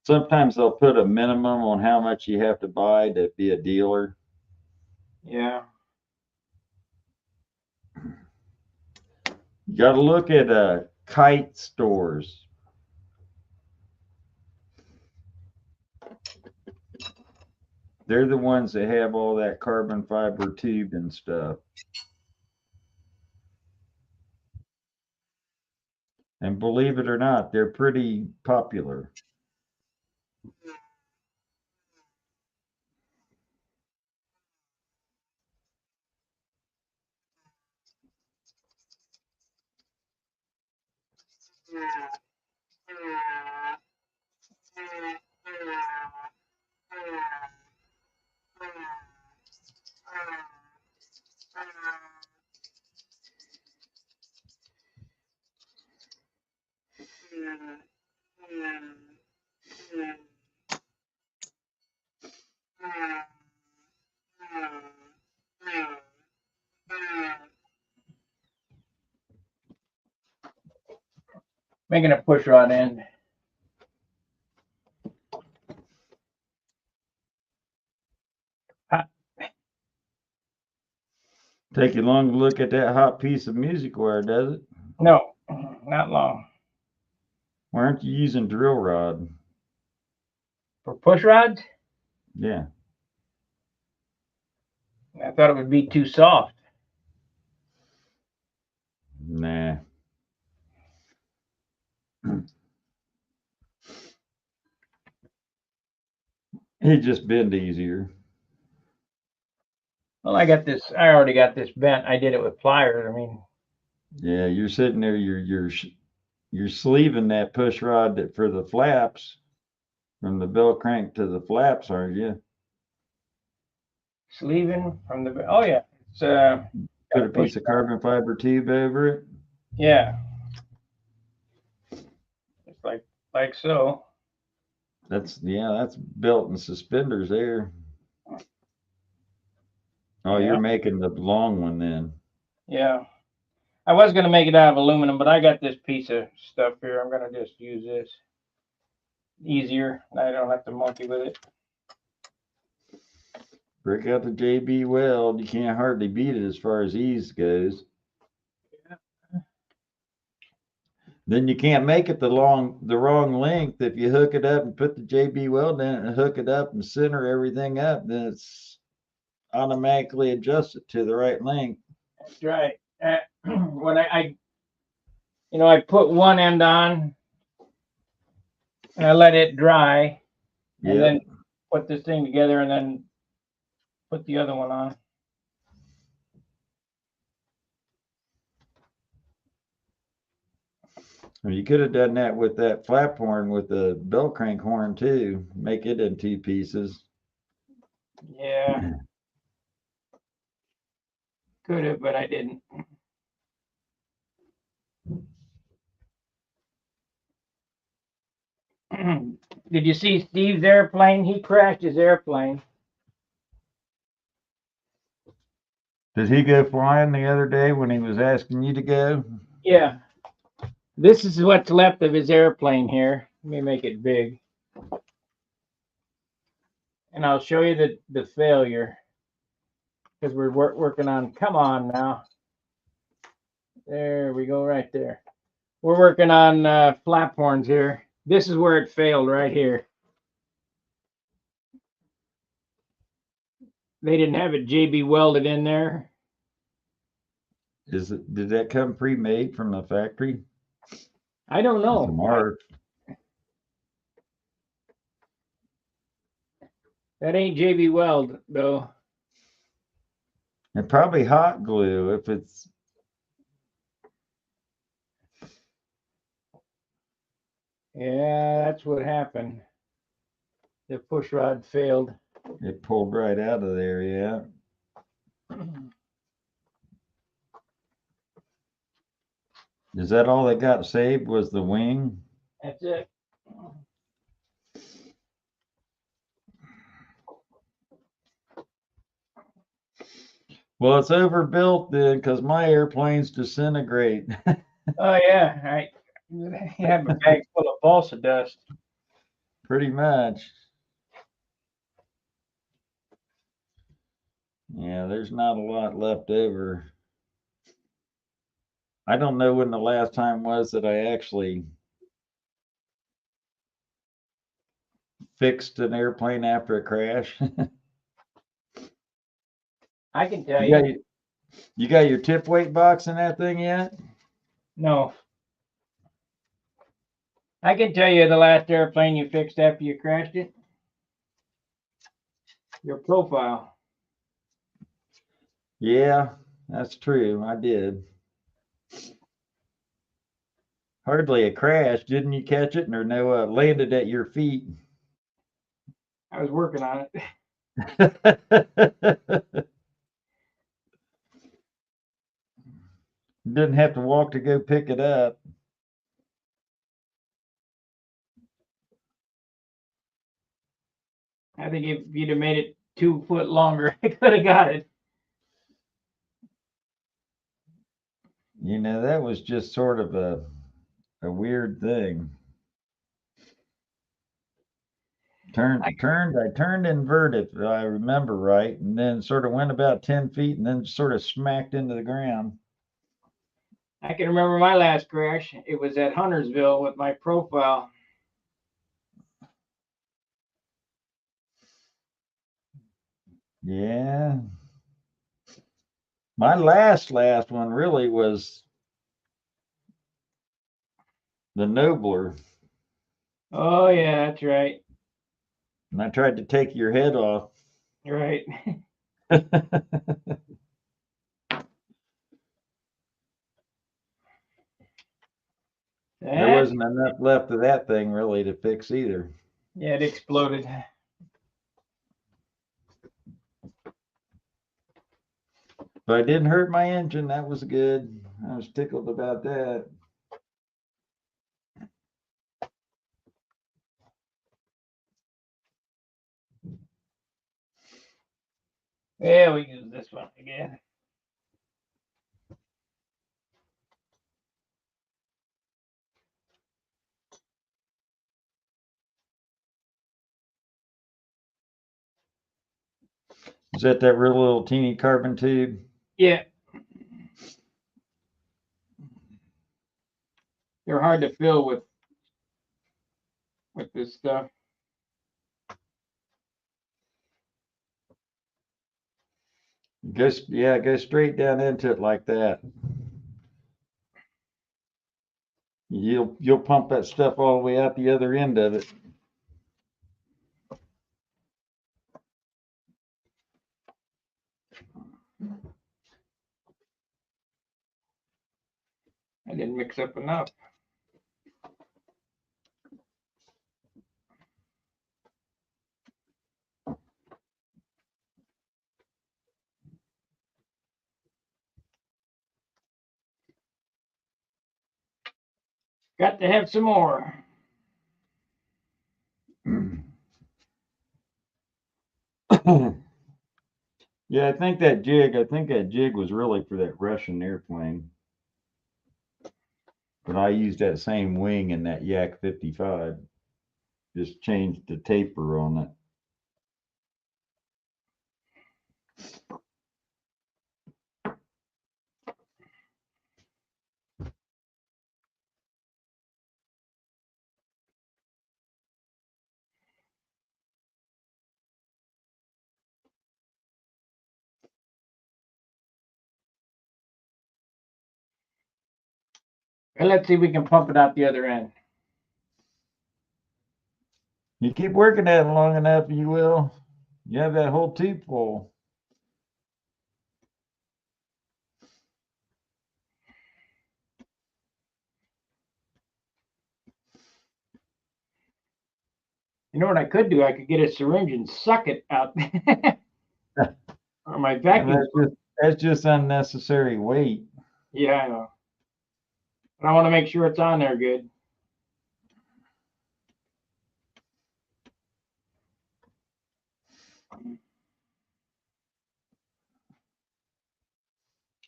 Sometimes they'll put a minimum on how much you have to buy to be a dealer. Yeah. You got to look at kite stores. They're the ones that have all that carbon fiber tube and stuff. And believe it or not, they're pretty popular. Making a push rod end. Take you long to look at that hot piece of music wire, does it? No, not long. Why aren't you using drill rod? For push rods? Yeah. I thought it would be too soft. Nah. It just bend easier. Well, I already got this bent. I did it with pliers. I mean, Yeah, you're sitting there, you're sleeving that push rod for the flaps, from the bell crank to the flaps, aren't you? sleeving from the, oh yeah. It's, Put a piece of carbon fiber tube over it. yeah. It's like so. That's belt and suspenders there. Oh, Yeah. you're making the long one then. Yeah. I was going to make it out of aluminum, but I got this piece of stuff here. I'm going to just use this. Easier. I don't have to monkey with it. Break out the JB Weld. You can't hardly beat it as far as ease goes. Yeah. Then you can't make it the wrong length. If you hook it up and put the JB Weld in it and hook it up and center everything up, then it's automatically adjusted to the right length. That's right. When I put one end on and I let it dry and then put this thing together and then put the other one on. Well, you could have done that with that flap horn with the bell crank horn too. Make it in two pieces. Yeah. Could have, but I didn't. Did you see Steve's airplane? He crashed his airplane. Did he go flying the other day when he was asking you to go? Yeah. This is what's left of his airplane here. Let me make it big. And I'll show you the failure. Because we're working on, come on now. There we go, right there. We're working on flap horns here. This is where it failed, right here. They didn't have it JB welded in there. Did that come pre-made from the factory? I don't know. Mark. That ain't JB Weld, though. And probably hot glue if it's. Yeah, that's what happened. The push rod failed. It pulled right out of there, yeah. Is that all that got saved was the wing? That's it. Well, it's overbuilt then because my airplanes disintegrate. Oh, yeah, you have a bag full of balsa dust. Pretty much. Yeah, there's not a lot left over. I don't know when the last time was that I actually fixed an airplane after a crash. I can tell You got you. your, you got your tip weight box in that thing yet? No. I can tell you the last airplane you fixed after you crashed it. Your profile. Yeah, that's true. I did. Hardly a crash. Didn't you catch it? Or no, landed at your feet. I was working on it. Didn't have to walk to go pick it up. I think if you'd have made it 2 foot longer, I could have got it. You know, that was just sort of a weird thing. I turned inverted, if I remember right, and then sort of went about 10 feet and then sort of smacked into the ground. I can remember my last crash. It was at Huntersville with my profile. Yeah. My last one really was the Nobler. Oh yeah, that's right. And I tried to take your head off. Right. There That, wasn't enough left of that thing really to fix either. yeah, it exploded. But I didn't hurt my engine. That was good. I was tickled about that. Yeah, we use this one again. Is that real little teeny carbon tube? Yeah, they're hard to fill with this stuff. Go straight down into it like that. You'll pump that stuff all the way out the other end of it. I didn't mix up enough. Got to have some more. Yeah, I think that jig was really for that Russian airplane. But I used that same wing in that Yak 55. Just changed the taper on it. And let's see if we can pump it out the other end. You keep working at it long enough, you will. You have that whole tube full. You know what I could do? I could get a syringe and suck it out. Or my vacuum. That's just unnecessary weight. Yeah, I know. But I want to make sure it's on there good.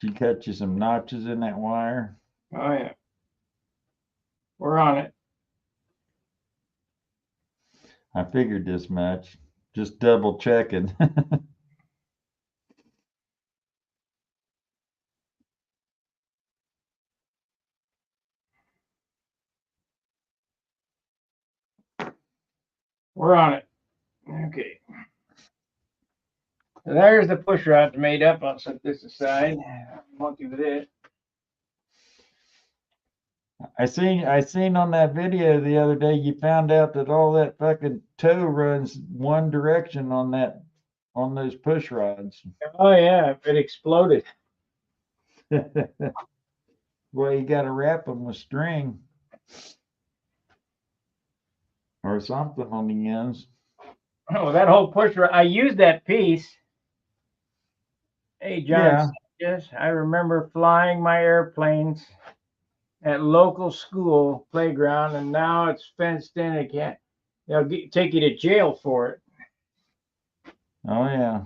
She cut you some notches in that wire. Oh yeah. We're on it. I figured this much. Just double checking. We're on it. Okay. So there's the push rods made up. I'll set this aside. Monkey with it. I seen on that video the other day you found out that all that fucking tow runs one direction on those push rods. Oh yeah, it exploded. Well, you gotta wrap them with string or something on the ends. Oh, that whole push rod. I used that piece. Hey, John. Yes, I remember flying my airplanes at local school playground, and now it's fenced in again. They'll take you to jail for it. Oh yeah.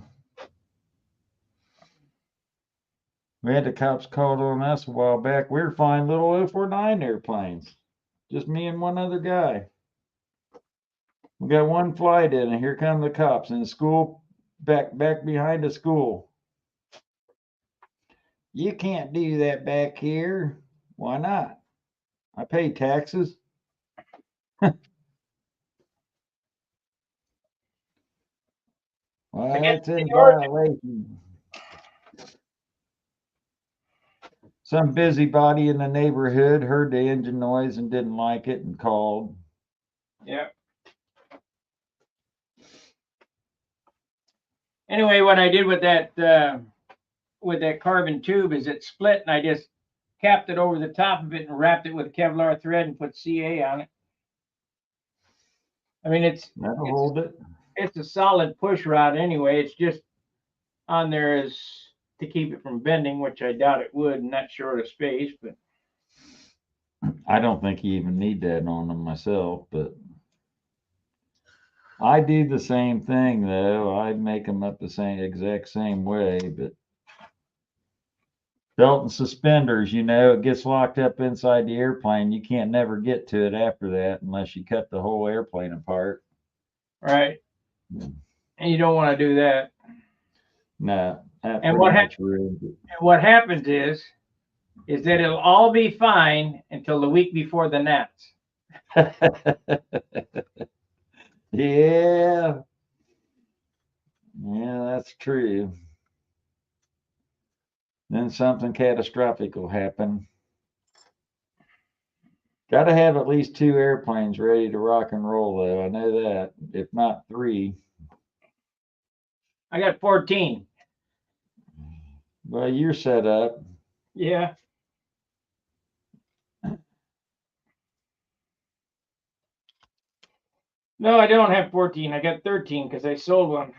We had the cops called on us a while back. We were flying little 049 airplanes. Just me and one other guy. We got one flight in, and here come the cops in the school, back behind the school. You can't do that back here. Why not? I pay taxes. Well, that's in violation. Some busybody in the neighborhood heard the engine noise and didn't like it and called. Yeah. Anyway, what I did with that carbon tube is it split, and I just capped it over the top of it and wrapped it with Kevlar thread and put CA on it. I mean, That'll hold it. It's a solid push rod anyway. It's just on there as to keep it from bending, which I doubt it would in that short of space. But I don't think you even need that on them myself, but I do the same thing though. I make them up the exact same way, but belt and suspenders, it gets locked up inside the airplane. You can't never get to it after that unless you cut the whole airplane apart. Right. Yeah. And you don't want to do that. No. And what happens is that it'll all be fine until the week before the Nats. Yeah. Yeah, that's true. Then something catastrophic will happen. Got to have at least 2 airplanes ready to rock and roll, though. I know that, if not 3. I got 14. Well, you're set up. Yeah. No, I don't have 14. I got 13 because I sold one.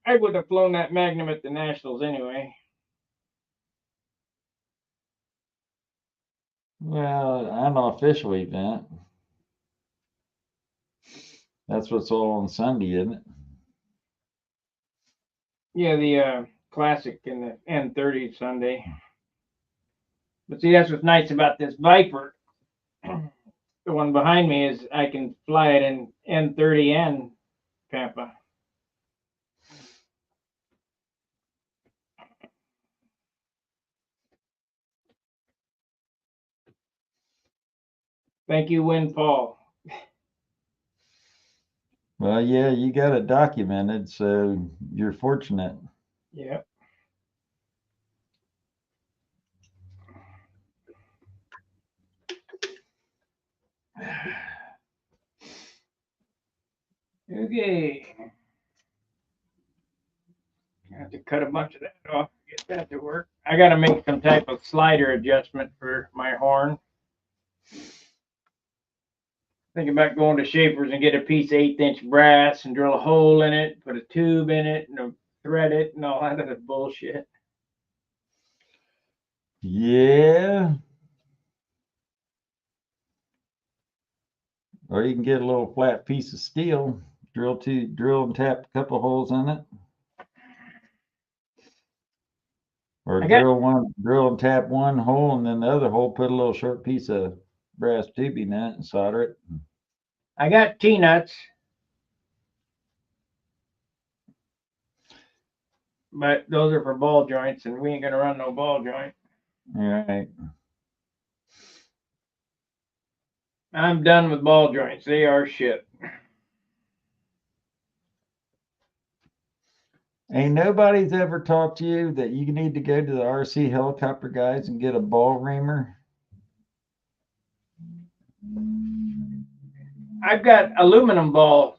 I would have flown that Magnum at the Nationals anyway. Well, unofficial event. That's what's all on Sunday, isn't it? Yeah, the Classic and the N30 Sunday. But see, that's what's nice about this Viper. The one behind me is I can fly it in N30 and Pampa. Thank you, Windfall. Well, yeah, you got it documented, so you're fortunate. Yeah. Okay. I have to cut a bunch of that off to get that to work. I got to make some type of slider adjustment for my horn. Think about going to Schaefer's and get a piece of 1/8" brass and drill a hole in it, put a tube in it, and thread it, and all that other bullshit. Yeah. Or you can get a little flat piece of steel, drill and tap a couple holes in it. Or drill and tap one hole, and then the other hole put a little short piece of brass tubing nut and solder it. I got T-nuts. But those are for ball joints, and we ain't gonna run no ball joint. All right. I'm done with ball joints. They are shit. Ain't nobody's ever talked to you that you need to go to the RC helicopter guys and get a ball reamer? I've got aluminum ball,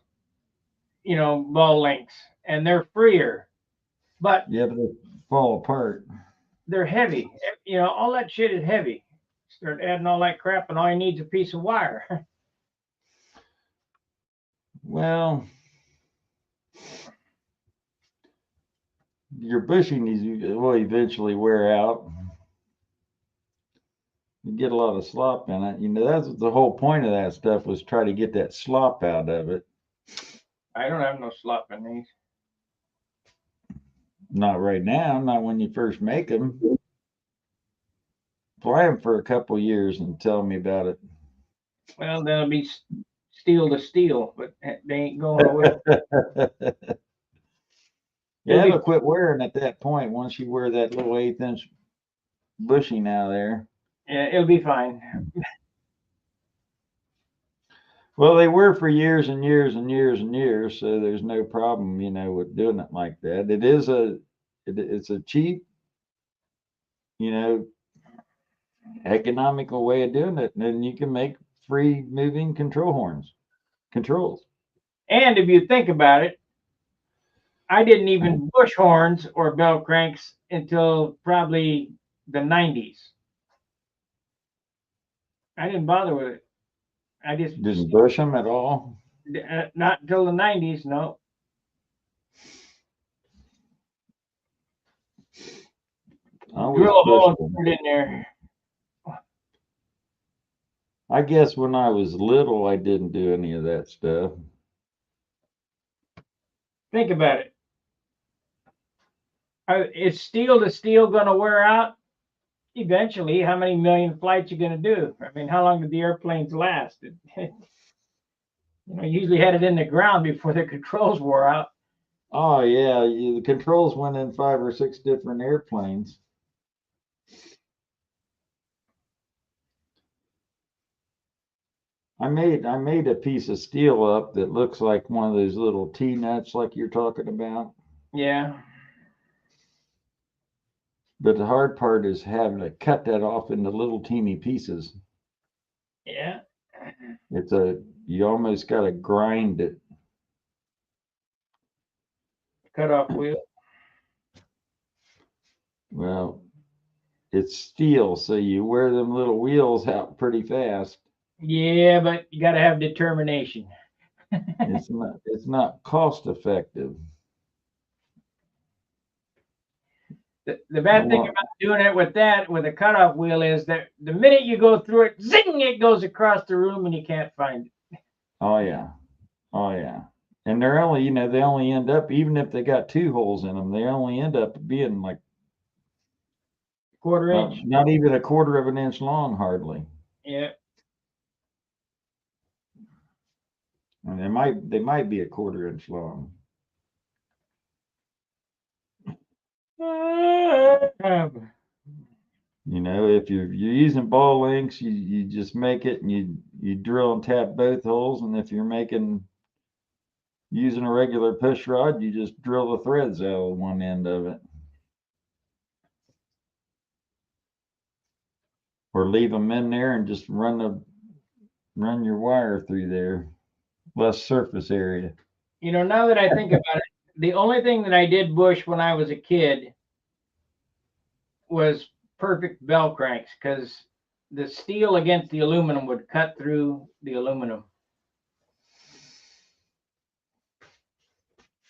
ball links, and they're freer, but Yeah, but they fall apart. they're heavy. All that shit is heavy. Start adding all that crap, and all you need is a piece of wire. Well, your bushing will eventually wear out. You get a lot of slop in it. That's what the whole point of that stuff was, try to get that slop out of it. I don't have no slop in these. Not right now, not when you first make them. Fly them for a couple years and tell me about it. Well, they'll be steel to steel, but they ain't going away. Yeah, it'll quit wearing at that point once you wear that little 1/8-inch bushing out of there. Yeah, it'll be fine. Well, they were for years and years and years and years, so there's no problem, with doing it like that. It's a cheap, economical way of doing it, and then you can make free moving controls. And if you think about it, I didn't even bush horns or bell cranks until probably the 90s. I didn't bother with it. I just Didn't bush them at all. Not until the 90s, no. Drill a hole and put it in there. I guess when I was little, I didn't do any of that stuff. Think about it. Is steel to steel going to wear out? Eventually, how many million flights you going to do? I mean, how long did the airplanes last? You usually had it in the ground before the controls wore out. Oh yeah, the controls went in 5 or 6 different airplanes. I made a piece of steel up that looks like one of those little T-nuts like you're talking about. Yeah. But the hard part is having to cut that off into little teeny pieces. Yeah. You almost got to grind it. Cut off wheel. Well, it's steel, so you wear them little wheels out pretty fast. Yeah, but you got to have determination. It's not cost effective. The bad thing about doing it with a cutoff wheel is that the minute you go through it, zing, it goes across the room and you can't find it. Oh yeah. And they're only, they only end up, even if they got 2 holes in them, they only end up being like 1/4 inch. Not even 1/4 of an inch long, hardly. Yeah. And they might be 1/4 inch long. If you're using ball links, you just make it and you drill and tap both holes. And if you're using a regular push rod, you just drill the threads out of one end of it. Or leave them in there and just run your wire through there. Less surface area. Now that I think about it, the only thing that I did bush when I was a kid was perfect bell cranks, because the steel against the aluminum would cut through the aluminum.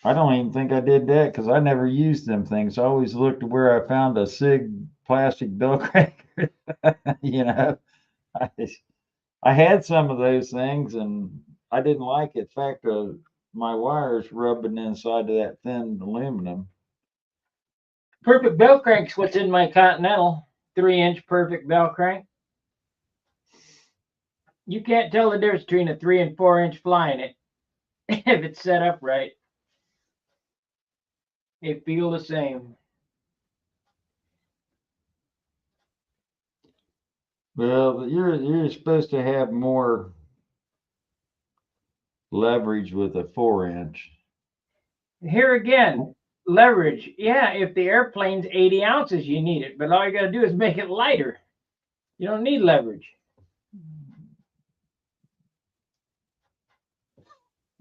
I don't even think I did that because I never used them things. I always looked to where I found a SIG plastic bell crank. I had some of those things and I didn't like it. In fact, my wires rubbing inside of that thin aluminum. Perfect bell crank's what's in my Continental 3-inch perfect bell crank. You can't tell the difference between a 3 and 4 inch fly in it if it's set up right. They feel the same. Well, you're supposed to have more leverage with a 4-inch. Here again, leverage. Yeah, if the airplane's 80 ounces, you need it, but all you got to do is make it lighter. You don't need leverage.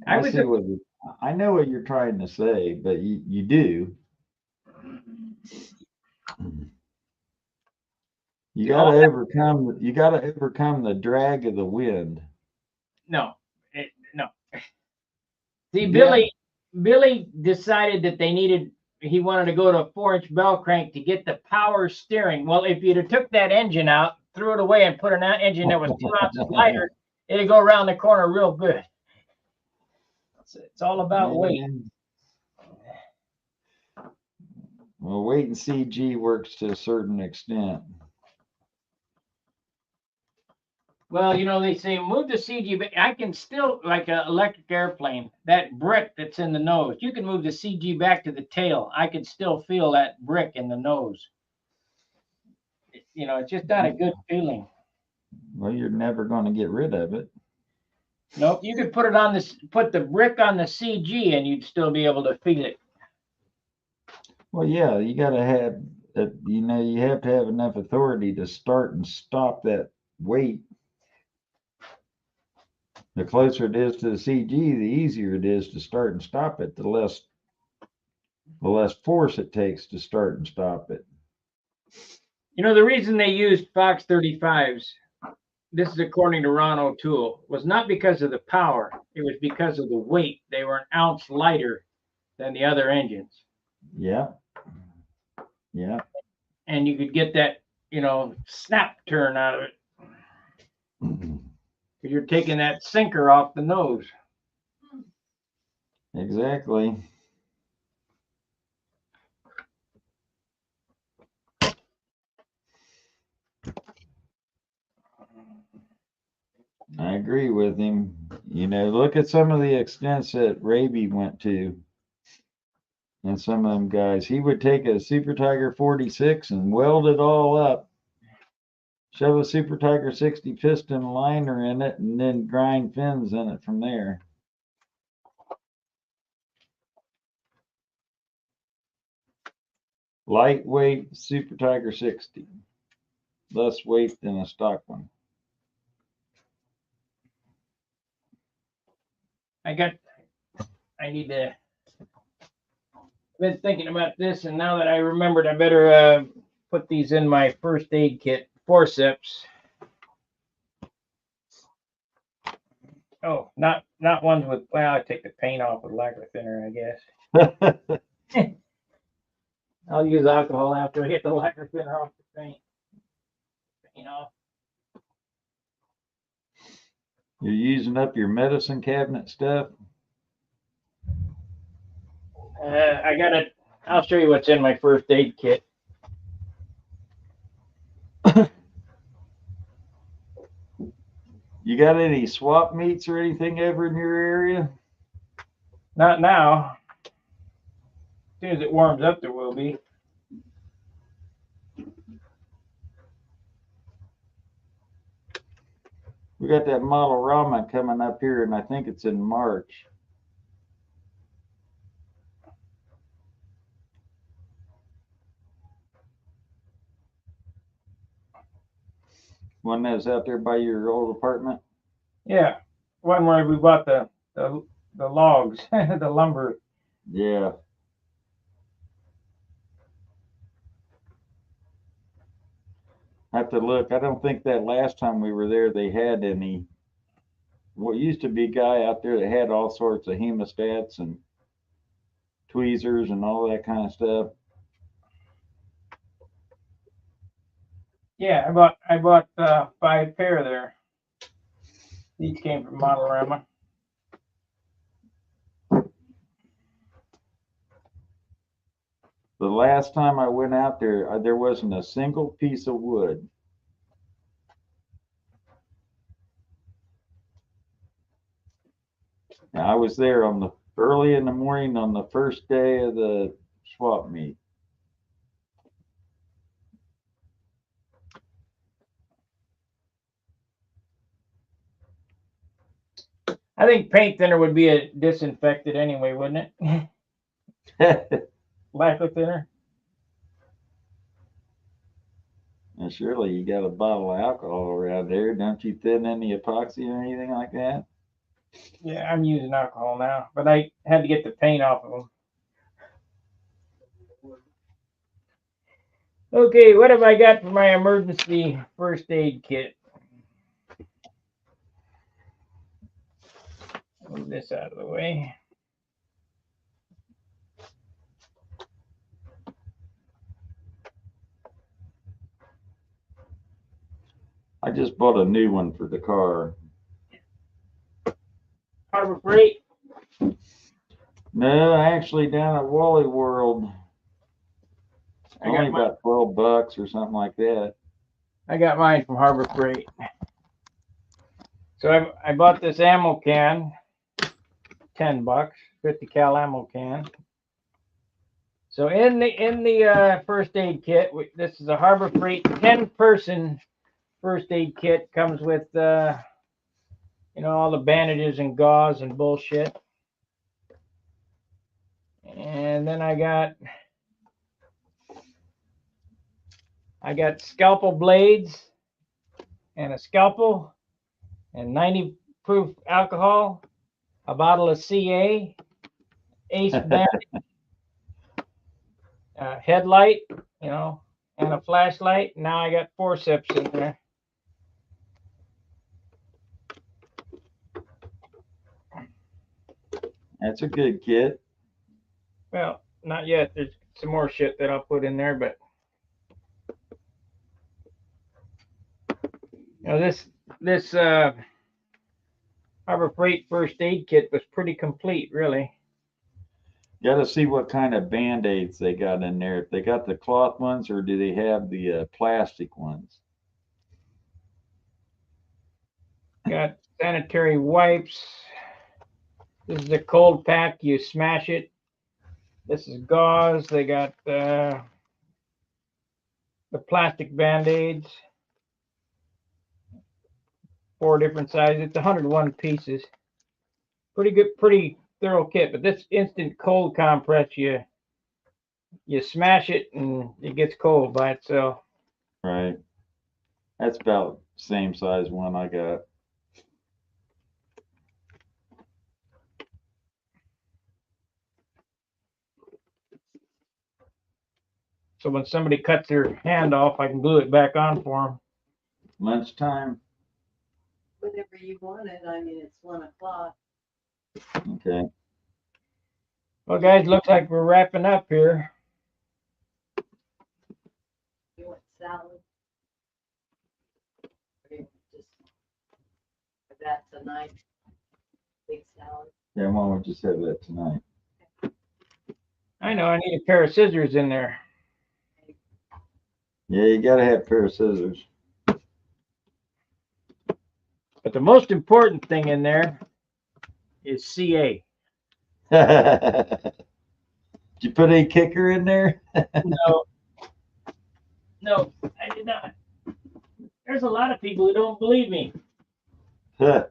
I was see what I know what you're trying to say, but you do. You got to overcome the drag of the wind. no, no. See, Yeah. Billy decided that he wanted to go to a 4 inch bell crank to get the power steering. Well, if you'd have took that engine out, threw it away, and put an engine that was 2 ounces lighter, it'd go around the corner real good. It's all about weight. Well, weight and CG works to a certain extent. Well, they say move the CG, but I can still, like an electric airplane, that brick that's in the nose, you can move the CG back to the tail. I can still feel that brick in the nose. It's just not a good feeling. Well, you're never going to get rid of it. Nope, you could put the brick on the CG and you'd still be able to feel it. Well, yeah, you got to have, you have to have enough authority to start and stop that weight. The closer it is to the CG, the easier it is to start and stop it. The less force it takes to start and stop it. The reason they used Fox 35s, this is according to Ron O'Toole, was not because of the power. It was because of the weight. They were an ounce lighter than the other engines. Yeah. Yeah. And you could get that, snap turn out of it. Because you're taking that sinker off the nose. Exactly. I agree with him. Look at some of the extents that Raby went to. And some of them guys, he would take a Super Tiger 46 and weld it all up, shove a Super Tiger 60 piston liner in it, and then grind fins in it from there. Lightweight Super Tiger 60, less weight than a stock one. I need to. Been thinking about this, and now that I remembered, I better put these in my first aid kit. Forceps. Oh, not ones with. Well, I take the paint off with lacquer thinner, I guess. I'll use alcohol after I get the lacquer thinner off the paint. You're using up your medicine cabinet stuff. I'll show you what's in my first aid kit. You got any swap meets or anything ever in your area? Not now. As soon as it warms up, there will be. We got that model Rama coming up here, and I think it's in March. One that's out there by your old apartment? Yeah. One where we bought the logs, the lumber. Yeah. I have to look. I don't think that last time we were there they had any. Well, used to be a guy out there that had all sorts of hemostats and tweezers and all that kind of stuff. Yeah, I bought 5 pair there. These came from Modelorama. The last time I went out there, there wasn't a single piece of wood. I was there on the early in the morning on the first day of the swap meet. I think paint thinner would be a disinfected anyway, wouldn't it? Lacquer thinner. And surely you got a bottle of alcohol around there. Don't you thin any epoxy or anything like that? Yeah, I'm using alcohol now, but I had to get the paint off of them. Okay, what have I got for my emergency first aid kit? Move this out of the way. I just bought a new one for the car. Harbor Freight. No, actually down at Wally World. I Only got mine. about $12 or something like that. I got mine from Harbor Freight. So I bought this ammo can, $10, 50 cal ammo can. So in the first aid kit, this is a Harbor Freight 10-person first aid kit. Comes with all the bandages and gauze and bullshit. And then I got scalpel blades and a scalpel and 90 proof alcohol, a bottle of CA, Ace bandage, headlight, and a flashlight. Now I got forceps in there. That's a good kit. Well, not yet. There's some more shit that I'll put in there, but this Harbor Freight first aid kit was pretty complete, really. Got to see what kind of Band-Aids they got in there. If they got the cloth ones or do they have the plastic ones? Got sanitary wipes. This is a cold pack. You smash it. This is gauze. They got the plastic Band-Aids. 4 different sizes. It's 101 pieces. Pretty good, pretty thorough kit. But this instant cold compress, you smash it and it gets cold by itself. Right. That's about the same size one I got. So when somebody cuts their hand off, I can glue it back on for them. Lunchtime. Whenever you want it, I mean, it's 1 o'clock. Okay. Well, guys, looks like we're wrapping up here. You want salad? Or you just, have that tonight, big salad. Yeah, why don't we just have that tonight? I know I need a pair of scissors in there. Yeah, you got to have a pair of scissors. But the most important thing in there is CA. Did you put a kicker in there? No, I did not. There's a lot of people who don't believe me. When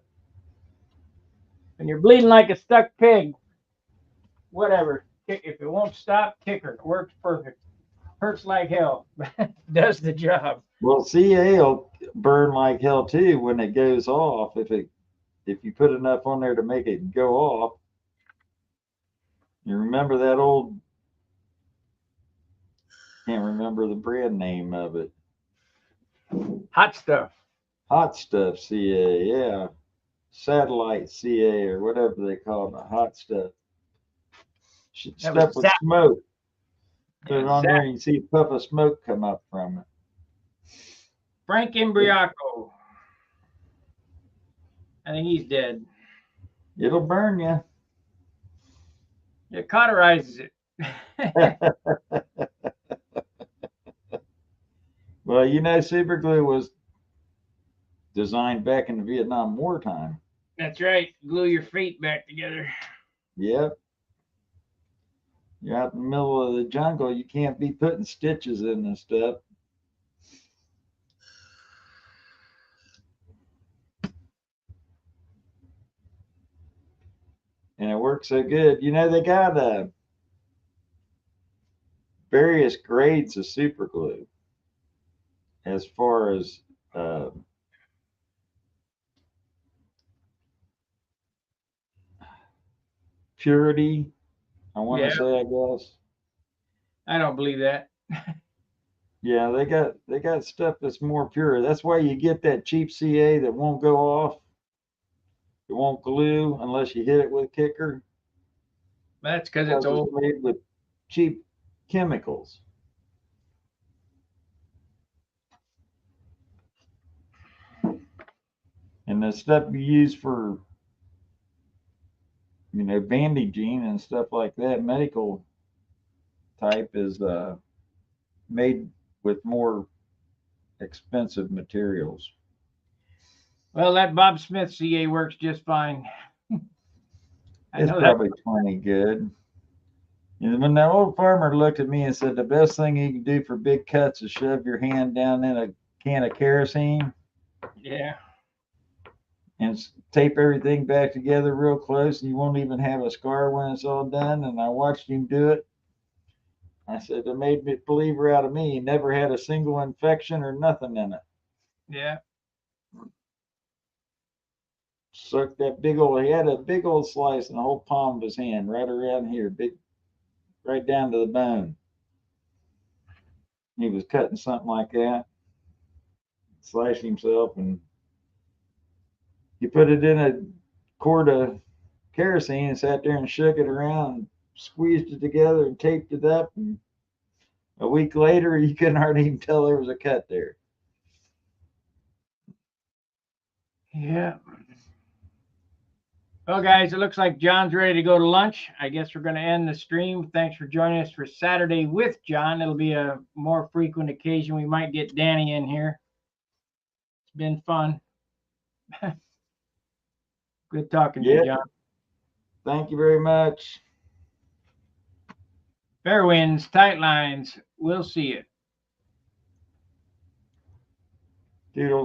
you're bleeding like a stuck pig, whatever. If it won't stop, kicker. It works perfect. Hurts like hell. Does the job. Well, CA will burn like hell too when it goes off. If you put enough on there to make it go off. You remember that old? Can't remember the brand name of it. Hot stuff. Hot stuff CA, yeah. Satellite CA or whatever they call it. Hot stuff. That was Stuff with smoke. Put it Yeah, on there and you see a puff of smoke come up from it. Frank Imbriaco. I think he's dead. It'll burn you. It cauterizes it. Well, super glue was designed back in the Vietnam War time. That's right. Glue your feet back together. Yep. You're out in the middle of the jungle. You can't be putting stitches in this stuff. And it works so good. You know, they got various grades of super glue as far as purity, I want to Yeah. say, I guess. I don't believe that. Yeah, they got stuff that's more pure. That's why you get that cheap CA that won't go off. It won't glue unless you hit it with kicker. That's because Because it's old. it's made with cheap chemicals. And the stuff you use for, you know, bandaging and stuff like that, medical type, is made with more expensive materials. Well, that Bob Smith CA works just fine. I It's know that. probably plenty good. And when that old farmer looked at me and said the best thing you can do for big cuts is shove your hand down in a can of kerosene Yeah. and tape everything back together real close, and you won't even have a scar when it's all done. And I watched him do it. I said, it made me a believer out of me. He never had a single infection or nothing in it. Yeah. Sucked that big old, he had a big old slice in the whole palm of his hand, right around here, big, right down to the bone. He was cutting something like that, slashed himself, and he put it in a quart of kerosene and sat there and shook it around and squeezed it together and taped it up. And a week later, you couldn't hardly even tell there was a cut there. Yeah. Well, guys, it looks like John's ready to go to lunch. I guess we're going to end the stream. Thanks for joining us for Saturday with John. It'll be a more frequent occasion. We might get Danny in here. It's been fun. Good talking to you, John. Thank you very much. Fair winds, tight lines. We'll see you. Doodles.